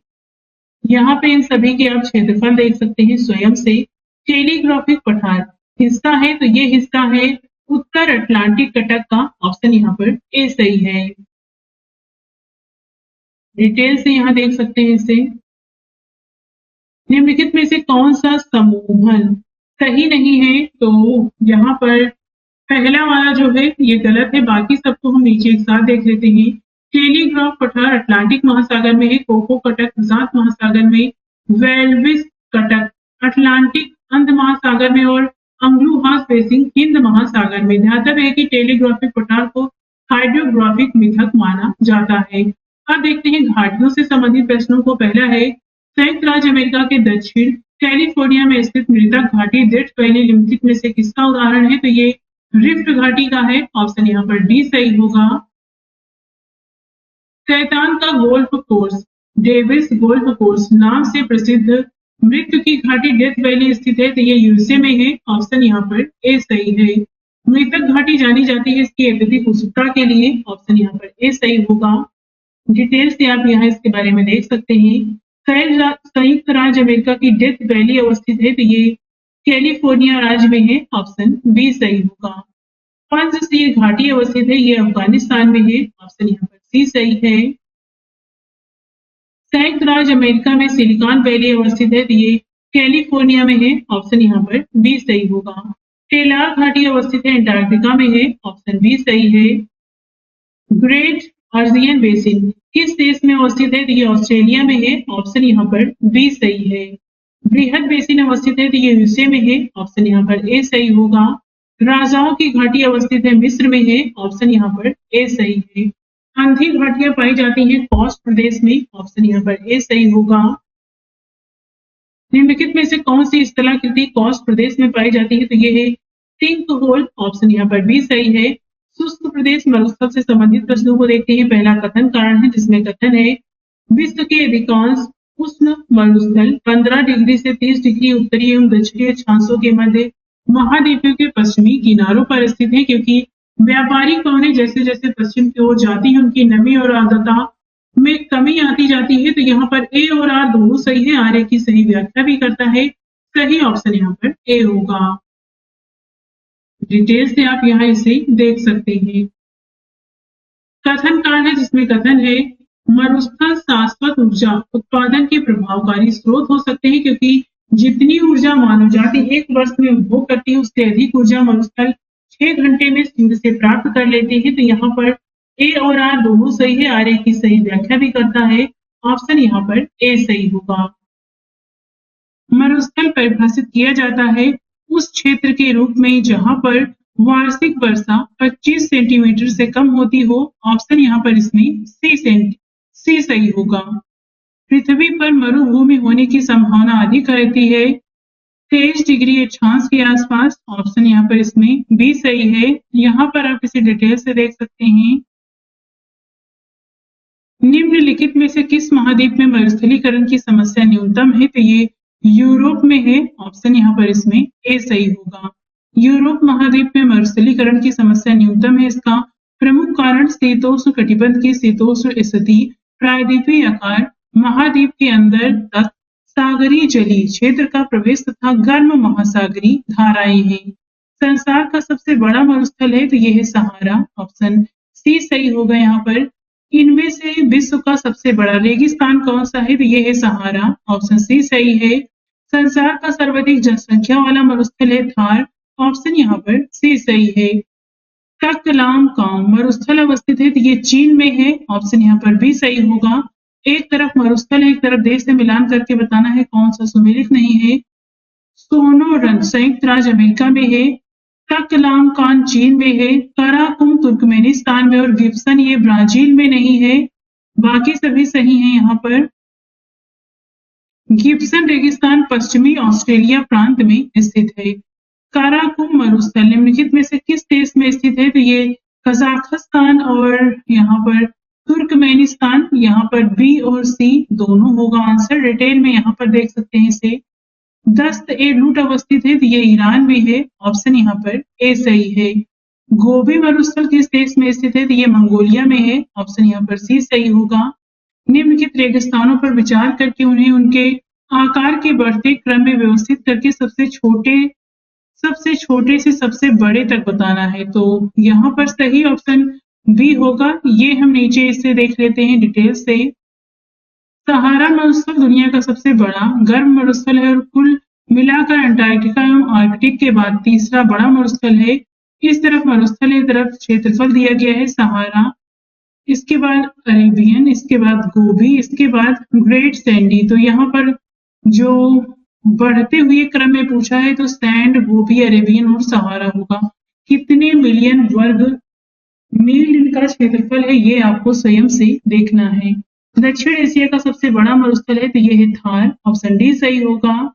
यहाँ पे इन सभी के आप क्षेत्रफल देख सकते हैं स्वयं से। टेलीग्राफिक पठार हिस्सा है, तो ये हिस्सा है उत्तर अटलांटिक कटक का। ऑप्शन यहाँ पर ए सही है। डिटेल से यहाँ देख सकते हैं इसे। निम्नलिखित में से कौन सा समूहन सही नहीं है, तो यहाँ पर पहला वाला जो है ये गलत है। बाकी सबको हम नीचे एक साथ देख लेते हैं। टेलीग्राफ पठार अटलांटिक महासागर में है, कोको कटक प्रशांत महासागर में, वेल्विस कटक अटलांटिक अंध महासागर में और अंग्लुहास बेसिन हिंद महासागर में। ध्यातव्य है कि टेलीग्राफिक पठार को हाइड्रोग्राफिक मिथक माना जाता है। अब देखते हैं घाटियों से संबंधित प्रश्नों को। पहला है संयुक्त राज्य अमेरिका के दक्षिण कैलिफोर्निया में स्थित मृतक घाटी डेथ वैली निम्नलिखित में से किसका उदाहरण है, तो ये रिफ्ट घाटी का है। ऑप्शन यहाँ पर डी सही होगा। शैतान का golf course Davis golf course नाम से प्रसिद्ध मृत्यु की घाटी डेथ वैली स्थित है, तो ये यूएसए में है। ऑप्शन यहाँ पर ए सही है। मृतक घाटी जानी जाती है इसकी अत्यधिक उत्सुकता के लिए। ऑप्शन यहाँ पर ए सही होगा। डिटेल से आप यहाँ इसके बारे में देख सकते हैं। संयुक्त राज्य अमेरिका की डेथ वैली अवस्थित है, तो ये कैलिफोर्निया राज्य में है। ऑप्शन बी सही होगा। पंजशीर घाटी अवस्थित है, ये अफगानिस्तान में है। ऑप्शन यहाँ पर सी सही है। संयुक्त राज्य अमेरिका में सिलिकॉन वैली अवस्थित है, तो ये कैलिफोर्निया में है। ऑप्शन यहाँ पर बी सही होगा। टेलार घाटी अवस्थित है, अंटार्कटिका में है। ऑप्शन बी सही है। ग्रेट अर्जियन बेसिन किस देश में अवस्थित है, तो ये ऑस्ट्रेलिया में है। ऑप्शन यहाँ पर बी सही है। बृहद बेसिन अवस्थित है, तो ये यूएसए में है। ऑप्शन यहाँ पर ए सही होगा। राजाओं की घाटी अवस्थित है, मिस्र में है। ऑप्शन यहाँ पर ए सही है। अंधी घाटियां पाई जाती हैं कॉस्ट प्रदेश में। ऑप्शन यहाँ पर ए सही होगा। निम्नलिखित में से कौन सी स्थलाकृति कॉस्ट प्रदेश में पाई जाती है, तो ये है सिंक होल। ऑप्शन यहाँ पर बी सही है। शुष्क प्रदेश मरुस्थल से संबंधित प्रश्नों को देखते हैं। पहला कथन कारण है, जिसमें कथन है विश्व के अधिकांश उष्ण मरुस्थल 15 डिग्री से 30 डिग्री उत्तरी एवं दक्षिणी अक्षांशों के मध्य महाद्वीपों के पश्चिमी किनारों पर स्थित है, क्योंकि व्यापारिक पवनें जैसे जैसे पश्चिम की ओर जाती है उनकी नमी और आर्द्रता में कमी आती जाती है। तो यहाँ पर ए और आर दोनों सही है। आर ए की सही व्याख्या भी करता है। सही ऑप्शन यहाँ पर ए होगा। डिटेल से आप यहाँ इसे देख सकते हैं। कथन कारण है, जिसमें कथन है मरुस्थल शाश्वत ऊर्जा उत्पादन के प्रभावकारी स्रोत हो सकते हैं, क्योंकि जितनी ऊर्जा मानव जाति एक वर्ष में उपभोग करती है उससे अधिक ऊर्जा मरुस्थल 6 घंटे में सूर्य से प्राप्त कर लेते हैं। तो यहाँ पर ए और आर दोनों सही है। आर ए की सही व्याख्या भी करता है। ऑप्शन यहाँ पर ए सही होगा। मरुस्थल परिभाषित किया जाता है उस क्षेत्र के रूप में जहां पर वार्षिक वर्षा 25 सेंटीमीटर से कम होती हो। ऑप्शन यहाँ पर इसमें सी सही होगा। पृथ्वी पर मरुभूमि होने की संभावना अधिक रहती है 23 डिग्री अक्षांश के आसपास। ऑप्शन यहाँ पर इसमें बी सही है। यहाँ पर आप इसे डिटेल से देख सकते हैं। निम्नलिखित में से किस महाद्वीप में मरुस्थलीकरण की समस्या न्यूनतम है? तो ये यूरोप में है। ऑप्शन यहाँ पर इसमें ए सही होगा। यूरोप महाद्वीप में मरुस्थलीकरण की समस्या न्यूनतम है। इसका प्रमुख कारण शीतोष्ण कटिबंध की शीतोष्ण स्थिति, प्रायद्वीपीय आकार, महाद्वीप के अंदर तक सागरीय जलीय क्षेत्र का प्रवेश तथा गर्म महासागरीय धाराएं हैं। संसार का सबसे बड़ा मरुस्थल है तो यह है सहारा। ऑप्शन सी सही होगा यहाँ पर। इनमें से विश्व का सबसे बड़ा रेगिस्तान कौन सा है? तो यह है सहारा। ऑप्शन सी सही है। संसार का सर्वाधिक जनसंख्या वाला मरुस्थल है थार। ऑप्शन यहाँ पर सी सही है। तकलामकाम मरुस्थल अवस्थित है तो ये चीन में है। ऑप्शन यहाँ पर भी सही होगा। एक तरफ मरुस्थल है, एक तरफ देश से मिलान करके बताना है कौन सा सुमेलित नहीं है। सोनोरन संयुक्त राज्य अमेरिका में है। तकलामकान चीन में है। कराकुम तुर्कमेनिस्तान में और गिब्सन ये ब्राजील में नहीं है। बाकी सभी सही हैं यहाँ पर। गिब्सन रेगिस्तान पश्चिमी ऑस्ट्रेलिया प्रांत में स्थित है। काराकुम मरुस्थल निम्नलिखित में से किस देश में स्थित है? तो ये कजाकिस्तान और यहाँ पर तुर्कमेनिस्तान। यहाँ पर बी और सी दोनों होगा आंसर। डिटेल में यहाँ पर देख सकते हैं इसे। दस्त ए लूट अवस्थित है तो ये ईरान में है। ऑप्शन यहाँ पर ए सही है। गोबी मरुस्थल किस देश में स्थित है? तो ये मंगोलिया में है। ऑप्शन यहाँ पर सी सही होगा। निम्नलिखित रेगिस्तानों पर विचार करके उन्हें उनके आकार के बढ़ते क्रम में व्यवस्थित करके सबसे छोटे से सबसे बड़े तक बताना है। तो यहाँ पर सही ऑप्शन बी होगा। ये हम नीचे इससे देख लेते हैं डिटेल से। सहारा मरुस्थल दुनिया का सबसे बड़ा गर्म मरुस्थल है और कुल मिलाकर अंटार्कटिका एवं आर्कटिक के बाद तीसरा बड़ा मरुस्थल है। इस तरफ मरुस्थल है, तरफ क्षेत्रफल दिया गया है सहारा, इसके बाद अरेबियन, इसके बाद गोबी, इसके बाद ग्रेट सैंडी। तो यहाँ पर जो बढ़ते हुए क्रम में पूछा है तो सैंड, गोबी, अरेबियन और सहारा होगा। कितने मिलियन वर्ग मील इनका क्षेत्रफल है ये आपको स्वयं से देखना है। दक्षिण एशिया का सबसे बड़ा मरुस्थल है तो ये है थार। ऑप्शन डी सही होगा।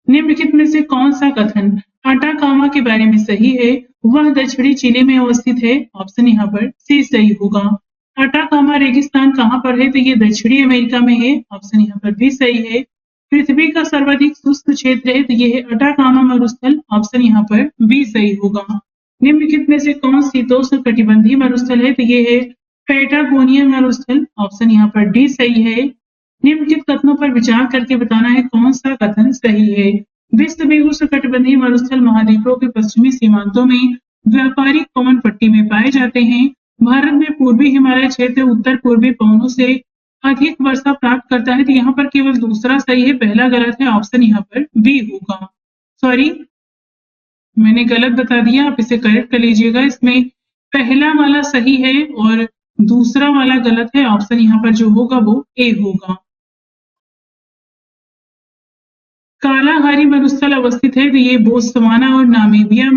निम्नलिखित में से कौन सा कथन अटाकामा के बारे में सही है? वह दक्षिणी चिली में अवस्थित है। ऑप्शन यहाँ पर सी सही होगा। अटाकामा रेगिस्तान कहाँ पर है? तो ये दक्षिणी अमेरिका में है। ऑप्शन यहाँ पर भी सही है। पृथ्वी का सर्वाधिक शुष्क क्षेत्र है तो ये है अटाकामा मरुस्थल। ऑप्शन यहाँ पर बी सही होगा। निम्नलिखित में से कौन शीतोष्ण कटिबंधीय मरुस्थल है? तो ये है पैटागोनिया मरुस्थल। ऑप्शन यहाँ पर डी सही है। निम्नलिखित कथनों पर विचार करके बताना है कौन सा कथन सही है। विश्व में उष्णकटिबंधीय मरुस्थल महाद्वीपों के पश्चिमी सीमांतों में व्यापारिक पवन पट्टी में पाए जाते हैं। भारत में पूर्वी हिमालय क्षेत्र उत्तर पूर्वी पवनों से अधिक वर्षा प्राप्त करता है। तो यहाँ पर केवल दूसरा सही है, पहला गलत है। ऑप्शन यहाँ पर बी होगा। सॉरी, मैंने गलत बता दिया, आप इसे करेक्ट कर लीजिएगा। इसमें पहला वाला सही है और दूसरा वाला गलत है। ऑप्शन यहाँ पर जो होगा वो ए होगा। कालाहारी मरुस्थल अवस्थित है तो ये बोत्सवाना और नामीबिया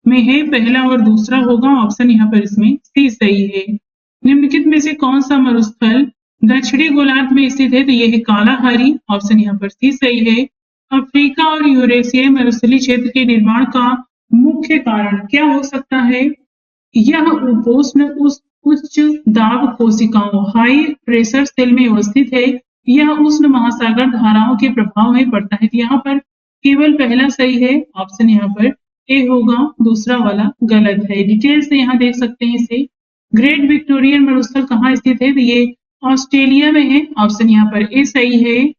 में है। पहला और दूसरा होगा। ऑप्शन यहाँ पर इसमें सी सही है। निम्नलिखित में से कौन सा मरुस्थल दक्षिणी गोलार्ध में स्थित है? तो ये है कालाहारी। ऑप्शन यहाँ पर सी सही है। अफ्रीका और यूरेशियाई मरुस्थलीय क्षेत्र के निर्माण का मुख्य कारण क्या हो सकता है? यह उपोष्ण उच्च दाब कोशिकाओं हाई प्रेशर सेल में अवस्थित है। यह उष्ण महासागर धाराओं के प्रभाव में पड़ता है। यहाँ पर केवल पहला सही है। ऑप्शन यहाँ पर ए होगा, दूसरा वाला गलत है। डिटेल से यहाँ देख सकते हैं इसे। ग्रेट विक्टोरियन मरुस्थल कहाँ स्थित है? तो ये ऑस्ट्रेलिया में है। ऑप्शन यहाँ पर ए सही है।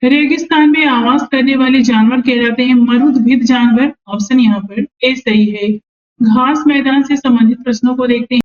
रेगिस्तान में आवास करने वाले जानवर कहलाते हैं मरुद्भिद जानवर। ऑप्शन यहाँ पर ए सही है। घास मैदान से संबंधित प्रश्नों को देखते हैं।